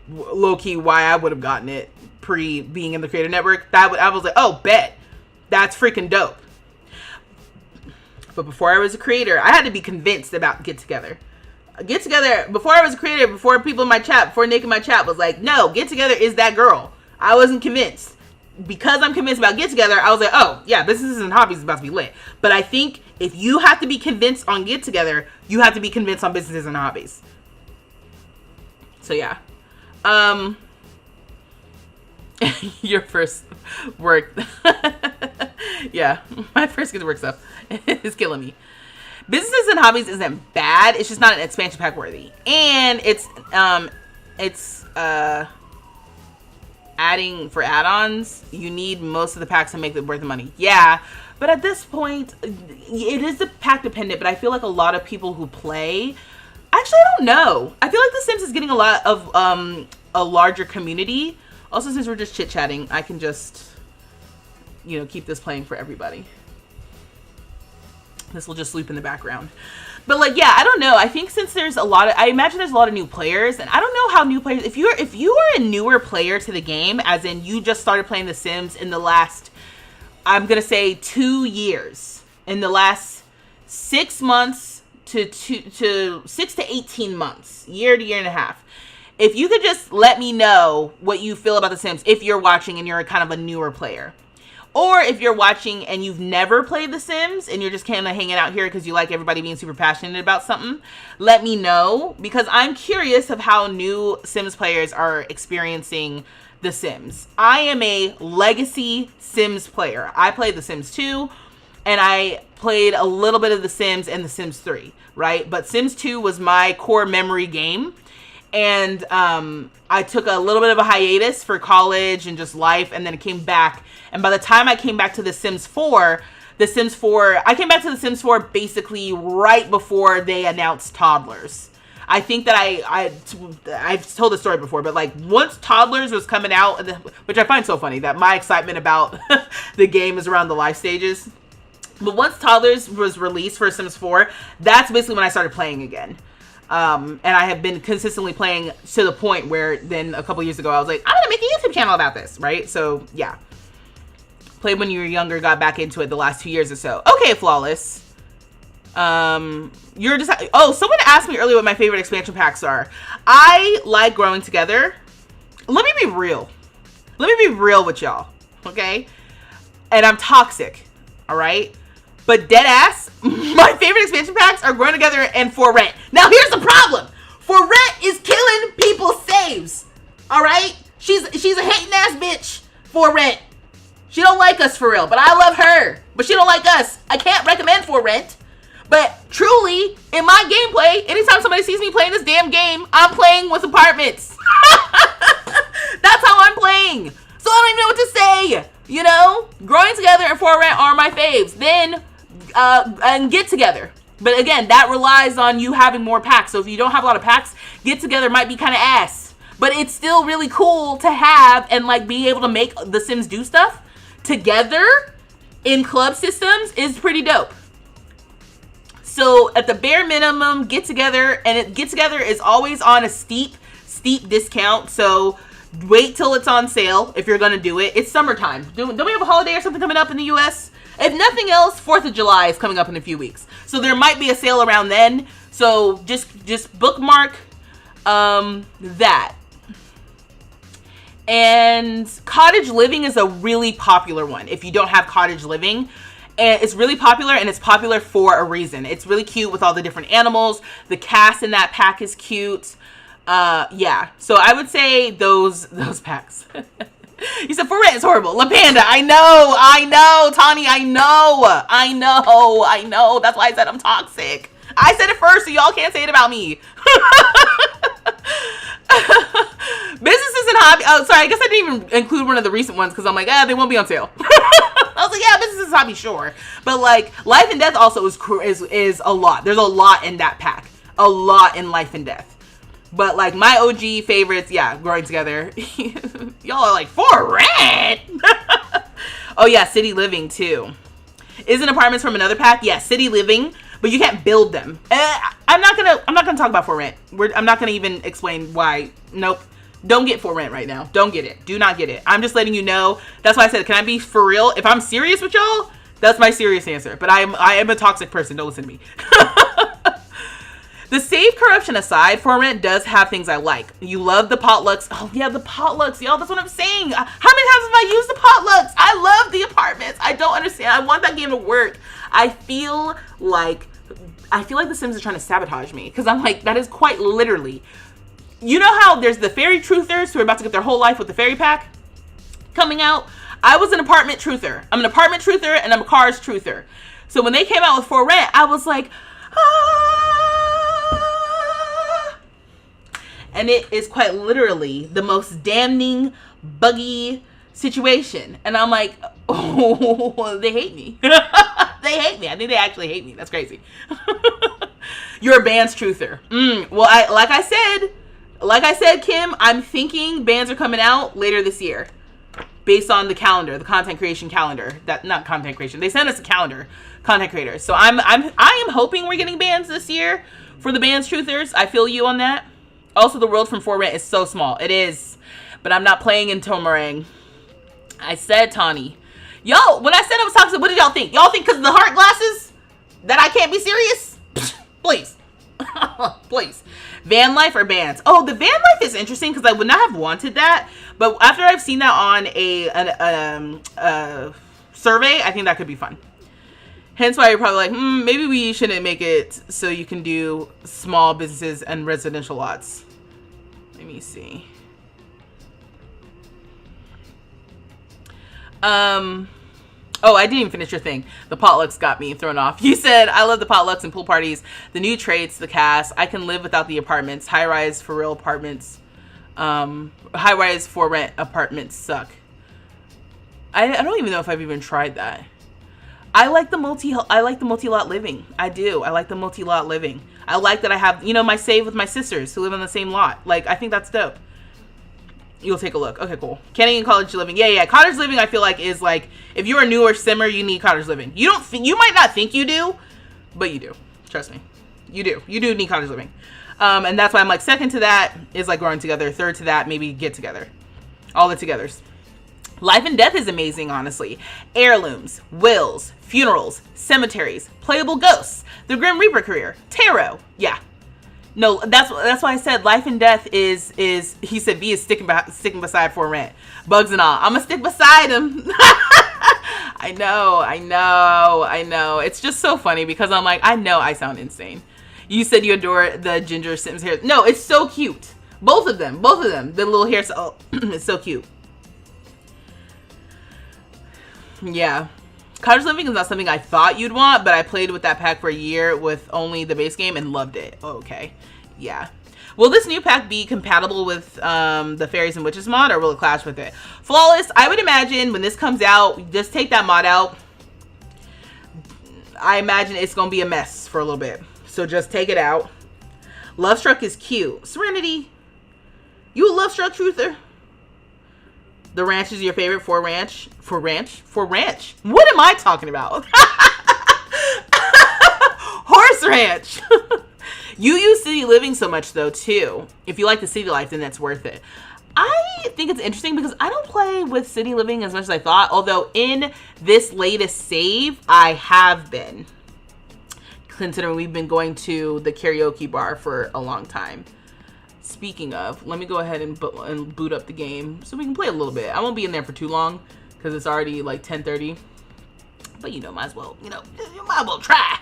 low-key why I would have gotten it pre being in the Creator Network. I was like, oh, bet. That's freaking dope. But before I was a creator, I had to be convinced about Get Together. Get Together, before I was a creator, before people in my chat, before Nick in my chat was like, no, Get Together is that girl. I wasn't convinced. Because I'm convinced about Get Together, I was like, oh, yeah, businesses and hobbies is about to be lit. But I think if you have to be convinced on Get Together, you have to be convinced on businesses and hobbies. So, yeah. Your first work. Yeah, my first get to work stuff is killing me. Businesses and hobbies isn't bad. It's just not an expansion pack worthy. And it's adding for add-ons, you need most of the packs to make it worth the money. Yeah, but at this point, it is the pack dependent, but I feel like a lot of people who play, actually, I don't know. I feel like The Sims is getting a lot of a larger community. Also, since we're just chit-chatting, I can just, keep this playing for everybody. This will just loop in the background. But like, yeah, I don't know. I think since there's I imagine there's a lot of new players, and I don't know how new players. If you are a newer player to the game, as in you just started playing The Sims in the last, I'm gonna say 2 years, in the last 6 months to 6 to 18 months, year to year and a half. If you could just let me know what you feel about The Sims, if you're watching and you're kind of a newer player. Or if you're watching and you've never played The Sims and you're just kind of hanging out here because you like everybody being super passionate about something, let me know, because I'm curious of how new Sims players are experiencing The Sims. I am a legacy Sims player. I played The Sims 2 and I played a little bit of The Sims and The Sims 3, right? But Sims 2 was my core memory game. And I took a little bit of a hiatus for college and just life, and then it came back. And by the time I came back to The Sims 4, I came back to The Sims 4 basically right before they announced toddlers. I think that I've told the story before, but like once toddlers was coming out, which I find so funny that my excitement about the game is around the life stages. But once toddlers was released for Sims 4, that's basically when I started playing again. And I have been consistently playing to the point where then a couple years ago I was like, I'm gonna make a YouTube channel about this, right? So yeah, played when you were younger, got back into it the last 2 years or so. Okay, Flawless. You're just someone asked me earlier what my favorite expansion packs are. I like Growing Together. Let me be real with y'all, okay? And I'm toxic, all right? But dead ass, my favorite expansion packs are Growing Together and For Rent. Now here's the problem. For Rent is killing people's saves. All right? She's a hating ass bitch. For Rent. She don't like us for real, but I love her. But she don't like us. I can't recommend For Rent. But truly, in my gameplay, anytime somebody sees me playing this damn game, I'm playing with apartments. That's how I'm playing. So I don't even know what to say. You know? Growing Together and For Rent are my faves. Then and Get Together. But again, that relies on you having more packs. So if you don't have a lot of packs, Get Together might be kind of ass. But it's still really cool to have and like be able to make The Sims do stuff together in club systems is pretty dope. So at the bare minimum, Get Together, and Get Together is always on a steep discount. So wait till it's on sale if you're gonna do it. It's summertime. Don't we have a holiday or something coming up in the US? If nothing else, 4th of July is coming up in a few weeks. So there might be a sale around then. So just bookmark that. And Cottage Living is a really popular one if you don't have Cottage Living. And it's really popular, and it's popular for a reason. It's really cute with all the different animals. The cast in that pack is cute. Yeah. So I would say those packs. You said For Rent is horrible. La Panda, I know, Tani, I know. That's why I said I'm toxic. I said it first, so y'all can't say it about me. Businesses and hobby. Oh, sorry, I guess I didn't even include one of the recent ones because I'm like, they won't be on sale. I was like, yeah, businesses and hobby, sure. But like, Life and Death also is a lot. There's a lot in that pack. A lot in Life and Death. But like my OG favorites, yeah, Growing Together. Y'all are like, For Rent. Oh yeah, City Living too. Isn't apartments from another pack? Yeah, City Living, but you can't build them. I'm not gonna talk about For Rent. I'm not gonna even explain why. Nope. Don't get For Rent right now. Don't get it. Do not get it. I'm just letting you know. That's why I said, can I be for real? If I'm serious with y'all, that's my serious answer. But I am a toxic person. Don't listen to me. The save corruption aside, For Rent does have things I like. You love the potlucks. Oh yeah, the potlucks, y'all. That's what I'm saying. How many times have I used the potlucks? I love the apartments. I don't understand. I want that game to work. I feel like The Sims is trying to sabotage me because I'm like, that is quite literally. You know how there's the fairy truthers who are about to get their whole life with the fairy pack coming out? I was an apartment truther. I'm an apartment truther and I'm a cars truther. So when they came out with For Rent, I was like, and it is quite literally the most damning, buggy situation. And I'm like, oh, they hate me. They hate me. I think they actually hate me. That's crazy. You're a bands truther. Well, like I said, Kim, I'm thinking bands are coming out later this year. based on the calendar, the content creation calendar. That not content creation. They sent us a calendar, content creators. So I am hoping we're getting bans this year for the bans truthers. I feel you on that. Also, the world from For Rent is so small. It is, but I'm not playing in Tomarang. I said Tawny. Yo, when I said I was toxic, what did y'all think? Y'all think because of the heart glasses that I can't be serious? Please. Please. Van life or bans? Oh, the van life is interesting because I would not have wanted that. But after I've seen that on a survey, I think that could be fun. Hence why you're probably like, maybe we shouldn't make it so you can do small businesses and residential lots. Let me see. Oh, I didn't even finish your thing. The potlucks got me thrown off. You said, I love the potlucks and pool parties, the new traits, the cast. I can live without the apartments. High-rise for real apartments. High-rise for rent apartments suck. I don't even know if I've even tried that. I like the multi-lot living. I do. I like the multi-lot living. I like that I have, my save with my sisters who live on the same lot. Like, I think that's dope. You'll take a look. Okay, cool. Canning and cottage living. Yeah. Cottage living, I feel like, is like, if you're a newer simmer, you need cottage living. You might not think you do, but you do. Trust me. You do. You do need cottage living. And that's why I'm like, second to that is like growing together. Third to that, maybe get together. All the togethers. Life and death is amazing, honestly. Heirlooms, wills, funerals, cemeteries, playable ghosts, the Grim Reaper career, tarot. Yeah. No, that's why I said life and death is he said V is sticking beside For Rent. Bugs and all. I'm gonna stick beside him. I know. It's just so funny because I'm like, I know I sound insane. You said you adore the Ginger Sims hair. No, it's so cute. Both of them. The little hair, it's so cute. Yeah. Cottage living is not something I thought you'd want, but I played with that pack for a year with only the base game and loved it. Okay. Yeah. Will this new pack be compatible with the Fairies and Witches mod, or will it clash with it? Flawless, I would imagine when this comes out, just take that mod out. I imagine it's going to be a mess for a little bit. So just take it out. Love Struck is cute. Serenity, you a Love Struck truther? The ranch is your favorite. For ranch. What am I talking about? Horse ranch. You use city living so much though too. If you like the city life, then that's worth it. I think it's interesting because I don't play with city living as much as I thought. Although in this latest save, I have been. Considering we've been going to the karaoke bar for a long time. Speaking of, let me go ahead and boot up the game so we can play a little bit. I won't be in there for too long because it's already like 10:30. But might as well, you might as well try.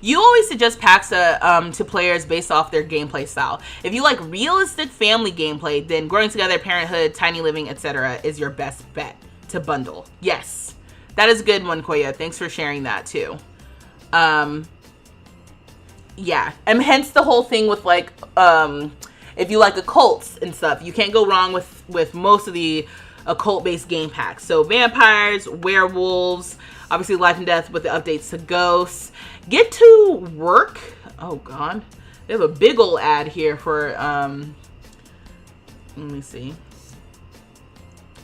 You always suggest packs to players based off their gameplay style. If you like realistic family gameplay, then Growing Together, Parenthood, Tiny Living, etc. is your best bet to bundle. Yes. That is a good one, Koya. Thanks for sharing that too. Yeah, and hence the whole thing with like, if you like occults and stuff, you can't go wrong with most of the occult-based game packs. So vampires, werewolves, obviously life and death with the updates to ghosts. Get to work. Oh God, they have a big old ad here for. Let me see.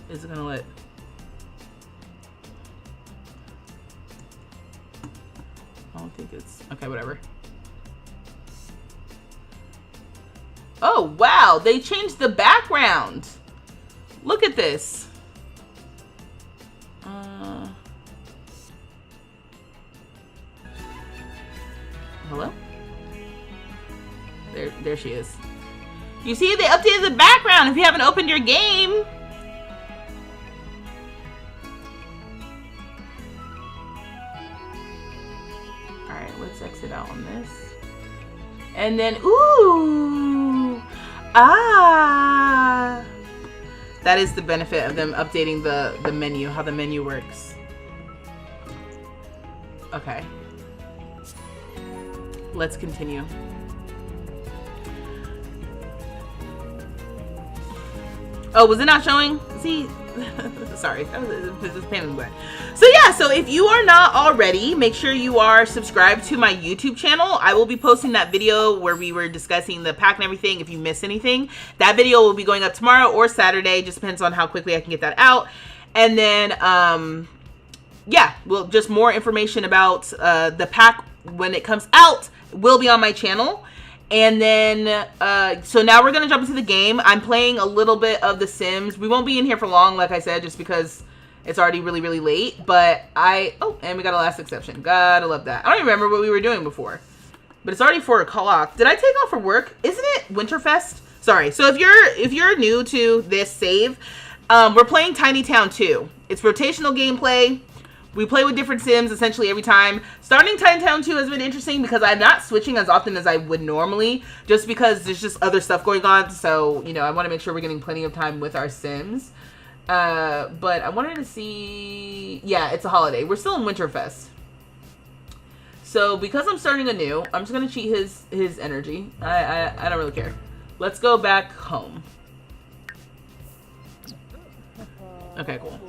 Is it gonna let? I don't think it's okay. Whatever. Oh wow, they changed the background. Look at this. Hello? There she is. You see, they updated the background if you haven't opened your game. Alright, let's exit out on this. And then, ooh! Ah! That is the benefit of them updating the menu, how the menu works. Okay. Let's continue. Oh, was it not showing? See, Sorry, this is pain in the butt. So yeah, so if you are not already, make sure you are subscribed to my YouTube channel. I will be posting that video where we were discussing the pack and everything. If you miss anything, that video will be going up tomorrow or Saturday. Just depends on how quickly I can get that out. And then, yeah, well, just more information about the pack when it comes out will be on my channel. And then, so now we're going to jump into the game. I'm playing a little bit of The Sims. We won't be in here for long, like I said, just because it's already really, really late. But oh, and we got a last exception. Gotta love that. I don't even remember what we were doing before. But it's already 4 o'clock. Did I take off for work? Isn't it Winterfest? Sorry. So if you're new to this save, we're playing Tiny Town 2. It's rotational gameplay. We play with different Sims essentially every time. Starting Tiny Town 2 has been interesting because I'm not switching as often as I would normally, just because there's just other stuff going on. So, you know, I want to make sure we're getting plenty of time with our Sims. But I wanted to see... Yeah, it's a holiday. We're still in Winterfest. So, because I'm starting anew, I'm just going to cheat his energy. I don't really care. Let's go back home. Okay, cool.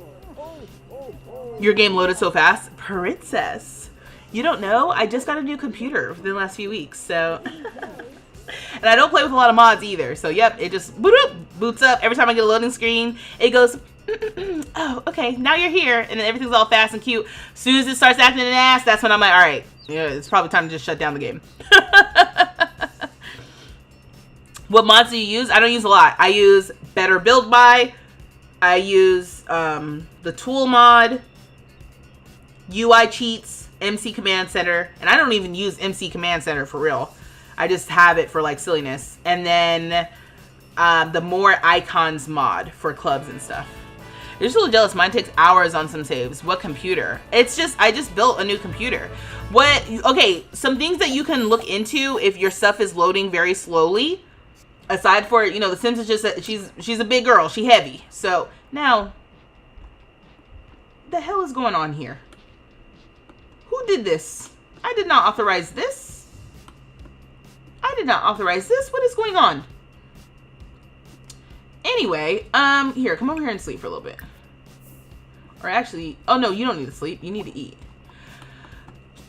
Your game loaded so fast? Princess. You don't know? I just got a new computer for the last few weeks, so... And I don't play with a lot of mods either, so yep, it just boots up. Every time I get a loading screen, it goes, oh, okay, now you're here. And then everything's all fast and cute. As soon as it starts acting an ass, that's when I'm like, alright, yeah, it's probably time to just shut down the game. What mods do you use? I don't use a lot. I use Better Build By. I use the Tool mod, UI Cheats, MC Command Center, and I don't even use MC Command Center for real. I just have it for like silliness. And then the More Icons mod for clubs and stuff. You're just a little jealous. Mine takes hours on some saves. What computer? It's just, I just built a new computer. Okay, some things that you can look into if your stuff is loading very slowly. Aside for, you know, The Sims is just that she's a big girl. She heavy. So now, the hell is going on here? Who did this? I did not authorize this. I did not authorize this. What is going on? Anyway, here, come over here and sleep for a little bit. Or actually, oh no, you don't need to sleep. You need to eat.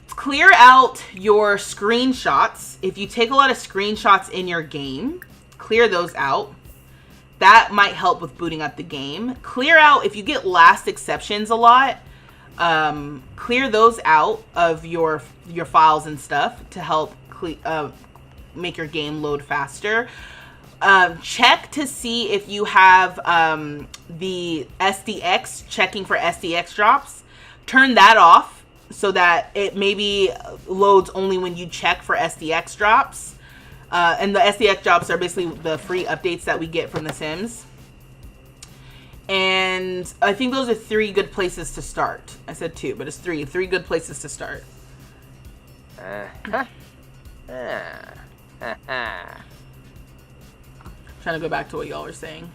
Clear out your screenshots. If you take a lot of screenshots in your game, clear those out. That might help with booting up the game. Clear out, if you get last exceptions a lot, clear those out of your files and stuff to help make your game load faster. Check to see if you have the SDX, checking for SDX drops. Turn that off so that it maybe loads only when you check for SDX drops. And the SDX drops are basically the free updates that we get from The Sims. And I think those are 3 good places to start. I said 2, but it's 3. 3 good places to start. Trying to go back to what y'all were saying.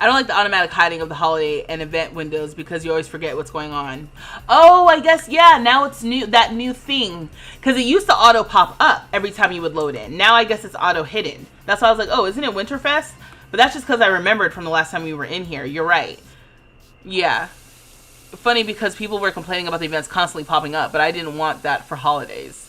I don't like the automatic hiding of the holiday and event windows because you always forget what's going on. Oh, I guess, yeah, now it's new, that new thing. Because it used to auto pop up every time you would load in. Now I guess it's auto hidden. That's why I was like, oh, isn't it Winterfest? But that's just because I remembered from the last time we were in here. You're right. Yeah. Funny because people were complaining about the events constantly popping up, but I didn't want that for holidays.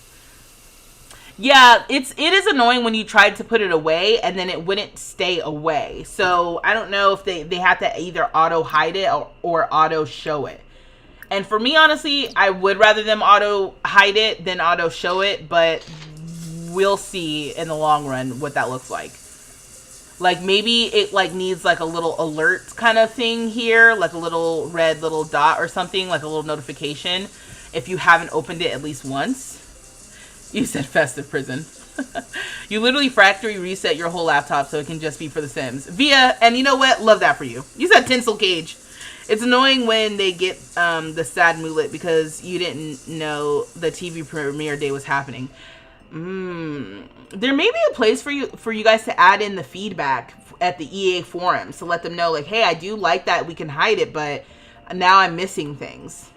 Yeah, it is annoying when you tried to put it away and then it wouldn't stay away. So I don't know if they have to either auto hide it or auto show it. And for me, honestly, I would rather them auto hide it than auto show it, but we'll see in the long run what that looks like. Like maybe it like needs like a little alert kind of thing here, like a little red little dot or something, like a little notification if you haven't opened it at least once. You said festive prison. You literally factory reset your whole laptop so it can just be for The Sims. And you know what? Love that for you. You said tinsel cage. It's annoying when they get the sad mullet because you didn't know the TV premiere day was happening. There may be a place for you guys to add in the feedback at the EA forums to let them know, like, hey, I do like that we can hide it, but now I'm missing things.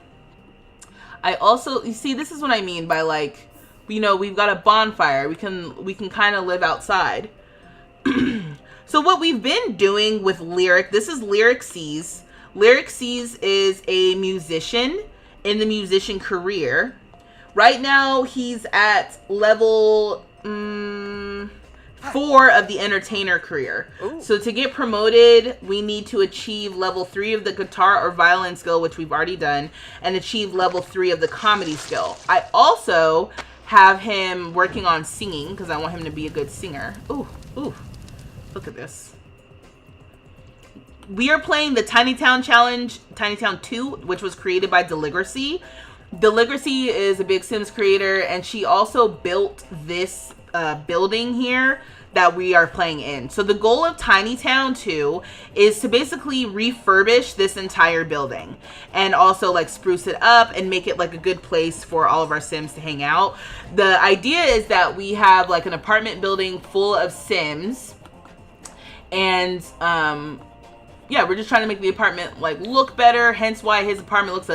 I also, you see, this is what I mean by like, you know, we've got a bonfire. We can kind of live outside. So what we've been doing with Lyric, this is Lyric Seas. Lyric Seas is a musician in the musician career. Right now, he's at level 4 of the entertainer career. Ooh. So to get promoted, we need to achieve level 3 of the guitar or violin skill, which we've already done, and achieve level 3 of the comedy skill. I also have him working on singing because I want him to be a good singer. Ooh, ooh, look at this. We are playing the Tiny Town Challenge, Tiny Town 2, which was created by Deligracy. Deligracy is a big Sims creator, and she also built this building here that we are playing in. So the goal of Tiny Town 2 is to basically refurbish this entire building and also like spruce it up and make it like a good place for all of our Sims to hang out. The idea is that we have like an apartment building full of Sims, and yeah, we're just trying to make the apartment like look better, hence why his apartment looks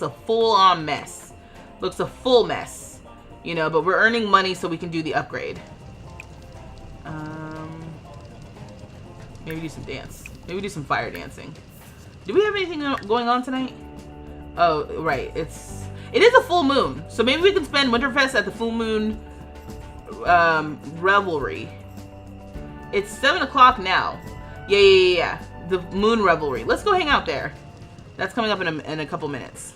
a full-on mess. Looks a full mess, you know, but we're earning money so we can do the upgrade. Maybe do some dance. Maybe do some fire dancing. Do we have anything going on tonight? Oh, right. It is a full moon, so maybe we can spend Winterfest at the full moon revelry. It's 7 o'clock now. Yeah. The moon revelry. Let's go hang out there. That's coming up in a couple minutes.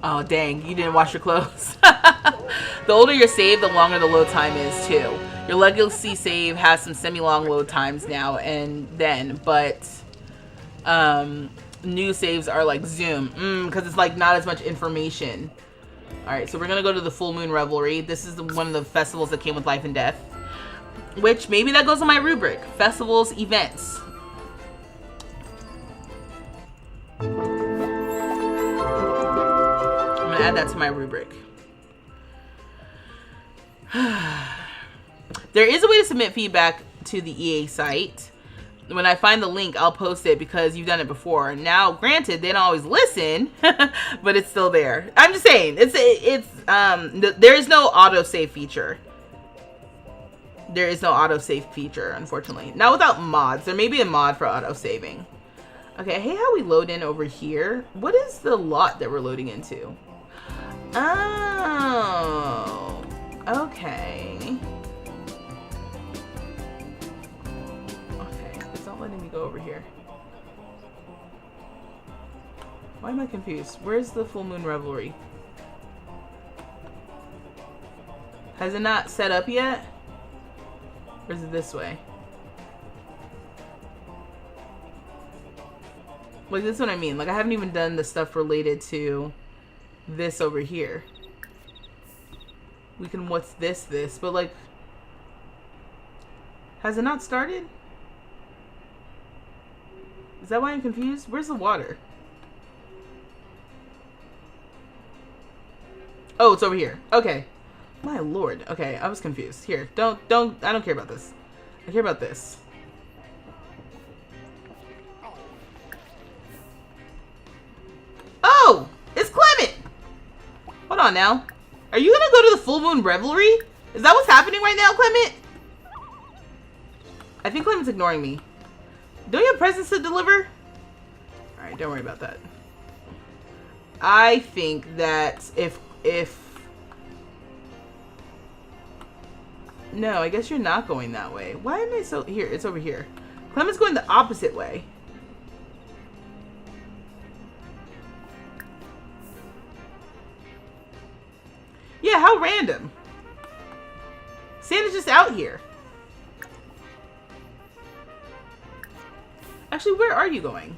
Oh, dang. You didn't wash your clothes. The older your save, the longer the load time is, too. Your legacy save has some semi-long load times now and then, but new saves are like Zoom. Because it's like not as much information. Alright, so we're going to go to the full moon revelry. This is one of the festivals that came with Life and Death. Which, maybe that goes on my rubric. Festivals, events. I'm going to add that to my rubric. There is a way to submit feedback to the EA site. When I find the link, I'll post it because you've done it before. Now, granted, they don't always listen, but it's still there. I'm just saying, there is no autosave feature. There is no autosave feature, unfortunately. Not without mods. There may be a mod for autosaving. Okay, hey, how we load in over here? What is the lot that we're loading into? Oh, okay. Okay, it's not letting me go over here. Why am I confused? Where's the full moon revelry? Has it not set up yet? Or is it this way? Like, this is what I mean. Like, I haven't even done the stuff related to this over here. We can, what's this, but like, has it not started? Is that why I'm confused? Where's the water? Oh, it's over here. Okay. My lord. Okay, I was confused. Here, I don't care about this. I care about this. Oh! It's Clement! Hold on now. Are you gonna go to the full moon revelry? Is that what's happening right now, Clement? I think Clement's ignoring me. Don't you have presents to deliver? Alright, don't worry about that. I think that if no, I guess you're not going that way. Why am I so... Here, it's over here. Clement's going the opposite way. Yeah, how random. Santa's just out here. Actually, where are you going?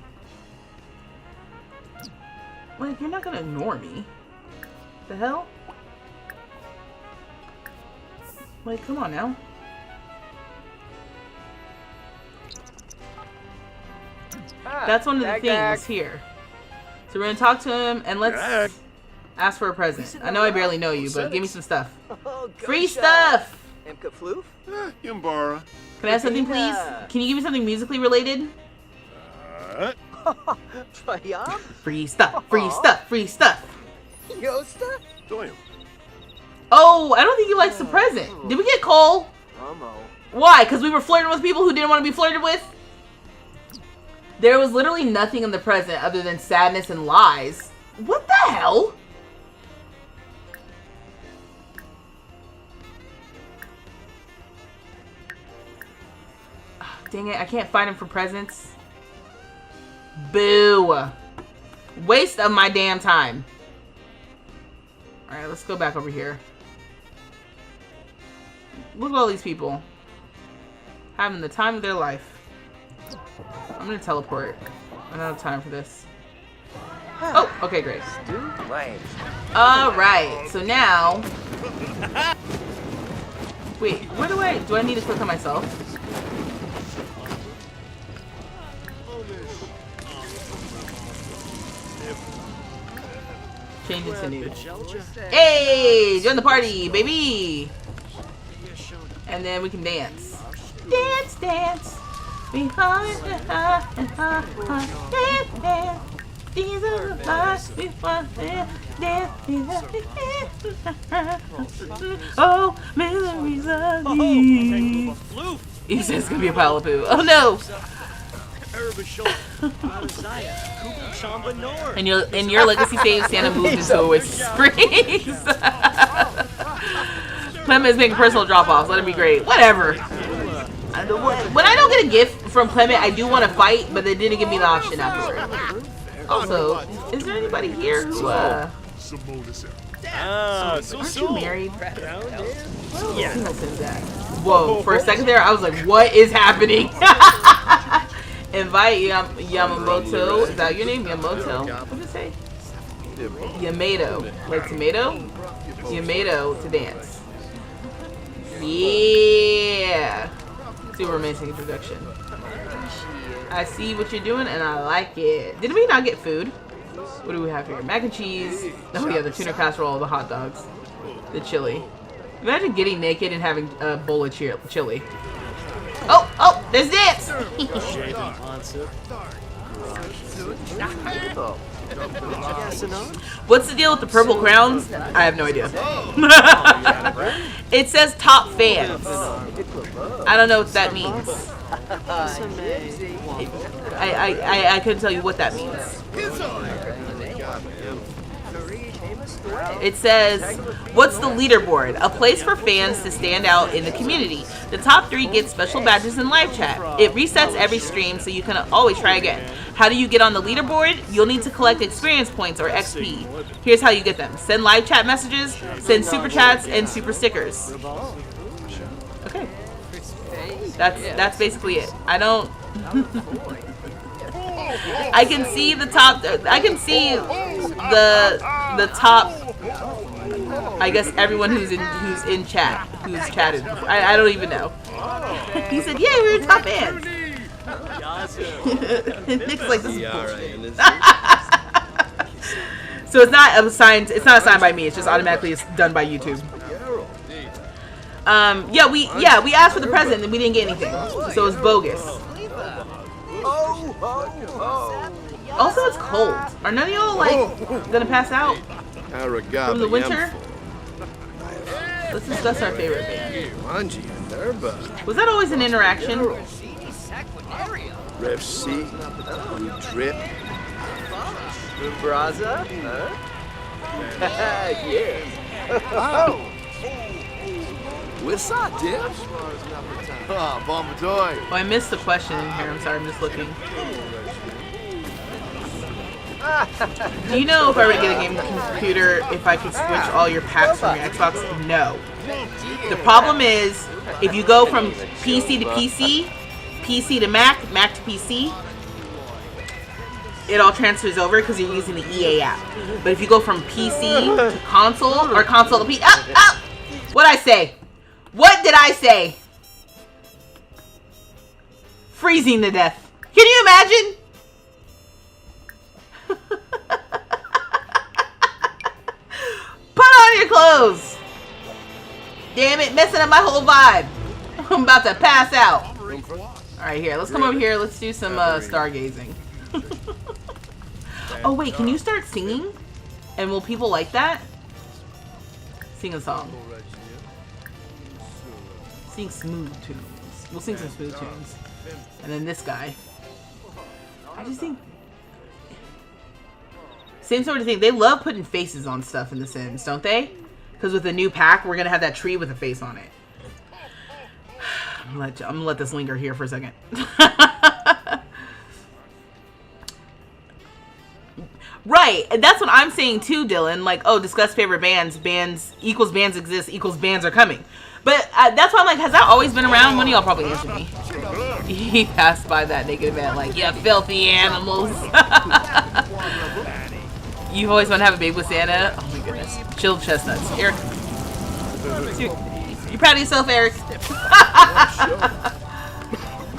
Like, you're not gonna ignore me. The hell? Like, come on now. That's one of the things here. So we're gonna talk to him and let's ask for a present. I know I barely know you, but give me some stuff. Free stuff! Can I have something, please? Can you give me something musically related? Free stuff, free stuff, free stuff. Oh, I don't think he likes the present. Did we get coal? Why? Because we were flirting with people who didn't want to be flirted with? There was literally nothing in the present other than sadness and lies. What the hell? Oh, dang it, I can't find him for presents. Boo. Waste of my damn time. Alright, let's go back over here. Look at all these people. Having the time of their life. I'm gonna teleport. I don't have time for this. Oh, okay, great. Alright, so now... Wait, where do I need to click on myself? Change into new. Hey, join the party, baby! And then we can dance. Dance, dance. Behind the dance, dance. These are the lights we want to dance. Oh, memories of you. He says it's gonna be a pile of poo. Oh no! And your legacy save, Santa moved into Oasis Springs. Clement is making personal drop-offs. Let it be great. Whatever. When I don't get a gift from Clement, I do want to fight, but they didn't give me the option afterward. Also, is there anybody here who, aren't you married? Yeah. Whoa, for a second there, I was like, what is happening? Invite Yamamoto. Is that your name? Yamamoto? What did it say? Yamato. Like tomato? Yamato to dance. Yeah. Super amazing introduction. I see what you're doing and I like it. Did we not get food? What do we have here? Mac and cheese. Oh yeah, the tuna casserole, the hot dogs, the chili. Imagine getting naked and having a bowl of chili. Oh, there's dance! What's the deal with the purple crowns? I have no idea. It says top fans. I don't know what that means. I couldn't tell you what that means. It says, what's the leaderboard? A place for fans to stand out in the community. The top 3 get special badges in live chat. It resets every stream, so you can always try again. How do you get on the leaderboard? You'll need to collect experience points or XP. Here's how you get them. Send live chat messages, send super chats, and super stickers. Okay. That's basically it. I don't... I can see the top... I can see the top... I guess everyone who's in chat, who's chatted. I don't even know. He said, "Yay, we were top fans." Nick's like, "This is bullshit." So it's not assigned. It's not assigned by me. It's just automatically done by YouTube. Yeah, we asked for the present and we didn't get anything, so it's bogus. Also, it's cold. Are none of y'all like gonna pass out from the winter? Let's discuss our favorite band. Was that always an interaction? Rev C, drip. Braza? Yeah. Oh. What's up, Dip? Oh, Bombadil. Oh, I missed the question in here. I'm sorry, I'm just looking. Do you know if I were to get a game computer, if I could switch all your packs from your Xbox? No. The problem is, if you go from PC to PC, PC to Mac, Mac to PC, it all transfers over because you're using the EA app. But if you go from PC to console, or console to PC... What'd I say? What did I say? Freezing to death. Can you imagine? Put on your clothes. Damn it, messing up my whole vibe. I'm about to pass out. Alright, here, let's come over here. Let's do some stargazing. Oh, wait, can you start singing? And will people like that? Sing a song. Sing smooth tunes. We'll sing some smooth tunes. And then this guy. I just think... Same sort of thing. They love putting faces on stuff in The Sims, don't they? Because with the new pack, we're going to have that tree with a face on it. I'm going to let this linger here for a second. Right. And that's what I'm saying too, Dylan. Like, oh, discuss favorite bands. Bands equals bands exist equals bands are coming. But that's why I'm like, has that always been around? One of y'all probably answer me. He passed by that naked man like, yeah, filthy animals. You've always want to have a baby with Santa? Oh my goodness. Chilled chestnuts. Eric. You proud of yourself, Eric?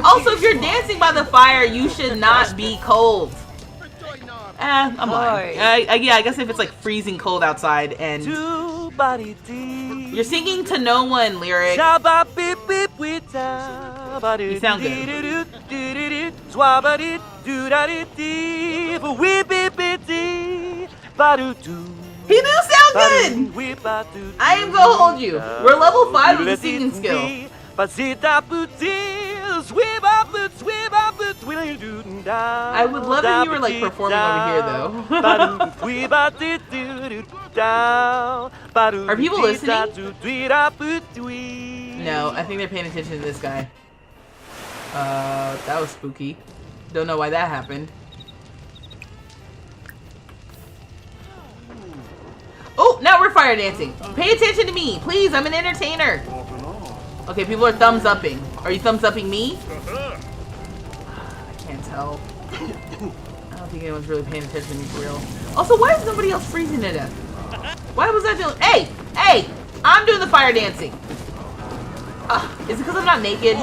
Also, if you're dancing by the fire, you should not be cold. I'm lying. Yeah, I guess if it's like freezing cold outside and you're singing to no one, Lyric. You sound good. He do sound good! I am gonna hold you. We're level 5 with the singing skill. I would love if you were like performing over here though. Are people listening? No, I think they're paying attention to this guy. That was spooky. Don't know why that happened. Oh, now we're fire dancing. Pay attention to me, please. I'm an entertainer. Okay, people are thumbs upping. Are you thumbs upping me? I can't tell. I don't think anyone's really paying attention to me for real. Also, why is nobody else freezing to death? Why was I doing? Hey, I'm doing the fire dancing. Is it because I'm not naked?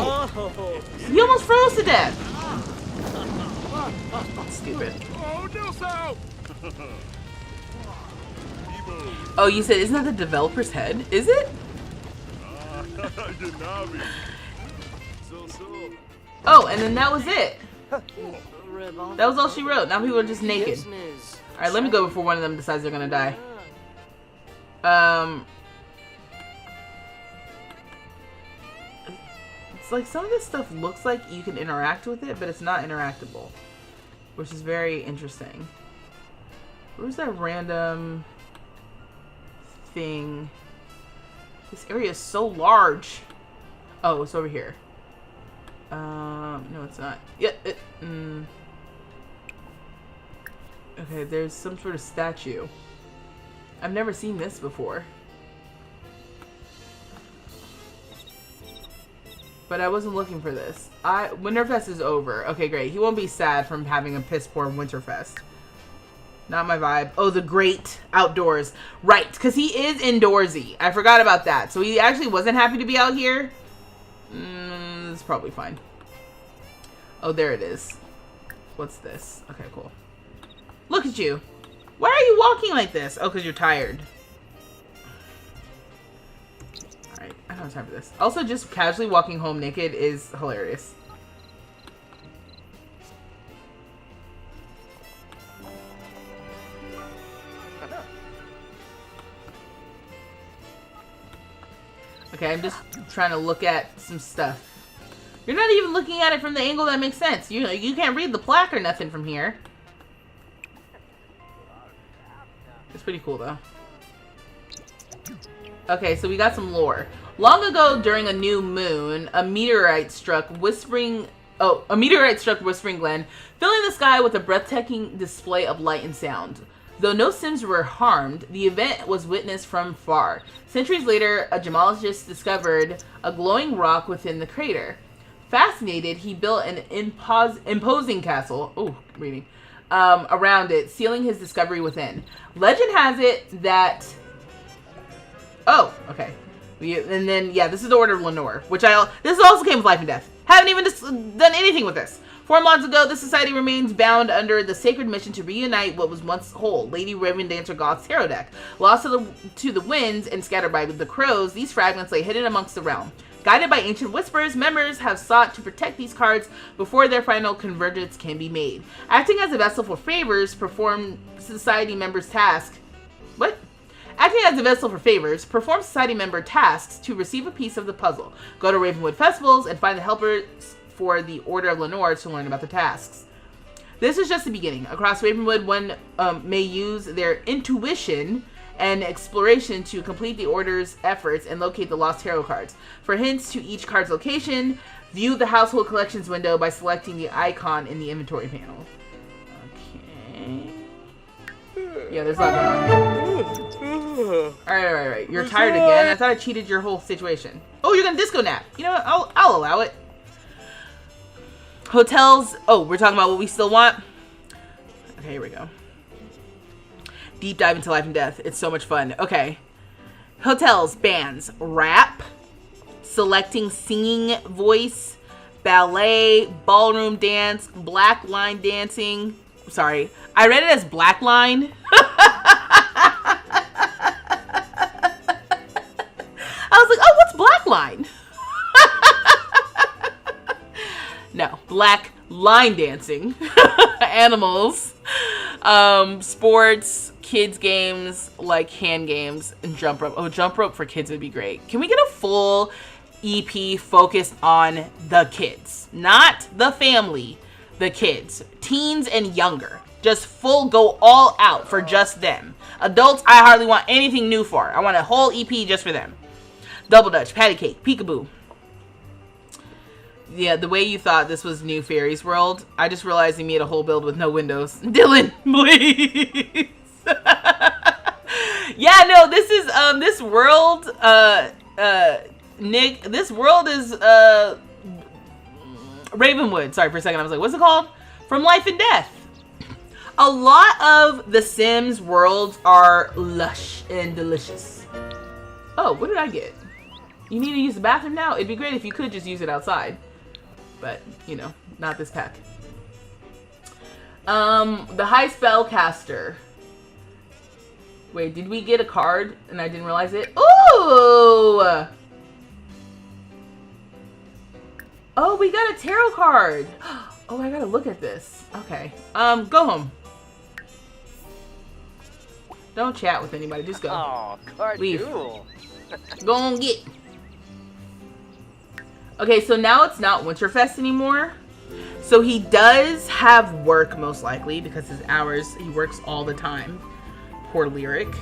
He almost froze to death. Stupid. Oh, you said, isn't that the developer's head? Is it? Oh, and then that was it. That was all she wrote. Now people are just naked. Alright, let me go before one of them decides they're gonna die. It's like some of this stuff looks like you can interact with it, but it's not interactable. Which is very interesting. Where's that random thing? This area is so large. Oh, it's over here. No, it's not. Yeah. Okay, there's some sort of statue. I've never seen this before. But I wasn't looking for this. Winterfest is over. Okay, great. He won't be sad from having a piss poor Winterfest. Not my vibe. Oh, the great outdoors. Right, because he is indoorsy. I forgot about that. So he actually wasn't happy to be out here. It's probably fine. Oh, there it is. What's this? Okay, cool. Look at you. Why are you walking like this? Oh, because you're tired. Alright, I don't have time for this. Also, just casually walking home naked is hilarious. Okay, I'm just trying to look at some stuff. You're not even looking at it from the angle that makes sense. You can't read the plaque or nothing from here. It's pretty cool, though. Okay, so we got some lore. Long ago, during a new moon, a meteorite struck Whispering Glen, filling the sky with a breathtaking display of light and sound. Though no Sims were harmed, the event was witnessed from far. Centuries later, a gemologist discovered a glowing rock within the crater. Fascinated, he built an imposing castle around it, sealing his discovery within. Legend has it that... Oh, okay. And then, yeah, this is the Order of Lenore, which this also came with Life and Death. Haven't even done anything with this. 4 months ago, the society remains bound under the sacred mission to reunite what was once whole. Lady Raven Dancer Goth's tarot deck. Lost to the winds and scattered by the crows, these fragments lay hidden amongst the realm. Guided by ancient whispers, members have sought to protect these cards before their final convergence can be made. Acting as a vessel for favors, perform society members' tasks. What? Acting as a vessel for favors, perform society member tasks to receive a piece of the puzzle. Go to Ravenwood festivals and find the helpers for the Order of Lenore to learn about the tasks. This is just the beginning. Across Ravenwood, one may use their intuition and exploration to complete the Order's efforts and locate the lost tarot cards. For hints to each card's location, view the Household Collections window by selecting the icon in the inventory panel. Okay. Yeah, there's a lot going on. Alright. You're tired again? I thought I cheated your whole situation. Oh, you're gonna disco nap. You know what? I'll allow it. Hotels. Oh, we're talking about what we still want? Okay, here we go. Deep dive into life and death. It's so much fun. Okay. Hotels, bands, rap, selecting singing voice, ballet, ballroom dance, black line dancing. Sorry. I read it as black line. I was like, oh, what's black line? No, black line dancing. Animals. Sports, kids games, like hand games, and jump rope. Oh, jump rope for kids would be great. Can we get a full EP focused on the kids? Not the family, the kids. Teens and younger. Just full go all out for just them. Adults, I hardly want anything new for. I want a whole EP just for them. Double Dutch, patty cake, peekaboo. Yeah, the way you thought this was New Fairies World, I just realized you made a whole build with no windows. Dylan, please. Yeah, no, this is, this world, Nick, this world is, Ravenwood. Sorry for a second, I was like, what's it called? From Life and Death. A lot of the Sims worlds are lush and delicious. Oh, what did I get? You need to use the bathroom now? It'd be great if you could just use it outside. But, you know, not this pack. The High Spellcaster. Wait, did we get a card and I didn't realize it? Ooh! Oh, we got a tarot card. Oh, I gotta look at this. Okay. Go home. Don't chat with anybody. Just go. Oh, card leave. Cool. Go on get. Okay, so now it's not Winterfest anymore. So he does have work, most likely, because his hours, he works all the time. Poor Lyric.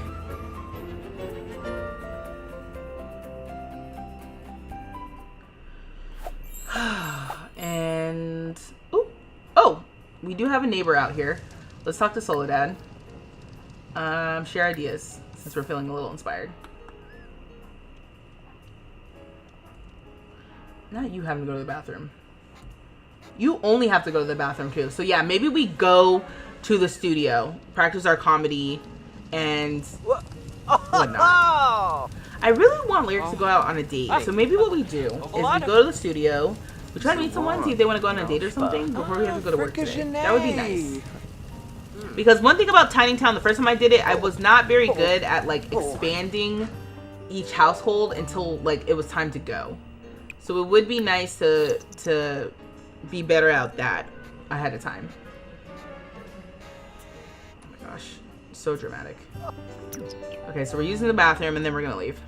And, ooh, oh, we do have a neighbor out here. Let's talk to Soledad. Share ideas, since we're feeling a little inspired. Not you having to go to the bathroom. You only have to go to the bathroom too. So yeah, maybe we go to the studio, practice our comedy, and whatnot. I really want Lyrics to go out on a date. So maybe what we do is we go to the studio, we try to meet someone, see if they want to go on a date or something before we have to go to work today. That would be nice. Because one thing about Tiny Town, the first time I did it, I was not very good at like expanding each household until like it was time to go. So it would be nice to be better at that ahead of time. Oh my gosh, so dramatic. Okay, so we're using the bathroom and then we're gonna leave.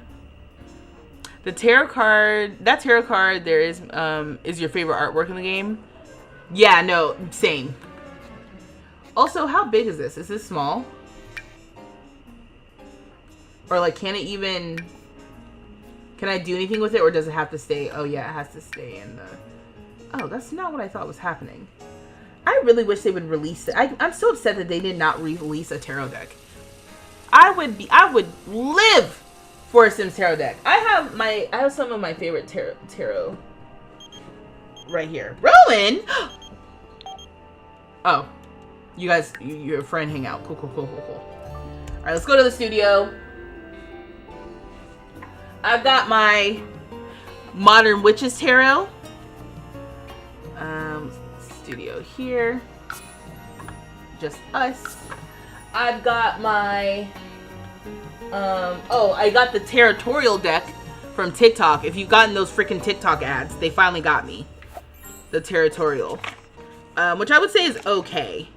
The tarot card, that tarot card there is your favorite artwork in the game? Yeah, no, same. Also, how big is this? Is this small? Or like, can it even... Can I do anything with it, or does it have to stay? Oh yeah, it has to stay in the... Oh, that's not what I thought was happening. I really wish they would release it. I'm so upset that they did not release a tarot deck. I would live for a Sims tarot deck. I have some of my favorite tarot right here. Rowan! Oh. You guys, your friend hang out. Cool. Alright, let's go to the studio. I've got my Modern Witches Tarot. Studio here. Just us. I've got my... I got the Territorial deck from TikTok. If you've gotten those freaking TikTok ads, they finally got me. The Territorial. Which I would say is okay.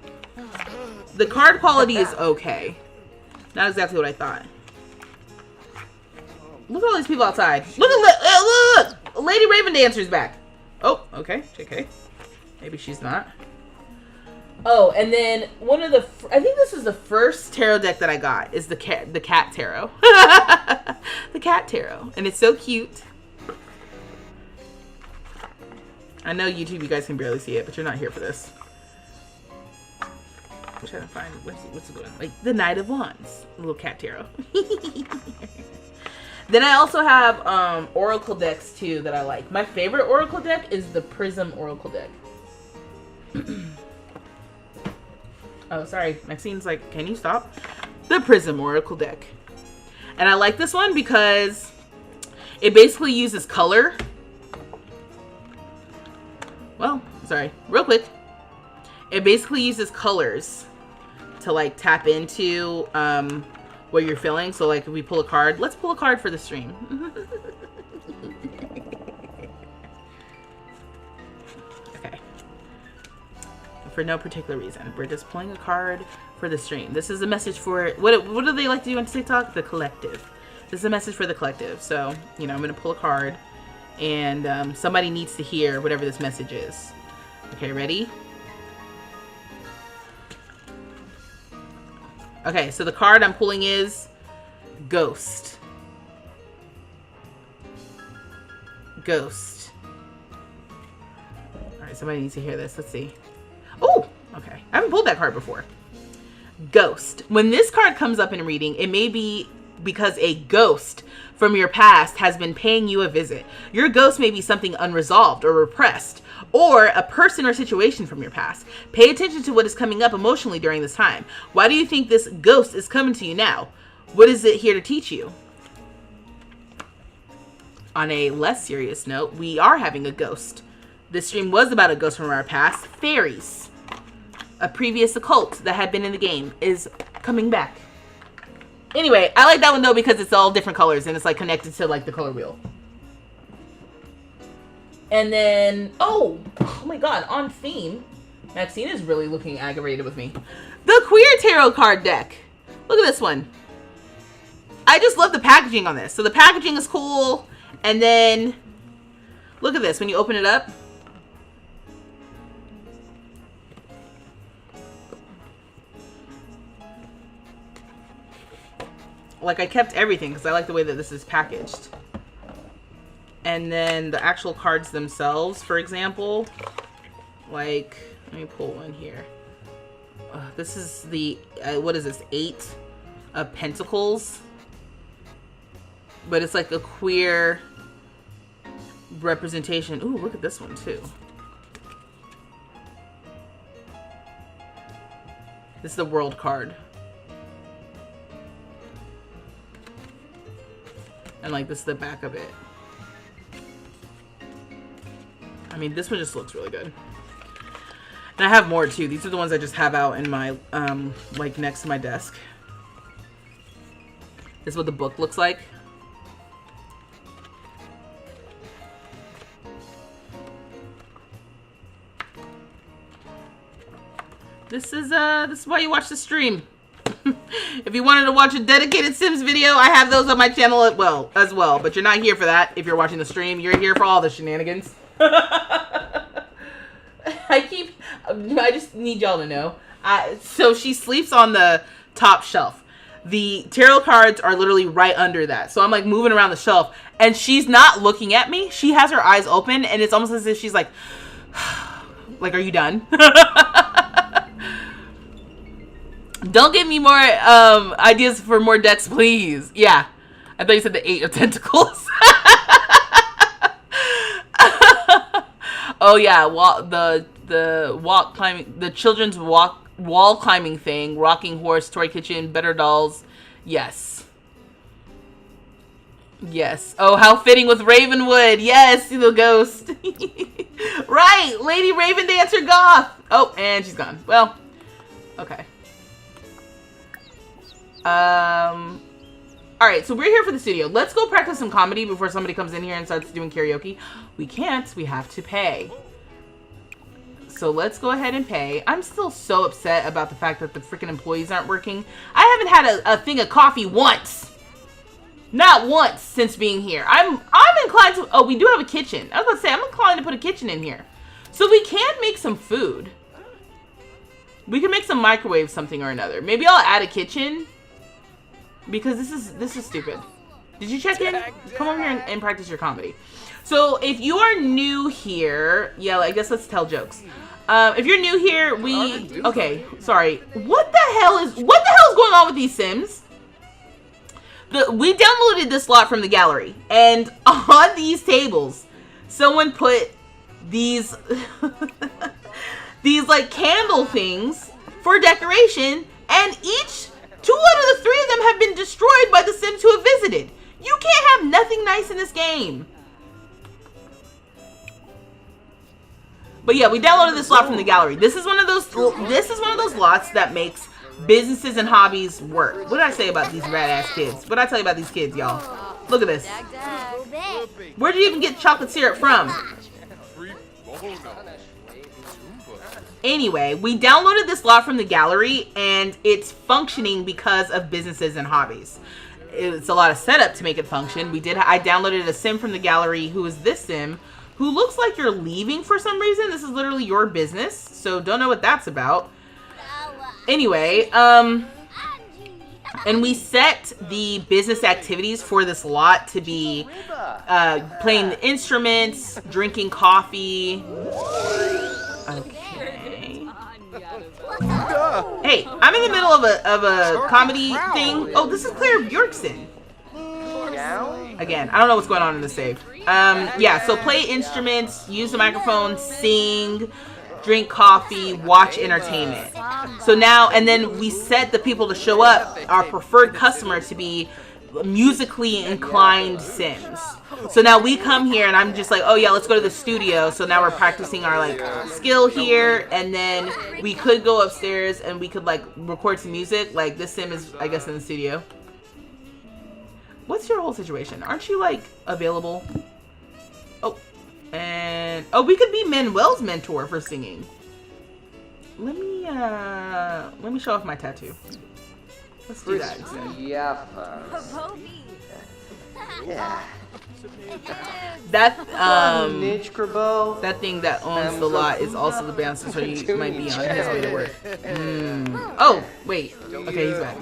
The card quality is okay. Not exactly what I thought. Look at all these people outside. Look! Lady Raven Dancer's back. Oh, okay. JK. Maybe she's not. Oh, and then one of the... I think this is the first tarot deck that I got. Is the cat tarot. The cat tarot. And it's so cute. I know YouTube, you guys can barely see it, but you're not here for this. I'm trying to find... What's going on? Like, the Knight of Wands. A little cat tarot. Then I also have Oracle decks, too, that I like. My favorite Oracle deck is the Prism Oracle deck. Oh, sorry. Maxine's like, can you stop? The Prism Oracle deck. And I like this one because it basically uses color. Well, sorry. Real quick. It basically uses colors to, like, tap into what you're feeling. So, like, if we pull a card. Let's pull a card for the stream. Okay. For no particular reason. We're just pulling a card for the stream. This is a message for... What do they like to do on TikTok? The collective. This is a message for the collective. So, you know, I'm going to pull a card. And somebody needs to hear whatever this message is. Okay, ready? Okay, so the card I'm pulling is Ghost. Ghost. Alright, somebody needs to hear this. Let's see. Oh, okay. I haven't pulled that card before. Ghost. When this card comes up in a reading, it may be because a ghost from your past has been paying you a visit. Your ghost may be something unresolved or repressed, or a person or situation from your past. Pay attention to what is coming up emotionally during this time. Why do you think this ghost is coming to you now? What is it here to teach you? On a less serious note, we are having a ghost. This stream was about a ghost from our past. Fairies. A previous occult that had been in the game is coming back. Anyway, I like that one though because it's all different colors and it's like connected to like the color wheel. And then, oh my god, on theme, Maxine is really looking aggravated with me. The Queer Tarot card deck. Look at this one. I just love the packaging on this. So the packaging is cool. And then, look at this when you open it up. Like, I kept everything because I like the way that this is packaged. And then the actual cards themselves, for example, like, let me pull one here. This is the, what is this, 8 of Pentacles. But it's like a queer representation. Ooh, look at this one too. This is the World card. And like this is the back of it. I mean, this one just looks really good. And I have more too. These are the ones I just have out in my, like next to my desk. This is what the book looks like. This is why you watch the stream. If you wanted to watch a dedicated Sims video, I have those on my channel as well. But you're not here for that. If you're watching the stream, you're here for all the shenanigans. I just need y'all to know. So she sleeps on the top shelf. The tarot cards are literally right under that. So I'm like moving around the shelf and she's not looking at me. She has her eyes open and it's almost as if she's like, like, are you done? Don't give me more ideas for more decks, please. Yeah. I thought you said the 8 of Tentacles. Oh yeah, the walk climbing, the children's wall climbing thing, rocking horse, toy kitchen, better dolls. Yes. Yes. Oh, how fitting with Ravenwood. Yes, the ghost. Right, Lady Raven Dancer Goth. Oh, and she's gone. Well, okay. Alright, so we're here for the studio. Let's go practice some comedy before somebody comes in here and starts doing karaoke. We can't. We have to pay. So let's go ahead and pay. I'm still so upset about the fact that the freaking employees aren't working. I haven't had a thing of coffee once. Not once since being here. I'm inclined to... Oh, we do have a kitchen. I was about to say, I'm inclined to put a kitchen in here. So we can make some food. We can make some microwave something or another. Maybe I'll add a kitchen. Because this is stupid. Did you check in? Come over here and practice your comedy. So if you are new here... Yeah, I guess let's tell jokes. If you're new here, we... Okay, sorry. What the hell is going on with these Sims? We downloaded this lot from the gallery, and on these tables, someone put these these like candle things for decoration, and 2 out of the 3 of them have been destroyed by the Sims who have visited. You can't have nothing nice in this game. But yeah, we downloaded this lot from the gallery. This is one of those lots that makes businesses and hobbies work. What did I say about these rad-ass kids? What did I tell you about these kids, y'all? Look at this. Where did you even get chocolate syrup from? Anyway, we downloaded this lot from the gallery, and it's functioning because of businesses and hobbies. It's a lot of setup to make it function. I downloaded a sim from the gallery who is this sim, who looks like you're leaving for some reason. This is literally your business, so don't know what that's about. Anyway, and we set the business activities for this lot to be playing the instruments, drinking coffee. Okay. Hey, I'm in the middle of a comedy thing. Oh, this is Claire Bjorkson. Again, I don't know what's going on in the save. Yeah, so play instruments, use the microphone, sing, drink coffee, watch entertainment. So now, and then we set the people to show up, our preferred customer, to be musically inclined Sims. So now we come here and I'm just like, oh yeah, let's go to the studio. So now we're practicing our like skill here, and then we could go upstairs and we could like record some music. Like this Sim is, I guess, in the studio. What's your whole situation? Aren't you like available? Oh, and oh, we could be Manuel's mentor for singing. Let me show off my tattoo. Let's do that instead. Yeah. That that thing that owns the lot is also the bouncer, so he might be on his way to work. Oh, wait. Okay, he's back.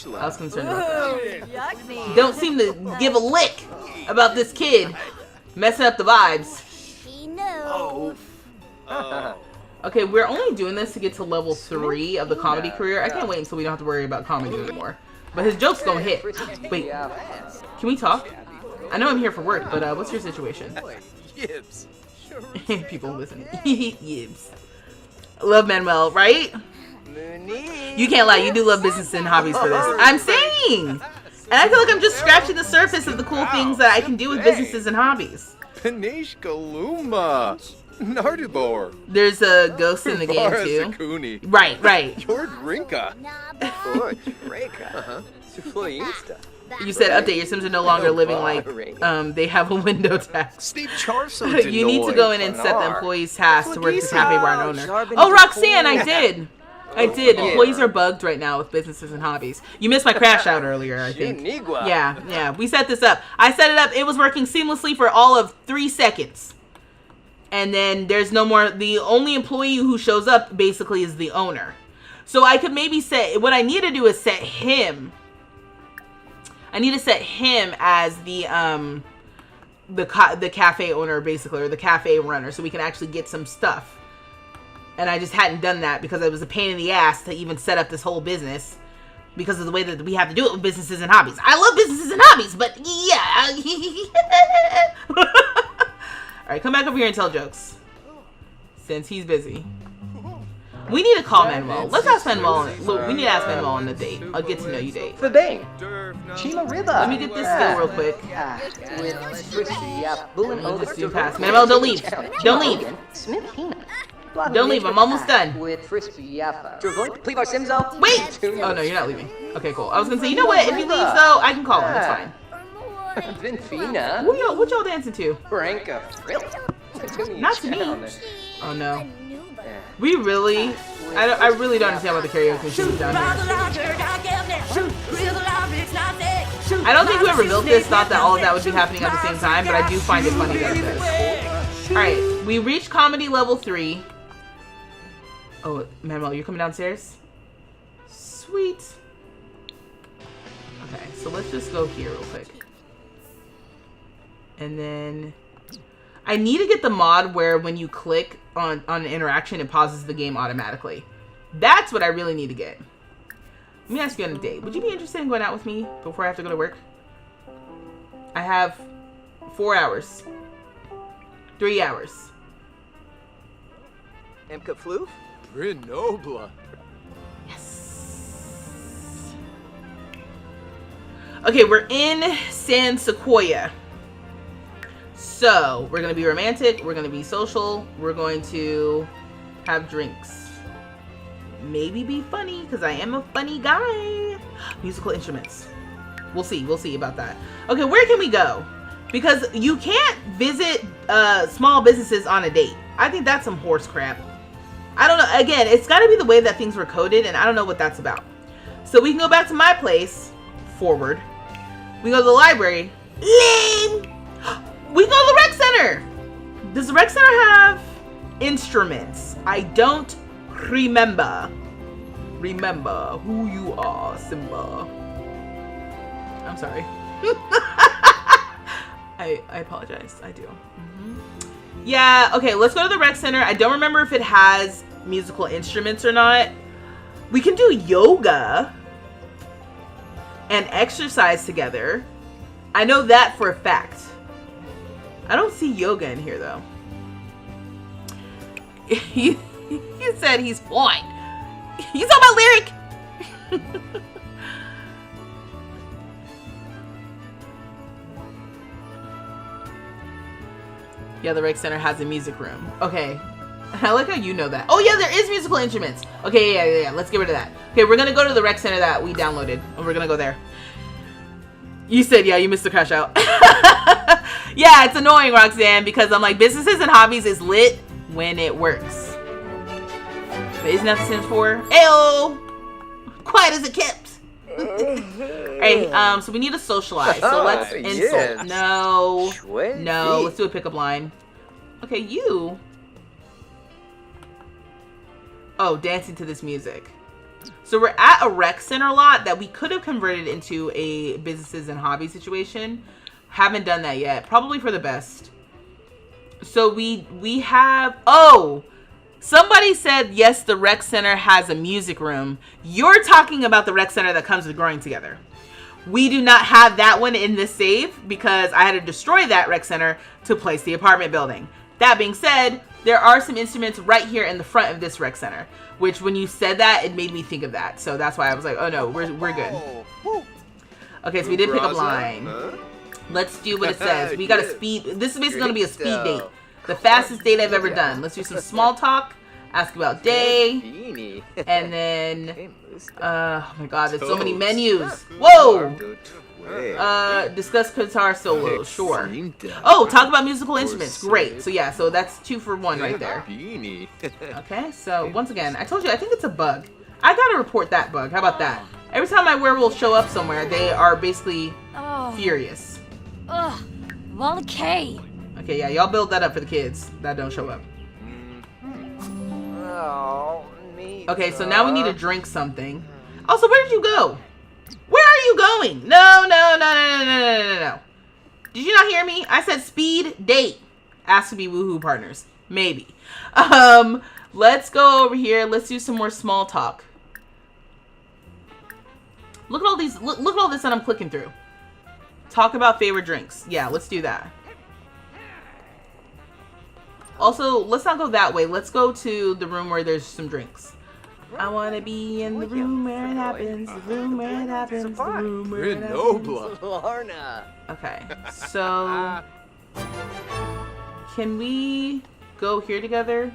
I was concerned about that. Don't seem to give a lick about this kid messing up the vibes. Okay, we're only doing this to get to level 3 of the comedy career. I can't wait until we don't have to worry about comedy anymore. But his joke's gonna hit. Wait, can we talk? I know I'm here for work, but what's your situation? Yibs. People listen. Yibs. Love Manuel, right? You can't lie, you do love business and hobbies for this. I'm saying! And I feel like I'm just scratching the surface of the cool things that I can do with businesses and hobbies. Panish Galuma. Nardubor. There's a ghost in the game too. Right. Jordrinka. You said update. Your Sims are no longer living like they have a window tax. Steve Charso. You need to go in and set the employees' tasks to work the cafe bar owner. Oh, Roxanne, I did. Employees are bugged right now with businesses and hobbies. You missed my crash out earlier, I think. Yeah. We set this up. I set it up. It was working seamlessly for all of 3 seconds. And then there's no more. The only employee who shows up basically is the owner. So I could maybe set. What I need to do is set him. I need to set him as the cafe owner basically, or the cafe runner, so we can actually get some stuff. And I just hadn't done that because it was a pain in the ass to even set up this whole business because of the way that we have to do it with businesses and hobbies. I love businesses and hobbies, but yeah. Alright, come back over here and tell jokes. Since he's busy. We need to call Manuel. Let's ask Manuel. Look, we need to ask Manuel on the date. I'll get to know you date. The dang. Chima Riba. Let me get this skill real quick. Let's do pass. Manuel, don't leave. Don't leave. Don't leave. I'm almost done. Wait. Oh no, you're not leaving. Okay, cool. I was gonna say, you know what? If he leaves though, I can call him. It's fine. What y'all dancing to? Not to me. Oh no. We really? I really don't understand what the karaoke machine is down here. I don't think whoever built this thought that all of that would be happening at the same time, but I do find it funny that it does. Alright, we reached comedy level 3. Oh, Manuel, you're coming downstairs? Sweet. Okay, so let's just go here real quick. And then I need to get the mod where when you click on an interaction, it pauses the game automatically. That's what I really need to get. Let me ask you on a date. Would you be interested in going out with me before I have to go to work? I have 4 hours. 3 hours. Emka Floof? Grenoble. Yes. Okay, we're in San Sequoia. So, we're going to be romantic. We're going to be social. We're going to have drinks. Maybe be funny, because I am a funny guy. Musical instruments. We'll see. We'll see about that. Okay, where can we go? Because you can't visit small businesses on a date. I think that's some horse crap. I don't know. Again, it's got to be the way that things were coded, and I don't know what that's about. So we can go back to my place. Forward. We go to the library. Lame! We can go to the rec center. Does the rec center have instruments? I don't remember. Remember who you are, Simba. I'm sorry. I apologize. I do. Yeah, okay, let's go to the rec center. I don't remember if it has musical instruments or not. We can do yoga and exercise together. I know that for a fact. I don't see yoga in here, though. You said he's blind. You talking about Lyric? Yeah, the rec center has a music room. Okay. I like how you know that. Oh, yeah, there is musical instruments. Okay, yeah. Let's get rid of that. Okay, we're going to go to the rec center that we downloaded. And we're going to go there. You said, yeah, you missed the crash out. Yeah, it's annoying, Roxanne, because I'm like, businesses and hobbies is lit when it works. But isn't that the Sims 4? Ayo! Quiet as it kept. Alright, so we need to socialize. So let's insult. Yes. No. Sweet. No, let's do a pickup line. Okay, you. Oh, dancing to this music. So we're at a rec center lot that we could have converted into a businesses and hobby situation. Haven't done that yet. Probably for the best. So we have... Oh! Somebody said, yes, the rec center has a music room. You're talking about the rec center that comes with Growing Together. We do not have that one in this save because I had to destroy that rec center to place the apartment building. That being said, there are some instruments right here in the front of this rec center, which when you said that, it made me think of that. So that's why I was like, oh no, we're good. Okay, so we did pick up line. Let's do what it says. We got a speed. This is basically going to be a speed date. The fastest date I've ever done. Let's do some small talk. Ask about day. And then, oh my god, there's so many menus. Whoa! Discuss guitar solo. Sure. Oh, talk about musical instruments. Great. So yeah, so that's 2 for 1 right there. Okay, so once again, I told you, I think it's a bug. I gotta report that bug. How about that? Every time my werewolves show up somewhere, they are basically furious. Ugh. Well, okay. Okay, yeah, y'all build that up for the kids that don't show up. Oh, me. Okay, so now we need to drink something. Also, where did you go? Where are you going? No. Did you not hear me? I said speed date. Ask to be woohoo partners. Maybe. Let's go over here. Let's do some more small talk. Look at all these. Look at all this that I'm clicking through. Talk about favorite drinks. Yeah, let's do that. Also, let's not go that way. Let's go to the room where there's some drinks. I want to be in the room where it happens. The room where it happens. The room where it happens. Lorna. Okay, so can we go here together?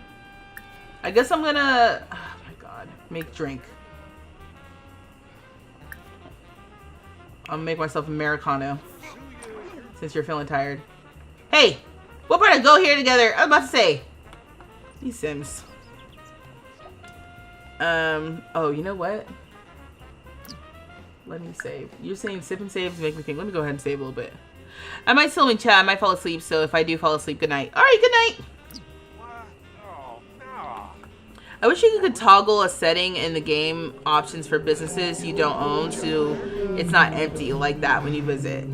I guess I'm gonna, oh my god, make drink. I'm gonna make myself Americano since you're feeling tired. Hey, what part of go here together? I was about to say, these Sims. Oh, you know what? let me save. You're saying sip and saves make me think. Let me go ahead and save a little bit. I might still be in chat. I might fall asleep. So if I do fall asleep, good night. All right, good night. I wish you could toggle a setting in the game options for businesses you don't own so it's not empty like that when you visit.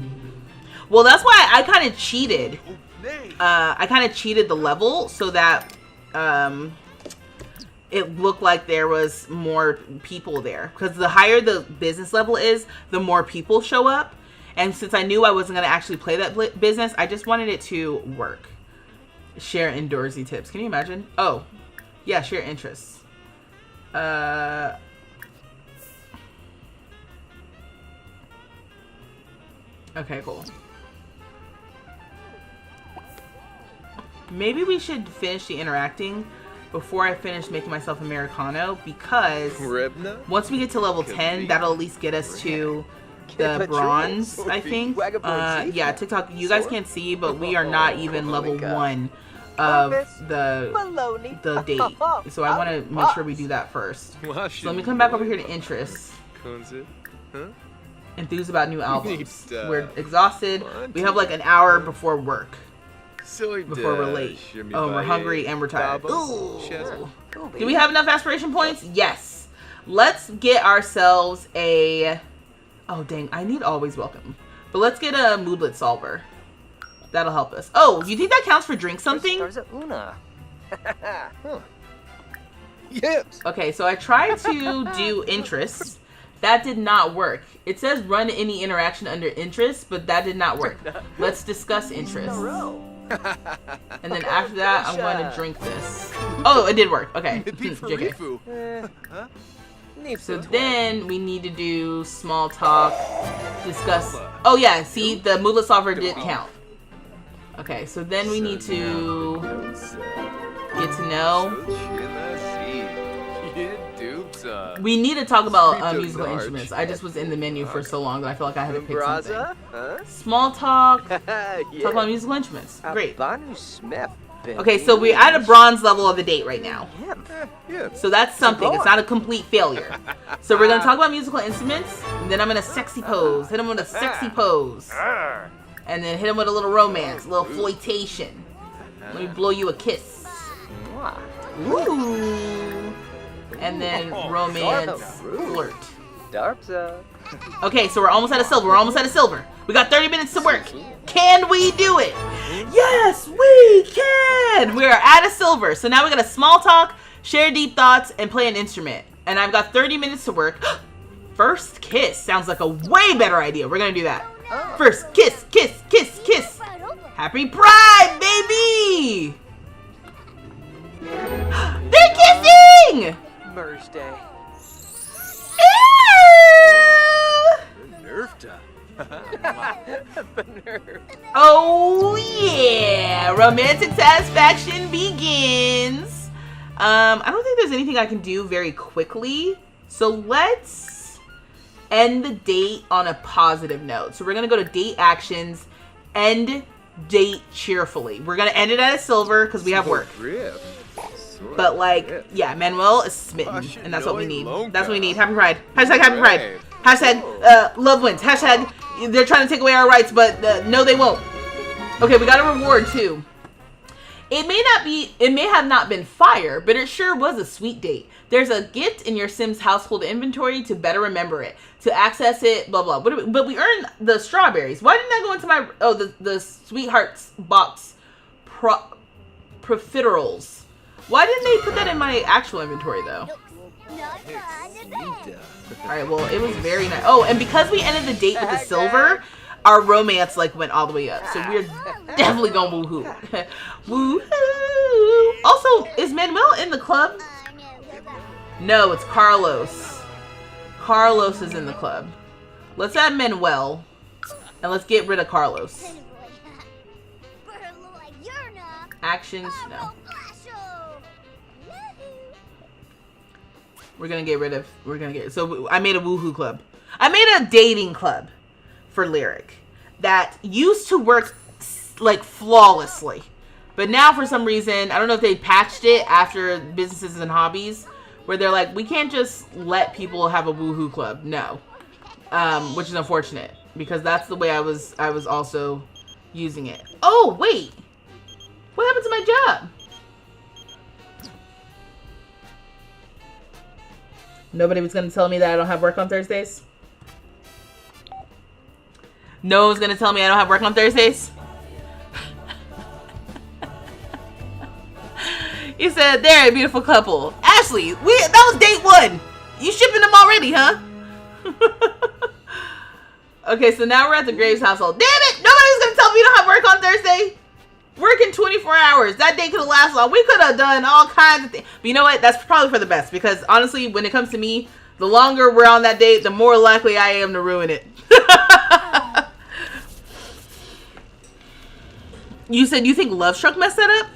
Well, that's why I kind of cheated. I kind of cheated the level so that it looked like there was more people there. Because the higher the business level is, the more people show up. And since I knew I wasn't going to actually play that business, I just wanted it to work. Share indoorsy tips. Can you imagine? Oh, yeah, share interests. Okay, cool. Maybe we should finish the interacting before I finish making myself Americano, because once we get to level 10, that'll at least get us to the bronze, I think. Yeah, TikTok, you guys can't see, but we are not even level 1 of the date. So I want to make sure we do that first. So let me come back over here to interests. Enthused about new albums. We're exhausted. We have like an hour before work. Before we're late. Oh, we're hungry and we're tired. Ooh. Do we have enough aspiration points? Yes. Let's get ourselves a... Oh, dang. I need always welcome. But let's get a moodlet solver. That'll help us. Oh, you think that counts for drink something? Yes. Okay, so I tried to do interests. That did not work. It says run any interaction under interests, but that did not work. Let's discuss interests. And then after that, I'm going to drink this. Oh, it did work. Okay. JK. So then we need to do small talk, discuss. Oh yeah, see, the moodlet solver did count. Okay, so then we need to get to know. We need to talk about musical instruments. I just was in the menu for so long that I feel like I had to pick something. Small talk. Talk about musical instruments. Great. Okay, so we're at a bronze level of the date right now. So that's something. It's not a complete failure. So we're going to talk about musical instruments. And then I'm going to sexy pose. Hit him with a sexy pose. And then hit him with a little romance. A little floitation. Let me blow you a kiss. Ooh. And then romance flirt. Okay, so we're almost at a silver. We're almost at a silver. We got 30 minutes to work. Can we do it? Yes, we can. We are at a silver. So now we got a small talk, share deep thoughts, and play an instrument. And I've got 30 minutes to work. First kiss sounds like a way better idea. We're gonna do that. First kiss, kiss, kiss, kiss. Happy Pride, baby! They're kissing! Mother's Day. Oh yeah, romantic satisfaction begins. I don't think there's anything I can do very quickly, so let's end the date on a positive note. So we're gonna go to date actions, end date cheerfully. We're gonna end it at a silver because we have work. But like, yeah, Manuel is smitten, and that's what we need. That's what we need. Happy Pride. Hashtag Happy Pride. Hashtag love wins. Hashtag they're trying to take away our rights, but no, they won't. Okay, we got a reward too. It may have not been fire, but it sure was a sweet date. There's a gift in your Sims household inventory to better remember it, to access it, blah blah. But we earned the strawberries. Why didn't that go into my the sweethearts box profiteroles? Why didn't they put that in my actual inventory though? Alright, well, it was very nice. Oh, and because we ended the date with the silver, our romance like went all the way up. So we're definitely going woohoo. Woohoo! Also, is Manuel in the club? No, it's Carlos. Carlos is in the club. Let's add Manuel. And let's get rid of Carlos. Actions, no. So I made a woohoo club. I made a dating club for Lyric that used to work like flawlessly. But now for some reason, I don't know if they patched it after businesses and hobbies, where they're like, we can't just let people have a woohoo club. No. which is unfortunate because that's the way I was also using it. Oh wait, what happened to my job? Nobody was gonna tell me that I don't have work on Thursdays. No one's gonna tell me I don't have work on Thursdays. You said they're a beautiful couple. Ashley, that was date 1. You shipping them already, huh? Okay, so now we're at the Graves household. Damn it! Nobody's gonna tell me you don't have work on Thursday. Working 24 hours. That day could have lasted long. We could have done all kinds of things. But you know what? That's probably for the best because honestly, when it comes to me, the longer we're on that date, the more likely I am to ruin it. You said you think Love Struck messed that up?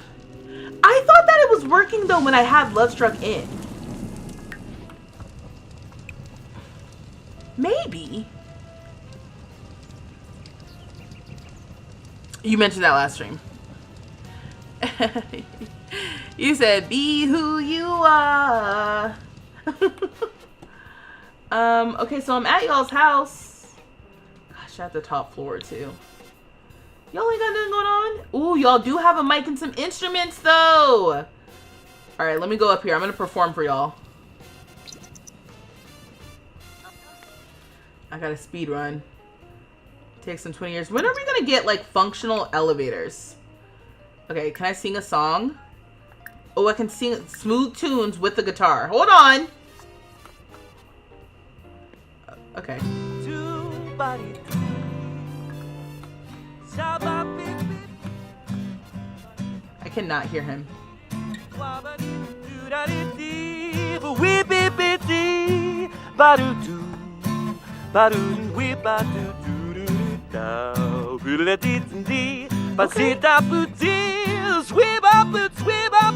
I thought that it was working though when I had Love Struck in. Maybe. You mentioned that last stream. You said be who you are. Okay, so I'm at y'all's house. Gosh, at the top floor too. Y'all ain't got nothing going on? Ooh, y'all do have a mic and some instruments, though. All right, let me go up here. I'm going to perform for y'all. I got a speed run. Takes some 20 years. When are we going to get, like, functional elevators? Okay, can I sing a song? Oh, I can sing smooth tunes with the guitar. Hold on. Okay. I cannot hear him.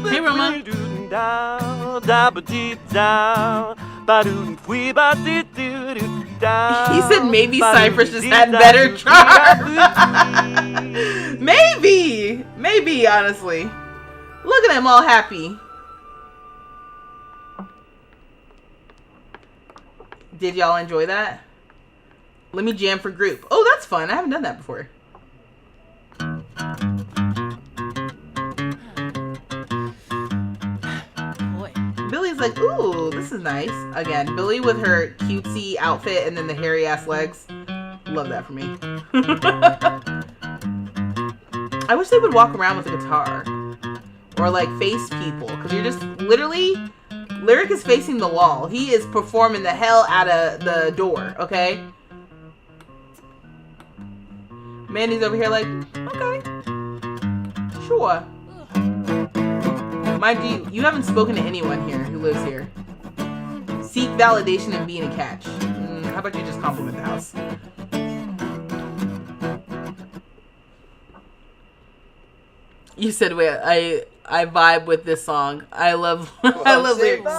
Hey, Roma. He said maybe Cypress just had better charm. Maybe, honestly. Look at him all happy. Did y'all enjoy that? Let me jam for group. Oh, that's fun. I haven't done that before. Billy's like, ooh, this is nice. Again, Billy with her cutesy outfit and then the hairy ass legs. Love that for me. I wish they would walk around with a guitar. Or like face people. Because you're just literally, Lyric is facing the wall. He is performing the hell out of the door, okay? Mandy's over here like, okay. Sure. Mind you, you haven't spoken to anyone here who lives here. Seek validation and being a catch. How about you just compliment the house? You said, wait, I vibe with this song. I love lyrics.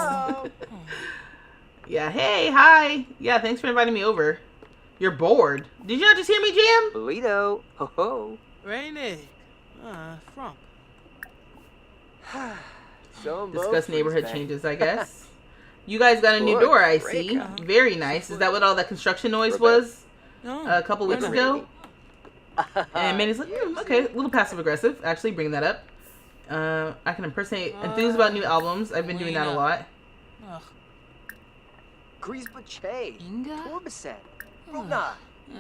Yeah, hey, hi. Yeah, thanks for inviting me over. You're bored. Did you not just hear me jam? Burrito. Ho ho. Rainy. Frump. Discuss neighborhood changes, I guess. You guys got a new door, I see. Very nice. Is that what all that construction noise was a couple weeks ago? And Manny's like, okay, a little passive aggressive. Actually, bringing that up. I can impersonate enthuse about new albums. I've been doing that a lot.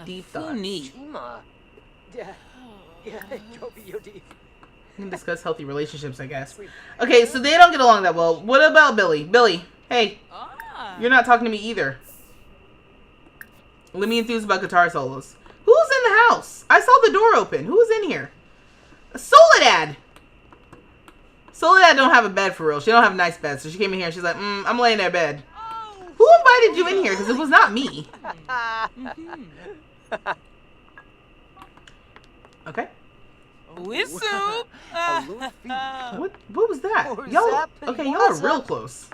Deep thoughts. We can discuss healthy relationships, I guess. Okay, so they don't get along that well. What about Billy? Billy, hey, you're not talking to me either. Let me enthuse about guitar solos. Who's in the house? I saw the door open. Who's in here? Soledad. Soledad don't have a bed for real. She don't have a nice bed, so she came in here and she's like, I'm laying in their bed. Who invited you in here? Because it was not me. Okay. Whistle. What was that? Y'all, okay, y'all are real close.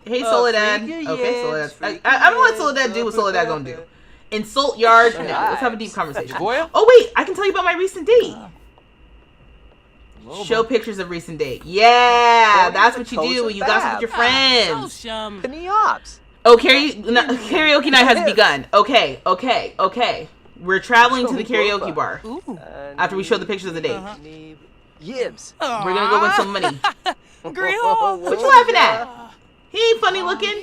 Hey, Soledad. Okay, Soledad. I'm gonna let Soledad do what Soledad gonna do. Insult yard? No, let's have a deep conversation. Oh wait, I can tell you about my recent date. Show pictures of recent date. Yeah, that's what you do when you gossip with your friends. Oh, karaoke night has begun. Okay, okay, okay. We're traveling to the karaoke bar after we show the pictures of the date. Yibs. We're gonna go win some money. Greenhorn. What you laughing at? He ain't funny looking.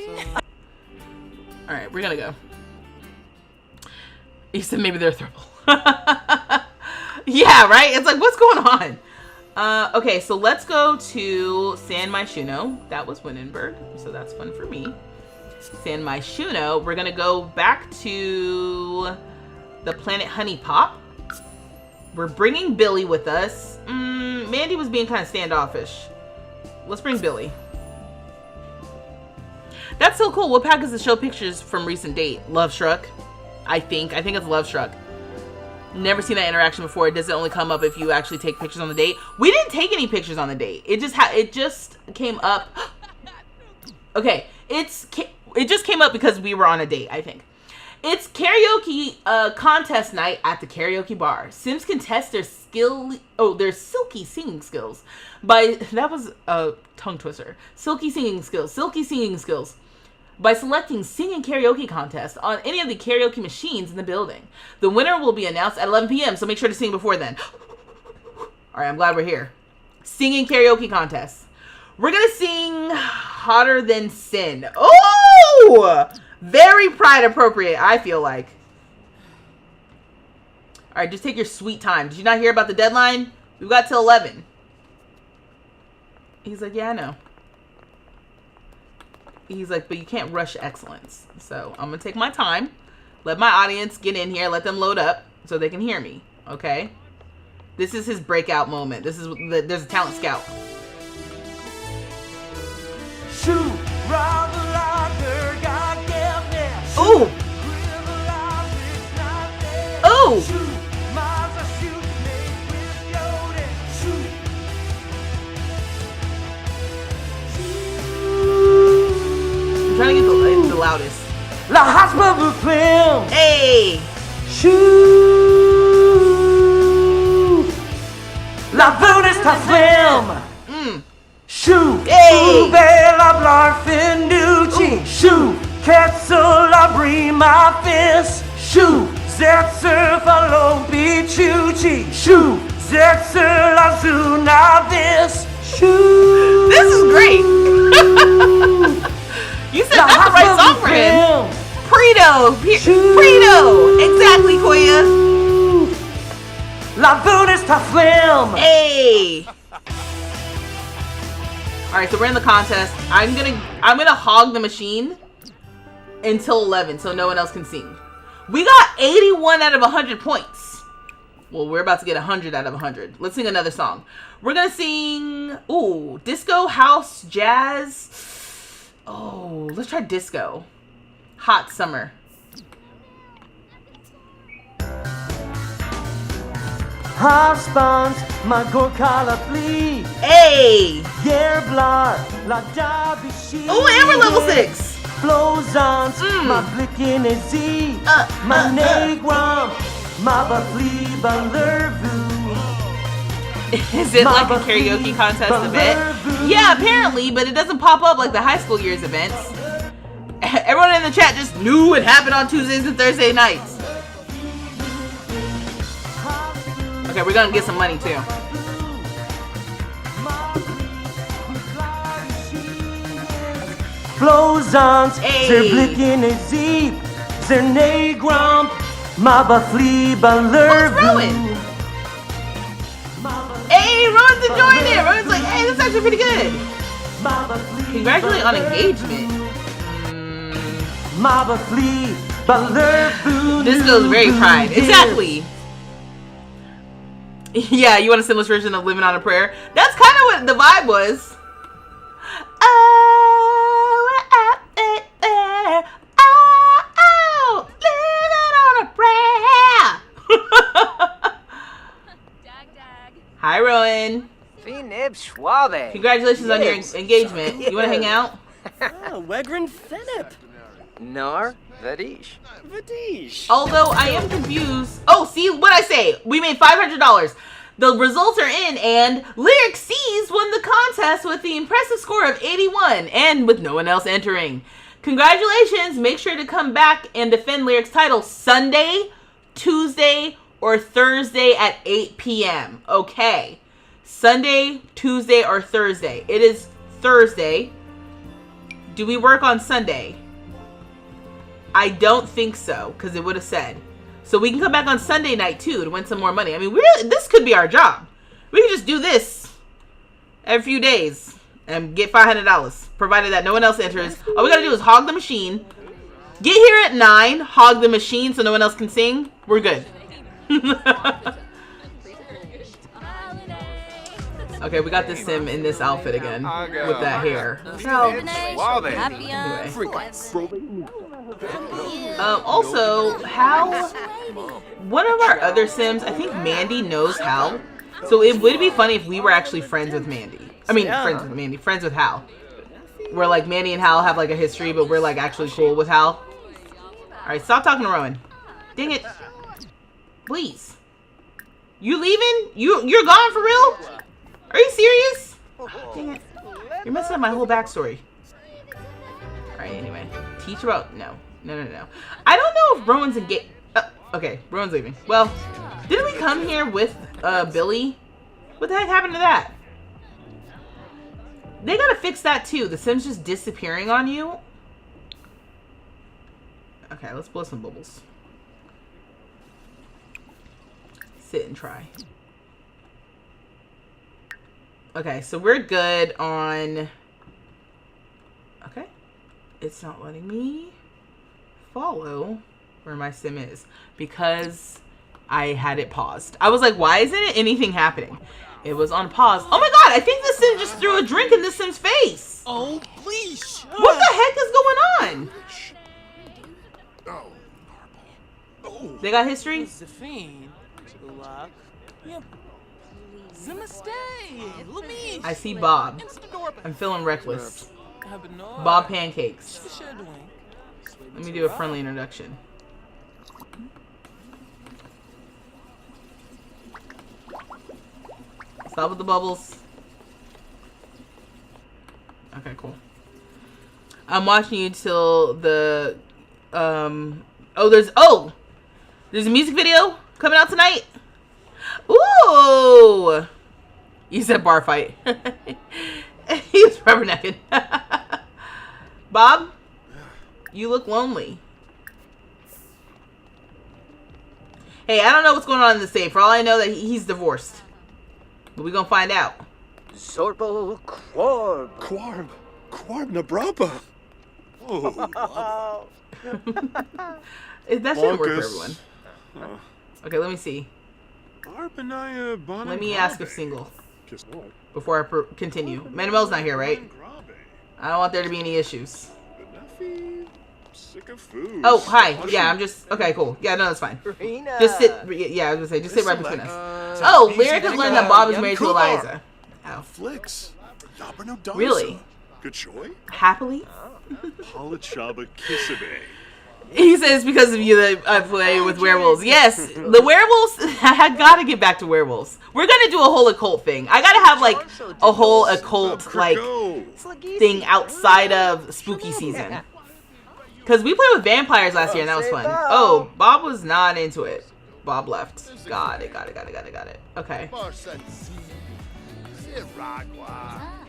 All right, we're gonna go. He said maybe they're throwable. Yeah, right? It's like, what's going on? Okay, so let's go to San Myshuno. That was Windenburg, so that's fun for me. San Myshuno. We're gonna go back to the planet Honey Pop. We're bringing Billy with us. Mandy was being kind of standoffish. Let's bring Billy. That's so cool. What pack is to show pictures from recent date? Love Struck. I think it's Love Struck. Never seen that interaction before. It doesn't only come up if you actually take pictures on the date. We didn't take any pictures on the date. It just came up. Okay, it just came up because we were on a date, I think. It's karaoke contest night at the karaoke bar. Sims can test their silky singing skills that was a tongue twister. Silky singing skills by selecting singing karaoke contest on any of the karaoke machines in the building. The winner will be announced at 11 p.m., so make sure to sing before then. All right, I'm glad we're here. Singing karaoke contest. We're gonna sing Hotter Than Sin. Oh! Very pride appropriate, I feel like. All right, just take your sweet time. Did you not hear about the deadline? We've got till 11. He's like, yeah, I know. He's like, but you can't rush excellence. So I'm going to take my time. Let my audience get in here. Let them load up so they can hear me. Okay? This is his breakout moment. There's a talent scout. Shoot, Ooh! Ooh! I'm trying to get the loudest. La hospital film. Hey! Shoot. La bonus ta film. Shoot. Hey! Bella Blarfinucci. Shoot. Ketzel la prima fist. Shoot. Zetzer follow Pichucci. Shoot. Zetzer la zunavis. Shoot. This is great! You said that's the right song for him. Preto! Exactly, Koya! La bonus ta film. Hey! Alright, so we're in the contest. I'm gonna hog the machine until 11 so no one else can sing. We got 81 out of 100 points. Well, we're about to get 100 out of 100. Let's sing another song. We're gonna sing, disco, house, jazz. Oh, let's try disco. Hot summer. Haspans, ma gorkala flee. Hey! Yerblar, la dabishi. Oh, and we're level 6. Flozans, ma blicken is ma negram, ma bafli balervu. Is it like a karaoke contest event? Yeah, apparently, but it doesn't pop up like the high school years events. Everyone in the chat just knew it happened on Tuesdays and Thursday nights. Okay, we're gonna get some money too. Flozans, Hey. zer blicken is zer negram, ma bafli balervu. Rowan? Hey, Rowan's enjoying it. Rowan's like, hey, this is actually pretty good. Congratulate on engagement. This feels very pride. Exactly. Yeah, you want a sinless version of Living on a Prayer? That's kind of what the vibe was. Living on a prayer. Hi, Rowan. Finib Schwabe. Congratulations on your engagement. You want to hang out? Wegrin Fenip. Nar Vadish. Vadish. Although I am confused. Oh, see what I say? We made $500. The results are in, and Lyric C's won the contest with the impressive score of 81, and with no one else entering. Congratulations. Make sure to come back and defend Lyric's title Sunday, Tuesday, or Thursday at 8 p.m. Okay. Sunday, Tuesday, or Thursday. It is Thursday. Do we work on Sunday? I don't think so, because it would have said. So we can come back on Sunday night, too, to win some more money. I mean, this could be our job. We can just do this every few days and get $500, provided that no one else enters. All we gotta do is hog the machine. Get here at 9, hog the machine so no one else can sing. We're good. Okay, we got this sim in this outfit again with that hair. Also, Hal, one of our other sims, I think Mandy knows Hal. So it would be funny if we were actually friends with Mandy. I mean, friends with Mandy, friends with Hal. Where like Mandy and Hal have like a history, but we're like actually cool with Hal. Alright, stop talking to Rowan. Dang it. Please. You leaving? You're gone for real? Are you serious? Dang it. You're messing up my whole backstory. Alright, anyway. Teach about... No. I don't know if Rowan's engaged... okay, Rowan's leaving. Well, didn't we come here with Billy? What the heck happened to that? They gotta fix that too. The Sims just disappearing on you. Okay, let's blow some bubbles. Sit and try. Okay, so we're good on... Okay. It's not letting me follow where my sim is because I had it paused. I was like, why isn't anything happening? It was on pause. Oh my god, I think this sim just threw a drink in this sim's face. Oh, please. What the heck is going on? They got history? I see Bob. I'm feeling reckless. Bob Pancakes. Let me do a friendly introduction. Stop with the bubbles. Okay, cool. I'm watching you till the there's a music video coming out tonight. Ooh, you said bar fight. He was rubbernecking. Bob, you look lonely. Hey, I don't know what's going on in the safe. For all I know, that he's divorced. But we're gonna find out. Zorbo Quarb. Quarb Nabrapa. Oh. That shouldn't work for everyone. Okay, let me see. Let me ask if single. Before I continue. Manuel's not here, right? I don't want there to be any issues. Oh, hi. Yeah, I'm just... Okay, cool. Yeah, no, that's fine. Just sit... Yeah, I was gonna say, just sit right between us. Oh, Lyric has learned that Bob is married to Eliza. Oh. Really? Happily? He says because of you that I play with werewolves. Yes, the werewolves. I gotta get back to werewolves. We're gonna do a whole occult thing. I gotta have like a whole occult like thing outside of spooky season. Because we played with vampires last year and that was fun. Oh, Bob was not into it. Bob left. Got it. Okay.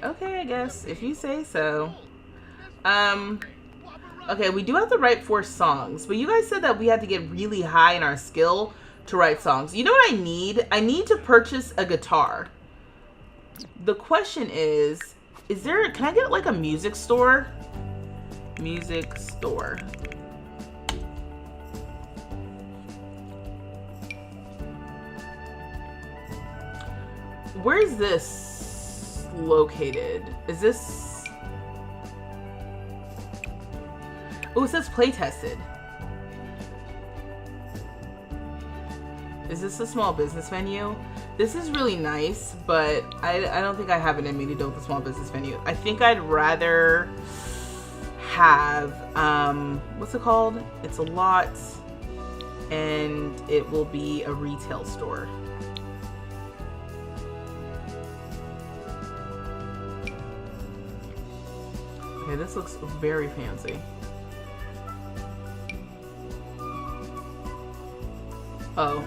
Okay, I guess if you say so. Okay, we do have to write 4 songs, but you guys said that we had to get really high in our skill to write songs. You know what I need? I need to purchase a guitar. The question is there, can I get like a music store? Music store. Where's this located? Is this... Oh, it says play tested. Is this a small business venue? This is really nice, but I don't think I have it in me to do with a small business venue. I think I'd rather have, what's it called? It's a lot, and it will be a retail store. Okay, this looks very fancy. Oh,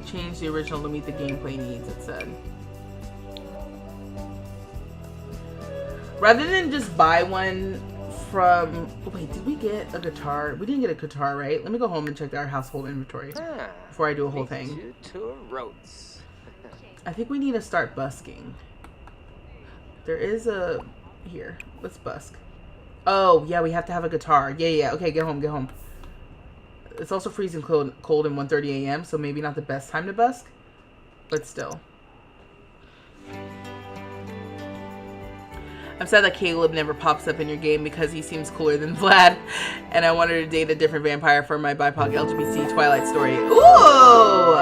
change the original to meet the gameplay needs, it said. Rather than just buy one from... Wait, did we get a guitar? We didn't get a guitar, right? Let me go home and check our household inventory before I do a whole thing. I think we need to start busking. There is a... Here, let's busk. Oh, yeah, we have to have a guitar. Yeah. Okay, get home. It's also freezing cold and 1:30 a.m., so maybe not the best time to busk, but still. I'm sad that Caleb never pops up in your game because he seems cooler than Vlad, and I wanted to date a different vampire for my BIPOC LGBT Twilight story. Ooh!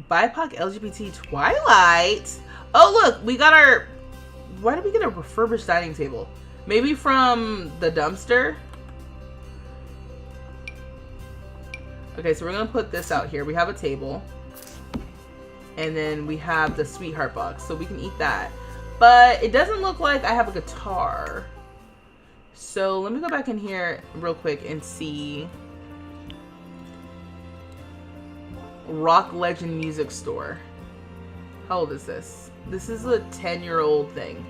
BIPOC LGBT Twilight? Oh, look, we got our... Why did we get a refurbished dining table? Maybe from the dumpster? Okay, so we're gonna put this out here. We have a table. And then we have the sweetheart box, so we can eat that. But it doesn't look like I have a guitar. So let me go back in here real quick and see. Rock Legend Music Store. How old is this? This is a 10-year-old thing.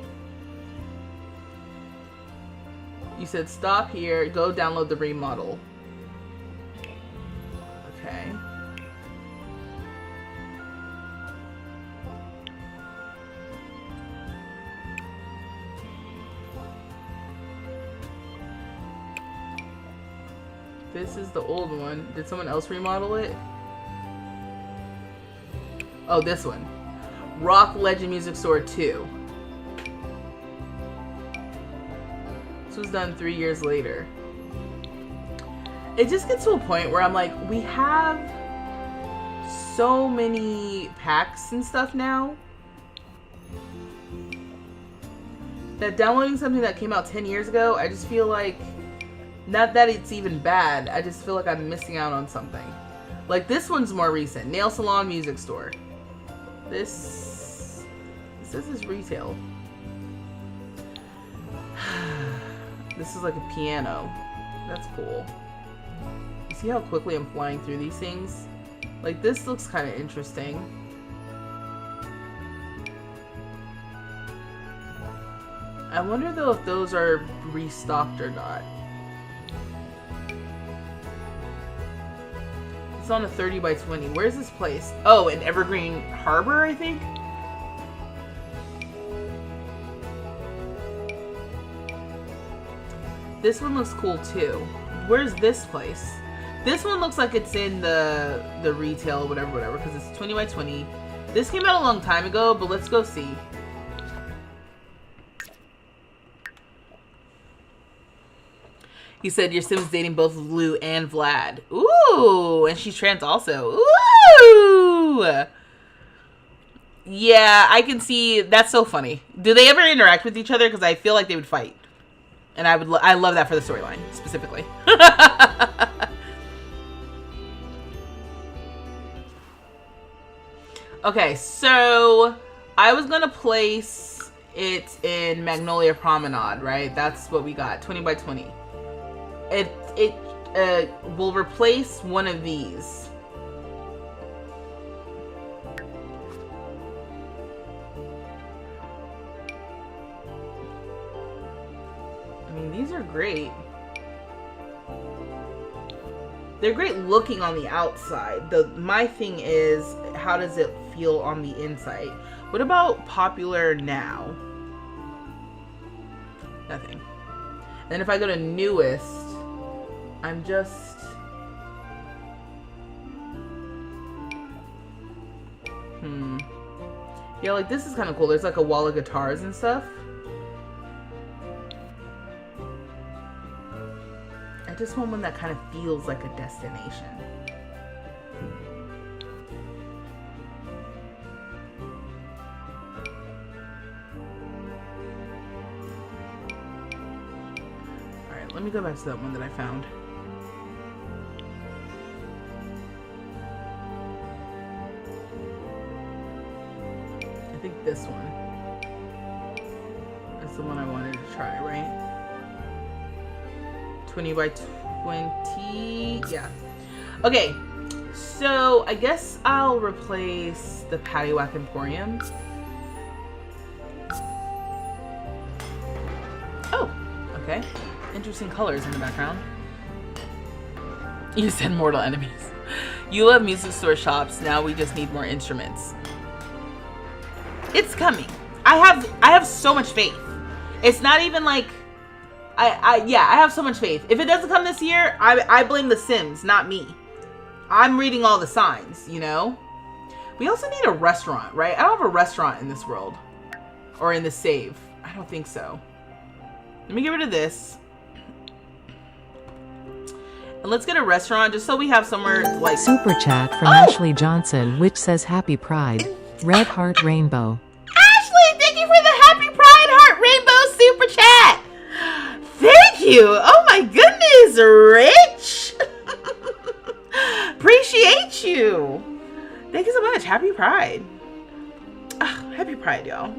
You said stop here, go download the remodel. Okay. This is the old one. Did someone else remodel it? Oh, this one. Rock Legend Music Store 2. This was done 3 years later. It just gets to a point where I'm like, we have so many packs and stuff now that downloading something that came out 10 years ago, I just feel like, not that it's even bad, I just feel like I'm missing out on something. Like this one's more recent. Nail Salon Music Store. This is retail. This is like a piano. That's cool. You see how quickly I'm flying through these things? Like this looks kind of interesting. I wonder though if those are restocked or not. It's on a 30 by 20. Where's this place? Oh, in Evergreen Harbor, I think? This one looks cool too. Where's this place? This one looks like it's in the retail, whatever, because it's 20 by 20. This came out a long time ago, but let's go see. He said your Sim's dating both Lou and Vlad. Ooh, and she's trans also. Ooh. Yeah, I can see. That's so funny. Do they ever interact with each other? Because I feel like they would fight. And I love that for the storyline, specifically. Okay, so I was going to place it in Magnolia Promenade, right? That's what we got, 20 by 20. It will replace one of these. I mean, these are great. They're great looking on the outside. My thing is, how does it feel on the inside? What about popular now? Nothing. And if I go to newest, I'm just... Yeah, like this is kind of cool. There's like a wall of guitars and stuff. I just want one that kind of feels like a destination. Alright, let me go back to that one that I found. I think this one. That's the one I wanted to try, right? 20 by 20. Yeah. Okay. So I guess I'll replace the Paddywhack Emporium. Oh, okay. Interesting colors in the background. You said mortal enemies. You love music store shops. Now we just need more instruments. It's coming. I have so much faith. It's not even like I have so much faith. If it doesn't come this year, I blame the Sims, not me. I'm reading all the signs, you know? We also need a restaurant, right? I don't have a restaurant in this world. Or in the save. I don't think so. Let me get rid of this. And let's get a restaurant just so we have somewhere like... Super chat from Ashley Johnson, which says Happy Pride. Red heart rainbow. Ashley, thank you for the Happy Pride Heart Rainbow super chat. Thank you. Oh my goodness, Rich. Appreciate you. Thank you so much. Happy Pride. Oh, happy Pride, y'all.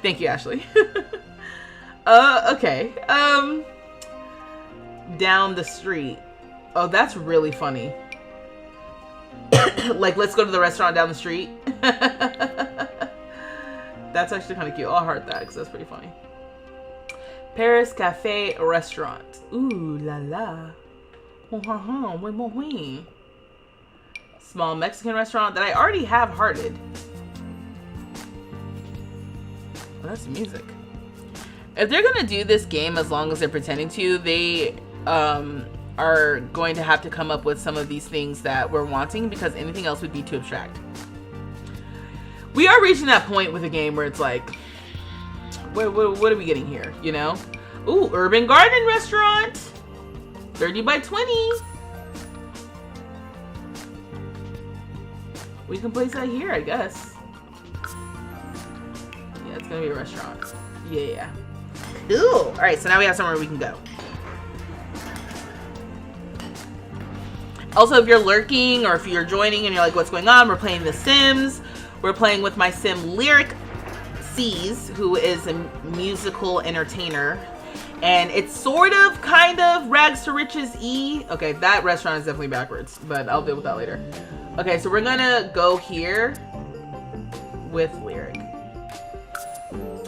Thank you, Ashley. Okay. Down the street. Oh, that's really funny. Like, let's go to the restaurant down the street. That's actually kind of cute. I'll heart that because that's pretty funny. Paris Cafe Restaurant. Ooh la la. Small Mexican restaurant that I already have hearted. Well, that's music. If they're gonna do this game as long as they're pretending to, they are going to have to come up with some of these things that we're wanting, because anything else would be too abstract. We are reaching that point with a game where it's like, what are we getting here, you know? Ooh, Urban Garden Restaurant. 30 by 20. We can place that here, I guess. Yeah, it's gonna be a restaurant. Yeah. Cool. All right, so now we have somewhere we can go. Also, if you're lurking or if you're joining and you're like, what's going on? We're playing The Sims. We're playing with my sim Lyric C's, who is a musical entertainer. And it's sort of, kind of, rags to riches E. Okay, that restaurant is definitely backwards, but I'll deal with that later. Okay, so we're gonna go here with Lyric.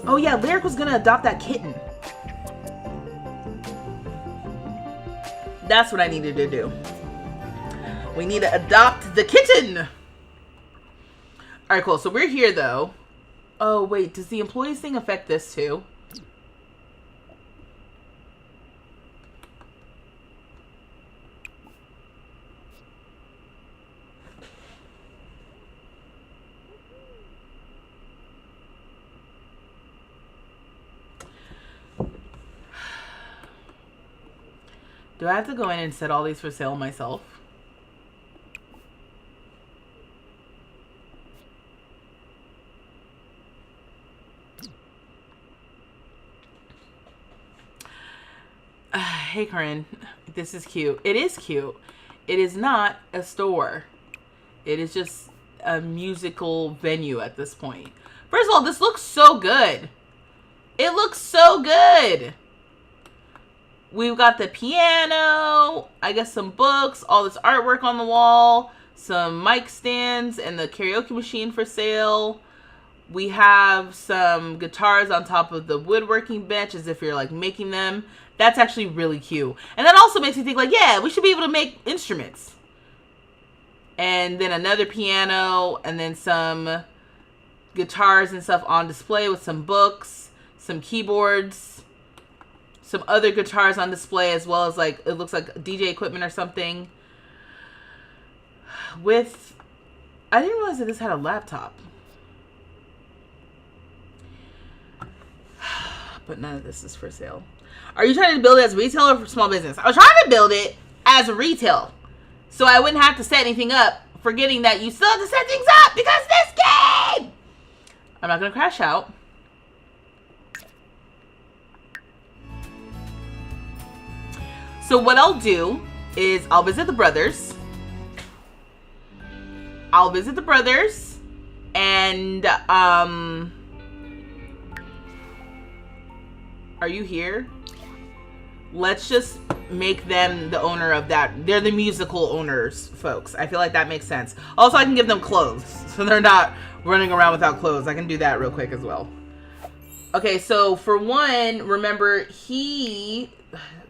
Oh yeah, Lyric was gonna adopt that kitten. That's what I needed to do. We need to adopt the kitten. Alright, cool. So we're here, though. Oh, wait. Does the employees thing affect this, too? Do I have to go in and set all these for sale myself? Hey, Corinne. This is cute. It is cute. It is not a store. It is just a musical venue at this point. First of all, this looks so good. It looks so good. We've got the piano, I guess some books, all this artwork on the wall, some mic stands, and the karaoke machine for sale. We have some guitars on top of the woodworking bench as if you're like making them. That's actually really cute. And that also makes me think like, yeah, we should be able to make instruments. And then another piano, and then some guitars and stuff on display with some books, some keyboards, some other guitars on display, as well as like, it looks like DJ equipment or something. With, I didn't realize that this had a laptop. But none of this is for sale. Are you trying to build it as retail or for small business? I was trying to build it as retail, so I wouldn't have to set anything up, forgetting that you still have to set things up because this game! I'm not going to crash out. So what I'll do is I'll visit the brothers. And, Are you here? Let's just make them the owner of that. They're the musical owners, folks. I feel like that makes sense. Also, I can give them clothes, so they're not running around without clothes. I can do that real quick as well. Okay, so for one, remember, he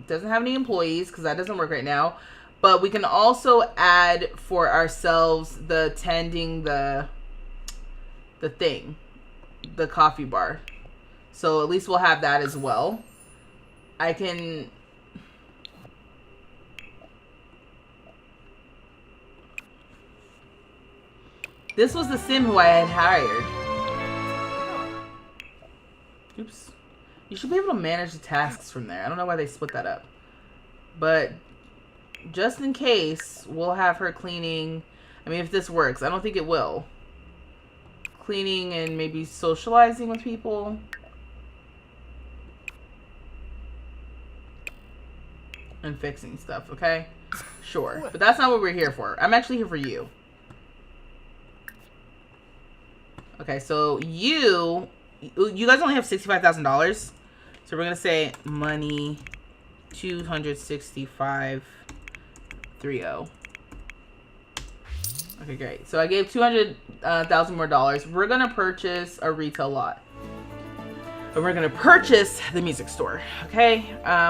doesn't have any employees because that doesn't work right now. But we can also add for ourselves the tending the thing, the coffee bar. So at least we'll have that as well. I can... This was the sim who I had hired. Oops. You should be able to manage the tasks from there. I don't know why they split that up. But just in case, we'll have her cleaning. I mean, if this works. I don't think it will. Cleaning and maybe socializing with people. And fixing stuff, okay? Sure. But that's not what we're here for. I'm actually here for you. Okay, so you guys only have $65,000. So we're going to say money 265.30. Okay, great. So I gave 200,000 more dollars. We're going to purchase a retail lot. And we're going to purchase the music store, okay?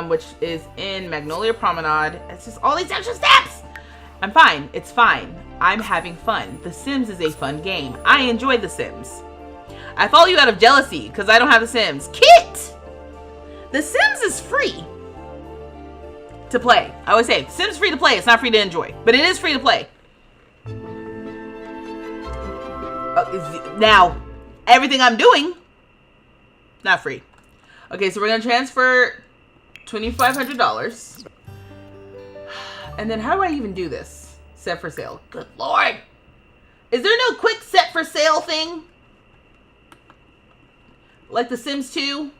Which is in Magnolia Promenade. It's just all these extra steps. I'm fine. It's fine. I'm having fun. The Sims is a fun game. I enjoy The Sims. I follow you out of jealousy because I don't have The Sims. Kit! The Sims is free to play. I always say, Sims free to play. It's not free to enjoy. But it is free to play. Now, everything I'm doing, not free. Okay, so we're going to transfer $2,500. And then how do I even do this? Set for sale. Good Lord. Is there no quick set for sale thing? Like The Sims 2?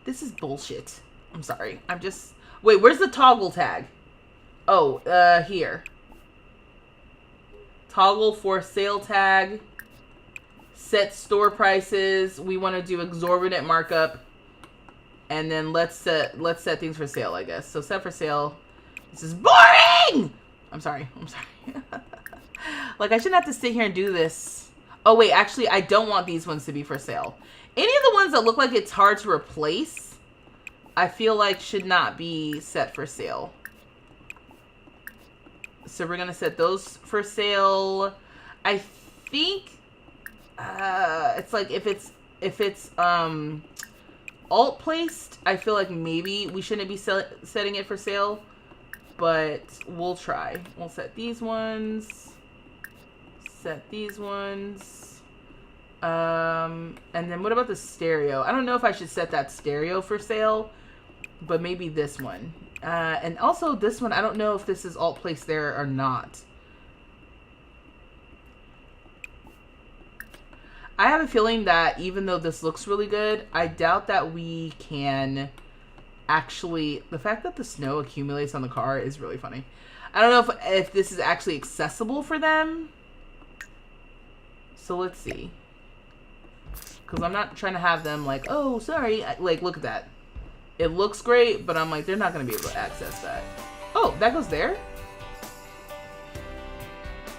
This is bullshit. I'm sorry. I'm just... Wait, where's the toggle tag? Oh, here. Toggle for sale tag. Set store prices. We want to do exorbitant markup. And then let's set things for sale, I guess. So set for sale. This is boring! I'm sorry. I'm sorry. Like, I shouldn't have to sit here and do this. Oh, wait. Actually, I don't want these ones to be for sale. Any of the ones that look like it's hard to replace, I feel like should not be set for sale. So we're going to set those for sale. I think it's like if it's alt placed, I feel like maybe we shouldn't be setting it for sale. But we'll try. We'll set these ones. Set these ones. And then what about the stereo? I don't know if I should set that stereo for sale. But maybe this one. And also this one, I don't know if this is alt placed there or not. I have a feeling that even though this looks really good, I doubt that we can... Actually, the fact that the snow accumulates on the car is really funny. I don't know if this is actually accessible for them. So let's see. Because I'm not trying to have them like, oh, sorry. Like, look at that. It looks great, but I'm like, they're not going to be able to access that. Oh, that goes there?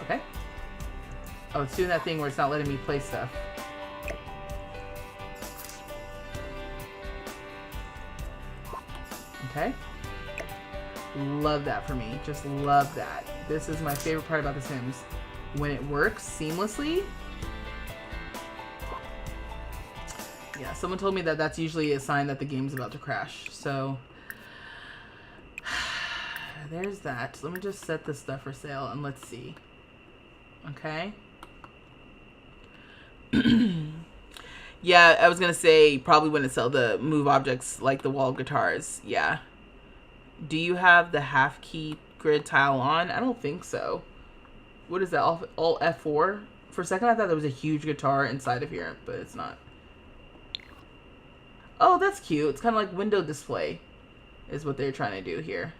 Okay. Oh, it's doing that thing where it's not letting me play stuff. Okay. Love that for me. Just love that. This is my favorite part about The Sims. When it works seamlessly. Yeah, someone told me that that's usually a sign that the game's about to crash. So, there's that. Let me just set this stuff for sale and let's see. Okay. Yeah, I was going to say probably wouldn't sell the move objects like the wall guitars. Yeah. Do you have the half key grid tile on? I don't think so. What is that? Alt F4? For a second I thought there was a huge guitar inside of here, but it's not. Oh, that's cute. It's kind of like window display is what they're trying to do here.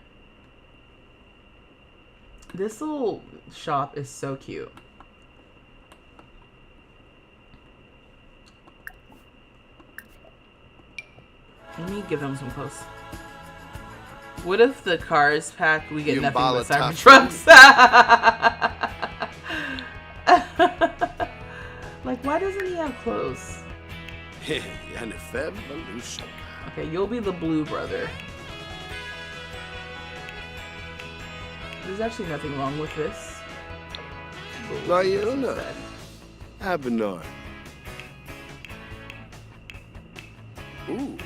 This little shop is so cute. Let me give them some clothes. What if the cars pack we get nothing but Cybertrucks? Like, why doesn't he have clothes? Okay, you'll be the blue brother. There's actually nothing wrong with this. No, you don't know. Abenar. Ooh.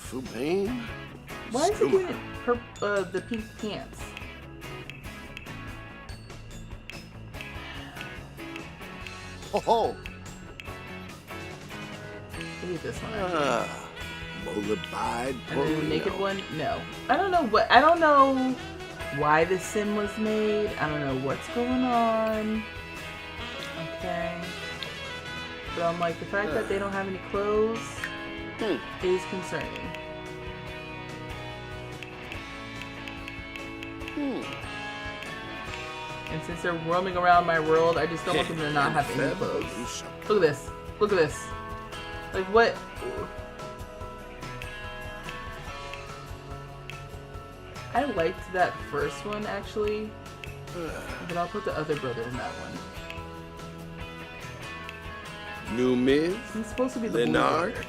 Fubane. Why is he doing the pink pants? Oh. Look at this one. Molabide. And then the naked one? No. I don't know why this sim was made. I don't know what's going on. Okay. But I'm like, the fact that they don't have any clothes is concerning. And since they're roaming around my world, I just don't want them to not have any clothes. Look at this. Look at this. Like, what? I liked that first one, actually. But I'll put the other brother in that one. New Miz. He's supposed to be the Leonard. blue.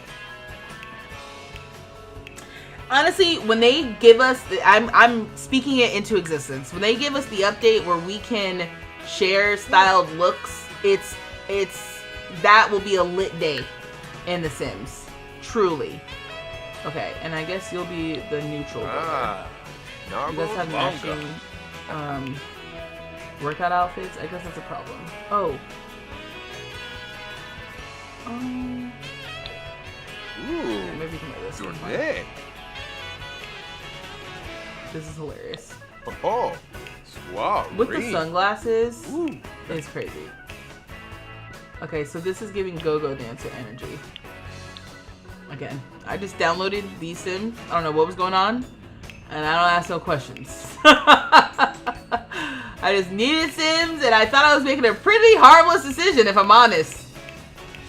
Honestly, when they give us, I'm speaking it into existence. When they give us the update where we can share styled looks, that will be a lit day in The Sims. Truly. Okay, and I guess you'll be the neutral brother. You guys have matching workout outfits. I guess that's a problem. Oh. Ooh. Maybe we can wear this one. Jordan. This is hilarious. Oh. Wow. With the sunglasses, it's crazy. Okay, so this is giving go-go dancer energy. Again, I just downloaded these Sims. I don't know what was going on, and I don't ask no questions. I just needed Sims, and I thought I was making a pretty harmless decision, if I'm honest.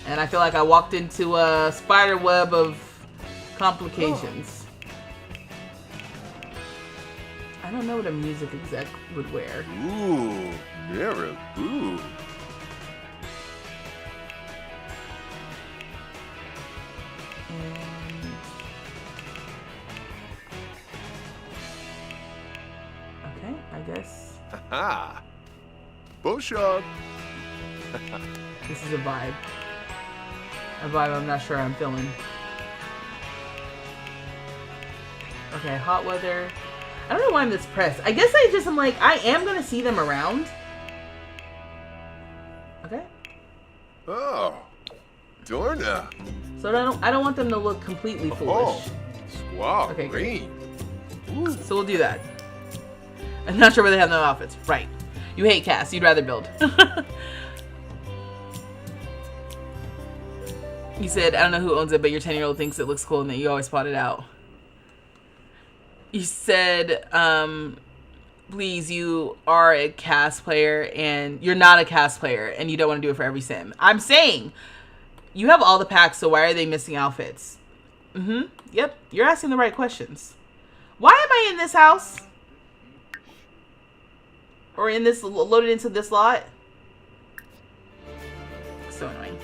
And I feel like I walked into a spider web of complications. I don't know what a music exec would wear. Ooh. Very good. Okay, I guess. Aha. Push up. This is a vibe. A vibe I'm not sure I'm feeling. Okay, hot weather. I don't know why I'm this pressed. I guess I'm like, I am gonna see them around. Okay. Oh. Dorna. So I don't want them to look completely foolish. Squaw. Okay, great. Green. So we'll do that. I'm not sure where they have no outfits. Right. You hate Cass. You'd rather build. You said, I don't know who owns it, but your 10-year-old thinks it looks cool and that you always spot it out. You said, please, you are a Cass player and you're not a Cass player and you don't want to do it for every sim. I'm saying, you have all the packs, so why are they missing outfits? Yep, you're asking the right questions. Why am I in this house? Or in this, loaded into this lot? So annoying.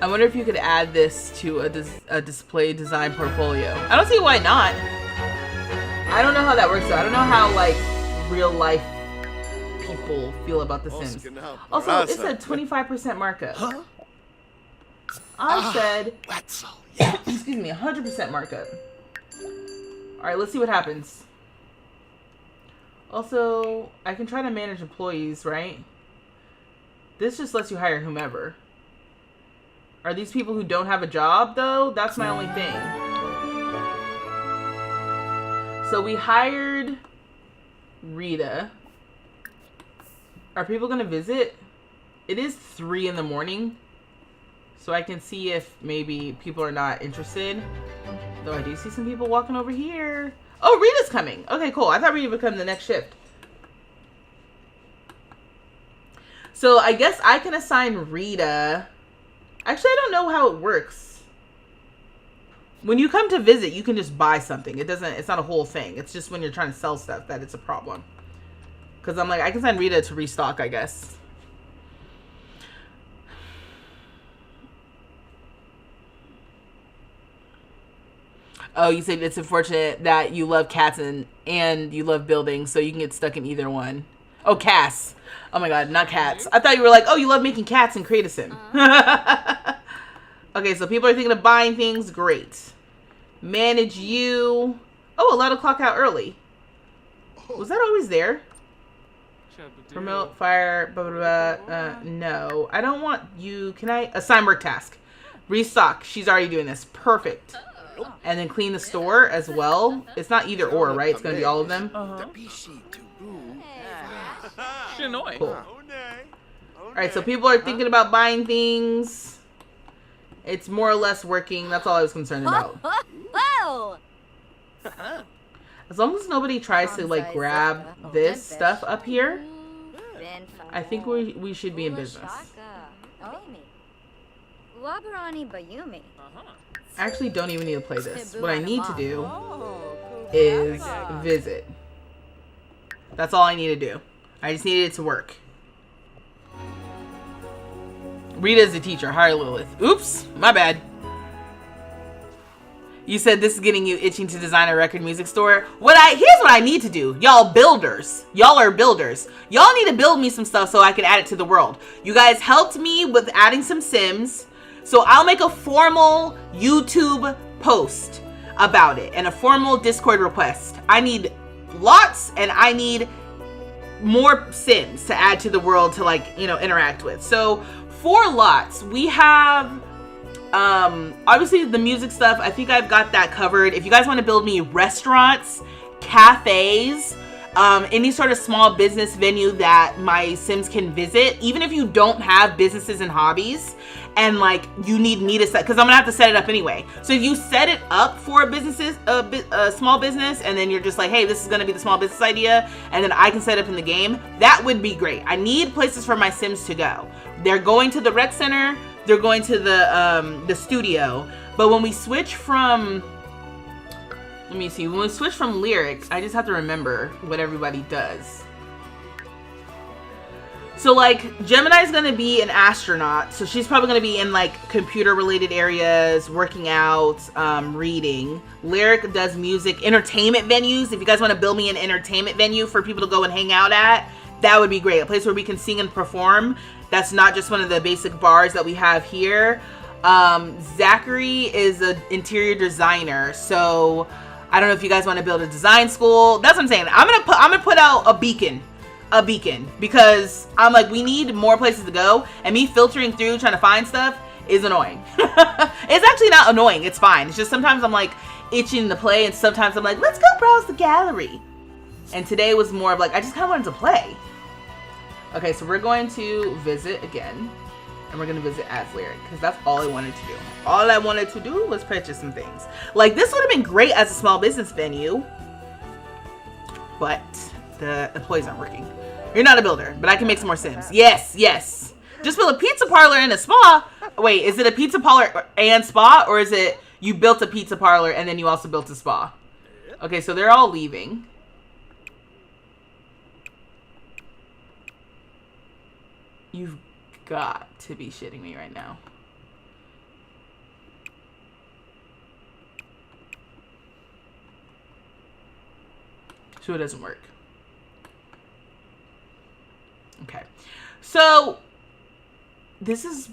I wonder if you could add this to a display design portfolio. I don't see why not. I don't know how that works though. I don't know how like real life people feel about The Sims. Also, it's a 25% markup. Huh? I said, Yeah. excuse me, 100% markup. Alright, let's see what happens. Also, I can try to manage employees, right? This just lets you hire whomever. Are these people who don't have a job, though? That's my only thing. So we hired Rita. Are people going to visit? It is 3 in the morning. So I can see if maybe people are not interested. Though I do see some people walking over here. Oh, Rita's coming. Okay, cool. I thought Rita would come the next shift. So I guess I can assign Rita. Actually, I don't know how it works. When you come to visit, you can just buy something. It's not a whole thing. It's just when you're trying to sell stuff that it's a problem. Because I'm like, I can send Rita to restock, I guess. Oh, you said it's unfortunate that you love cats and you love buildings, so you can get stuck in either one. Oh, Cass. Oh my god, not cats. I thought you were like, oh, you love making cats and create a sim. Okay, so people are thinking of buying things. Great. Manage you. Oh, allow to clock out early. Was that always there? Promote, fire, blah, blah, blah. No, I don't want you. Can I assign work task? Restock. She's already doing this. Perfect. And then clean the store as well. It's not either or, right? It's going to be all of them. Cool. Alright, so people are thinking about buying things. It's more or less working. That's all I was concerned about. As long as nobody tries to, like, grab this stuff up here, I think we should be in business. I actually don't even need to play this. What I need to do is visit. That's all I need to do. I just needed it to work. Rita is the teacher. Hire Lilith. Oops, my bad. You said this is getting you itching to design a record music store. Here's what I need to do. Y'all builders. Y'all are builders. Y'all need to build me some stuff so I can add it to the world. You guys helped me with adding some Sims. So I'll make a formal YouTube post about it and a formal Discord request. I need lots and I need more Sims to add to the world to, like, you know, interact with. So 4 lots. We have obviously the music stuff. I think I've got that covered. If you guys want to build me restaurants, cafes, any sort of small business venue that my Sims can visit, even if you don't have businesses and hobbies and, like, you need me to set, because I'm gonna have to set it up anyway. So if you set it up for a small business, and then you're just like, hey, this is gonna be the small business idea, and then I can set up in the game, that would be great. I need places for my Sims to go. They're going to the rec center, they're going to the studio, but when we switch from, let me see, when we switch from lyrics, I just have to remember what everybody does. So, like, Gemini's gonna be an astronaut, so she's probably gonna be in, like, computer-related areas, working out, reading. Lyric does music, entertainment venues. If you guys want to build me an entertainment venue for people to go and hang out at, that would be great. A place where we can sing and perform. That's not just one of the basic bars that we have here. Zachary is an interior designer, so I don't know if you guys want to build a design school. That's what I'm saying. I'm gonna put out a beacon, because I'm like, we need more places to go, and me filtering through trying to find stuff is annoying. It's actually not annoying. It's fine. It's just sometimes I'm like itching to play, and sometimes I'm like, let's go browse the gallery. And today was more of like, I just kind of wanted to play. Okay, so we're going to visit again, and we're going to visit as Lyric, because that's all I wanted to do. All I wanted to do was purchase some things. Like, this would have been great as a small business venue, but the employees aren't working. You're not a builder, but I can make some more Sims. Yes, yes. Just build a pizza parlor and a spa. Wait, is it a pizza parlor and spa, or is it you built a pizza parlor and then you also built a spa? Okay, so they're all leaving. You've got to be shitting me right now. So it doesn't work. Okay. So this is...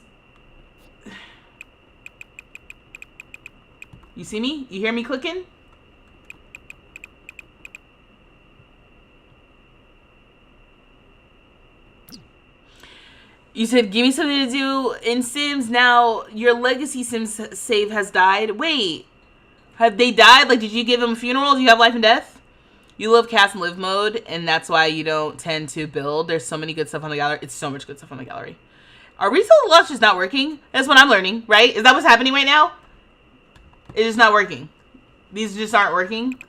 You see me? You hear me clicking? You said, give me something to do in Sims. Now, your legacy Sims save has died. Wait. Have they died? Like, did you give them a funeral? Do you have life and death? You love cast and live mode, and that's why you don't tend to build. There's so many good stuff on the gallery. It's so much good stuff on the gallery. Are retail launch just not working? That's what I'm learning, right? Is that what's happening right now? It's just not working. These just aren't working.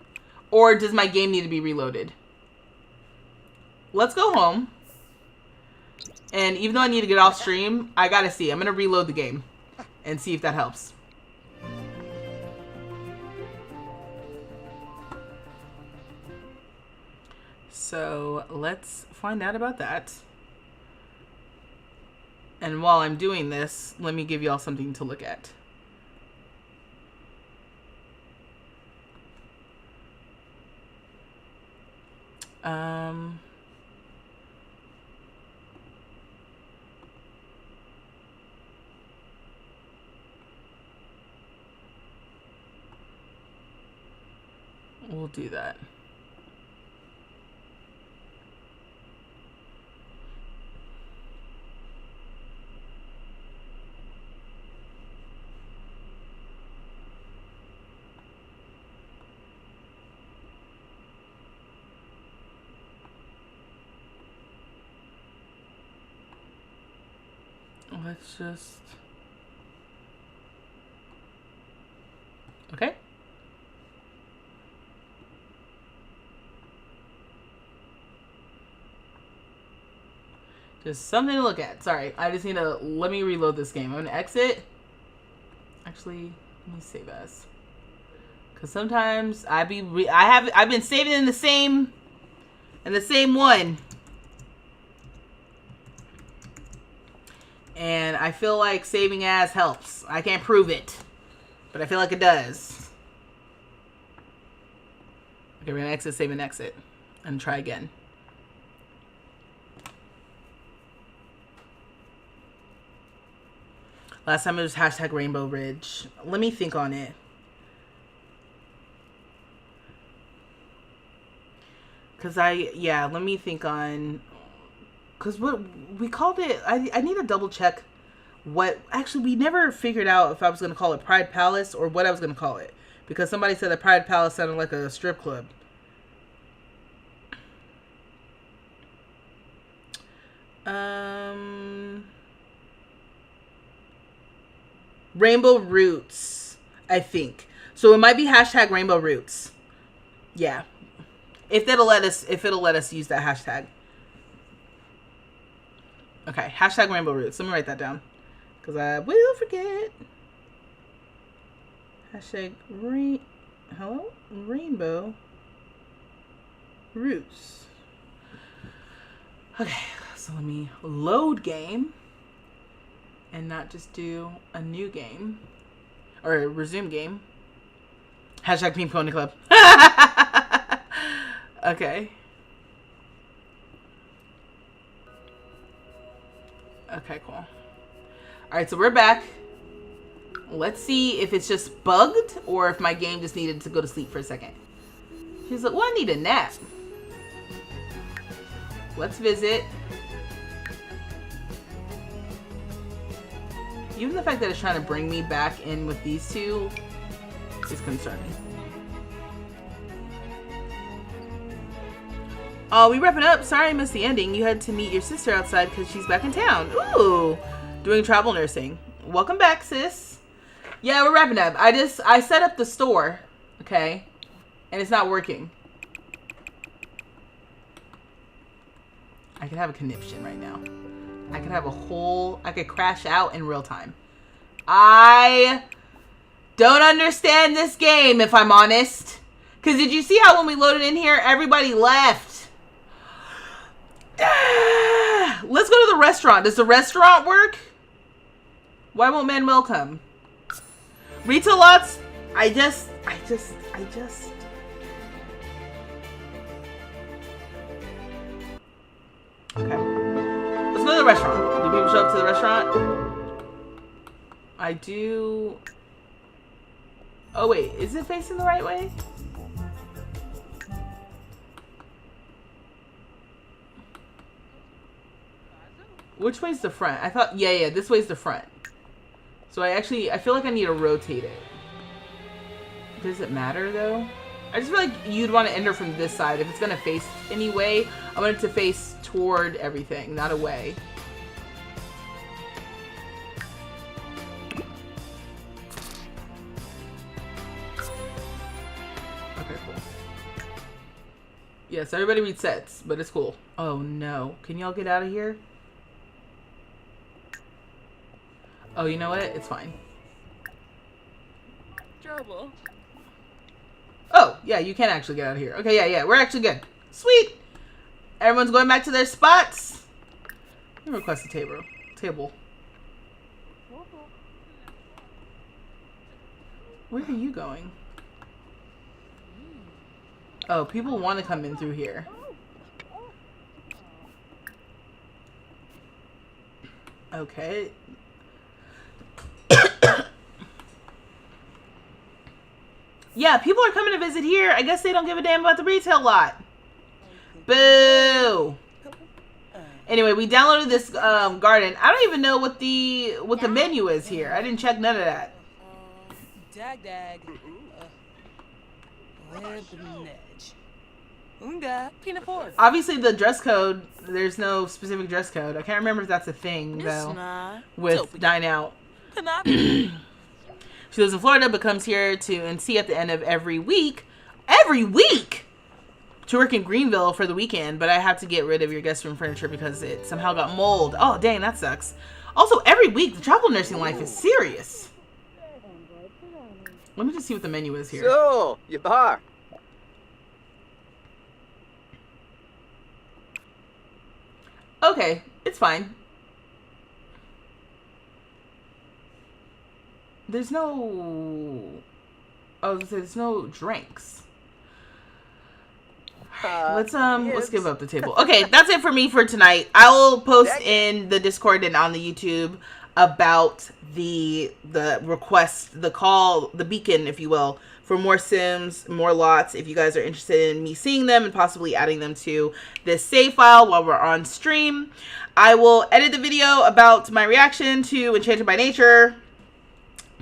Or does my game need to be reloaded? Let's go home. And even though I need to get off stream, I gotta see. I'm gonna reload the game and see if that helps. So let's find out about that. And while I'm doing this, let me give y'all something to look at. We'll do that. Let's just... Okay. Just something to look at. Sorry, I just need to... Let me reload this game. I'm gonna exit. Actually, let me save as. Because sometimes I've been saving in the same one. And I feel like saving as helps. I can't prove it, but I feel like it does. Okay, we're gonna exit, save, and exit. And try again. Last time it was hashtag Rainbow Ridge. Let me think on it. Let me think on... Because what we called it, I need to double check what... Actually, we never figured out if I was going to call it Pride Palace or what I was going to call it. Because somebody said that Pride Palace sounded like a strip club. Rainbow Roots, I think. So it might be hashtag Rainbow Roots. Yeah. If it'll let us use that hashtag. Okay, hashtag Rainbow Roots. Let me write that down. Because I will forget. Hashtag Rainbow Roots. Okay, so let me load game. And not just do a new game. Or a resume game. Hashtag Pink Pony Club. Okay. Okay, cool. Alright, so we're back. Let's see if it's just bugged or if my game just needed to go to sleep for a second. She's like, well, I need a nap. Let's visit. Even the fact that it's trying to bring me back in with these two is concerning. Oh, we wrapping up. Sorry I missed the ending. You had to meet your sister outside because she's back in town. Ooh, doing travel nursing. Welcome back, sis. Yeah, we're wrapping up. I set up the store, okay, and it's not working. I could have a conniption right now. I could have I could crash out in real time. I don't understand this game, if I'm honest. Because did you see how when we loaded in here, everybody left? Let's go to the restaurant. Does the restaurant work? Why won't Manuel come? Retail lots? I just... Okay. Let's go to the restaurant. Do people show up to the restaurant? I do... Oh, wait. Is it facing the right way? Which way's the front? I thought... Yeah, this way's the front. So I feel like I need to rotate it. Does it matter, though? I just feel like you'd want to enter from this side. If it's going to face anyway, I want it to face toward everything, not away. Okay, cool. Yes, everybody resets, but it's cool. Oh no. Can y'all get out of here? Oh, you know what? It's fine. Trouble. Oh, yeah, you can actually get out of here. Okay, yeah, we're actually good. Sweet. Everyone's going back to their spots. Let me request a table. Where are you going? Oh, people want to come in through here. Okay. Yeah, people are coming to visit here. I guess they don't give a damn about the retail lot. Boo. Anyway, we downloaded this garden. I don't even know what the menu is here. I didn't check none of that. Dag. Where the nedge? Unga, pinafore. Obviously, the dress code, there's no specific dress code. I can't remember if that's a thing, though, with Dine Out. She lives in Florida, but comes here to see at the end of every week, to work in Greenville for the weekend, but I have to get rid of your guest room furniture because it somehow got mold. Oh, dang, that sucks. Also, every week, the travel nursing life is serious. Let me just see what the menu is here. So, you bar. Okay, it's fine. There's no... Oh, there's no drinks. Let's give up the table. Okay, that's it for me for tonight. I will post in the Discord and on the YouTube about the request, the call, the beacon, if you will, for more Sims, more lots. If you guys are interested in me seeing them and possibly adding them to this save file while we're on stream, I will edit the video about my reaction to Enchanted by Nature,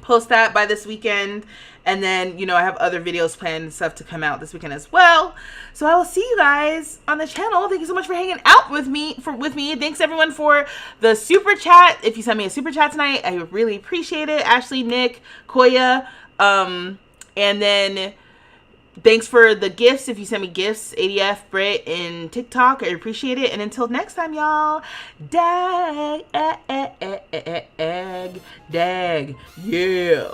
post that by this weekend, and then, you know, I have other videos planned and stuff to come out this weekend as well. So I will see you guys on the channel. Thank you so much for hanging out with me. Thanks everyone for the super chat. If you sent me a super chat tonight, I really appreciate it. Ashley, Nick, Koya, and then thanks for the gifts. If you sent me gifts, ADF, Britt, and TikTok, I appreciate it. And until next time, y'all, dag, yeah.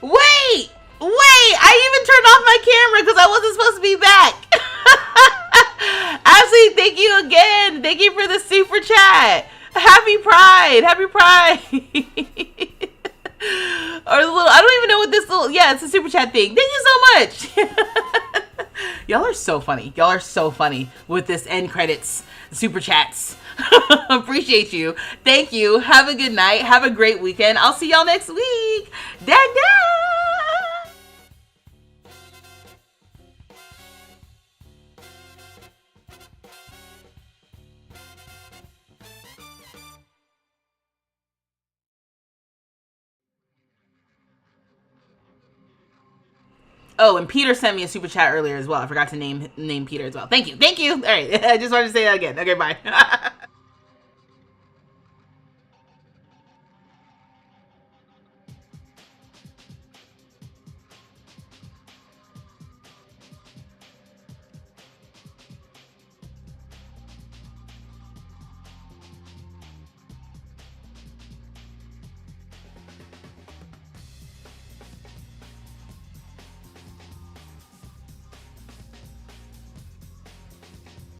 Wait! I even turned off my camera because I wasn't supposed to be back. Ashley, thank you again. Thank you for the super chat. Happy Pride. Or the little, I don't even know what this little, yeah, it's a super chat thing. Thank you so much. Y'all are so funny. Y'all are so funny with this end credits, super chats. Appreciate you. Thank you. Have a good night. Have a great weekend. I'll see y'all next week. Dag. Oh, and Peter sent me a super chat earlier as well. I forgot to name Peter as well. Thank you. All right. I just wanted to say that again. Okay, bye.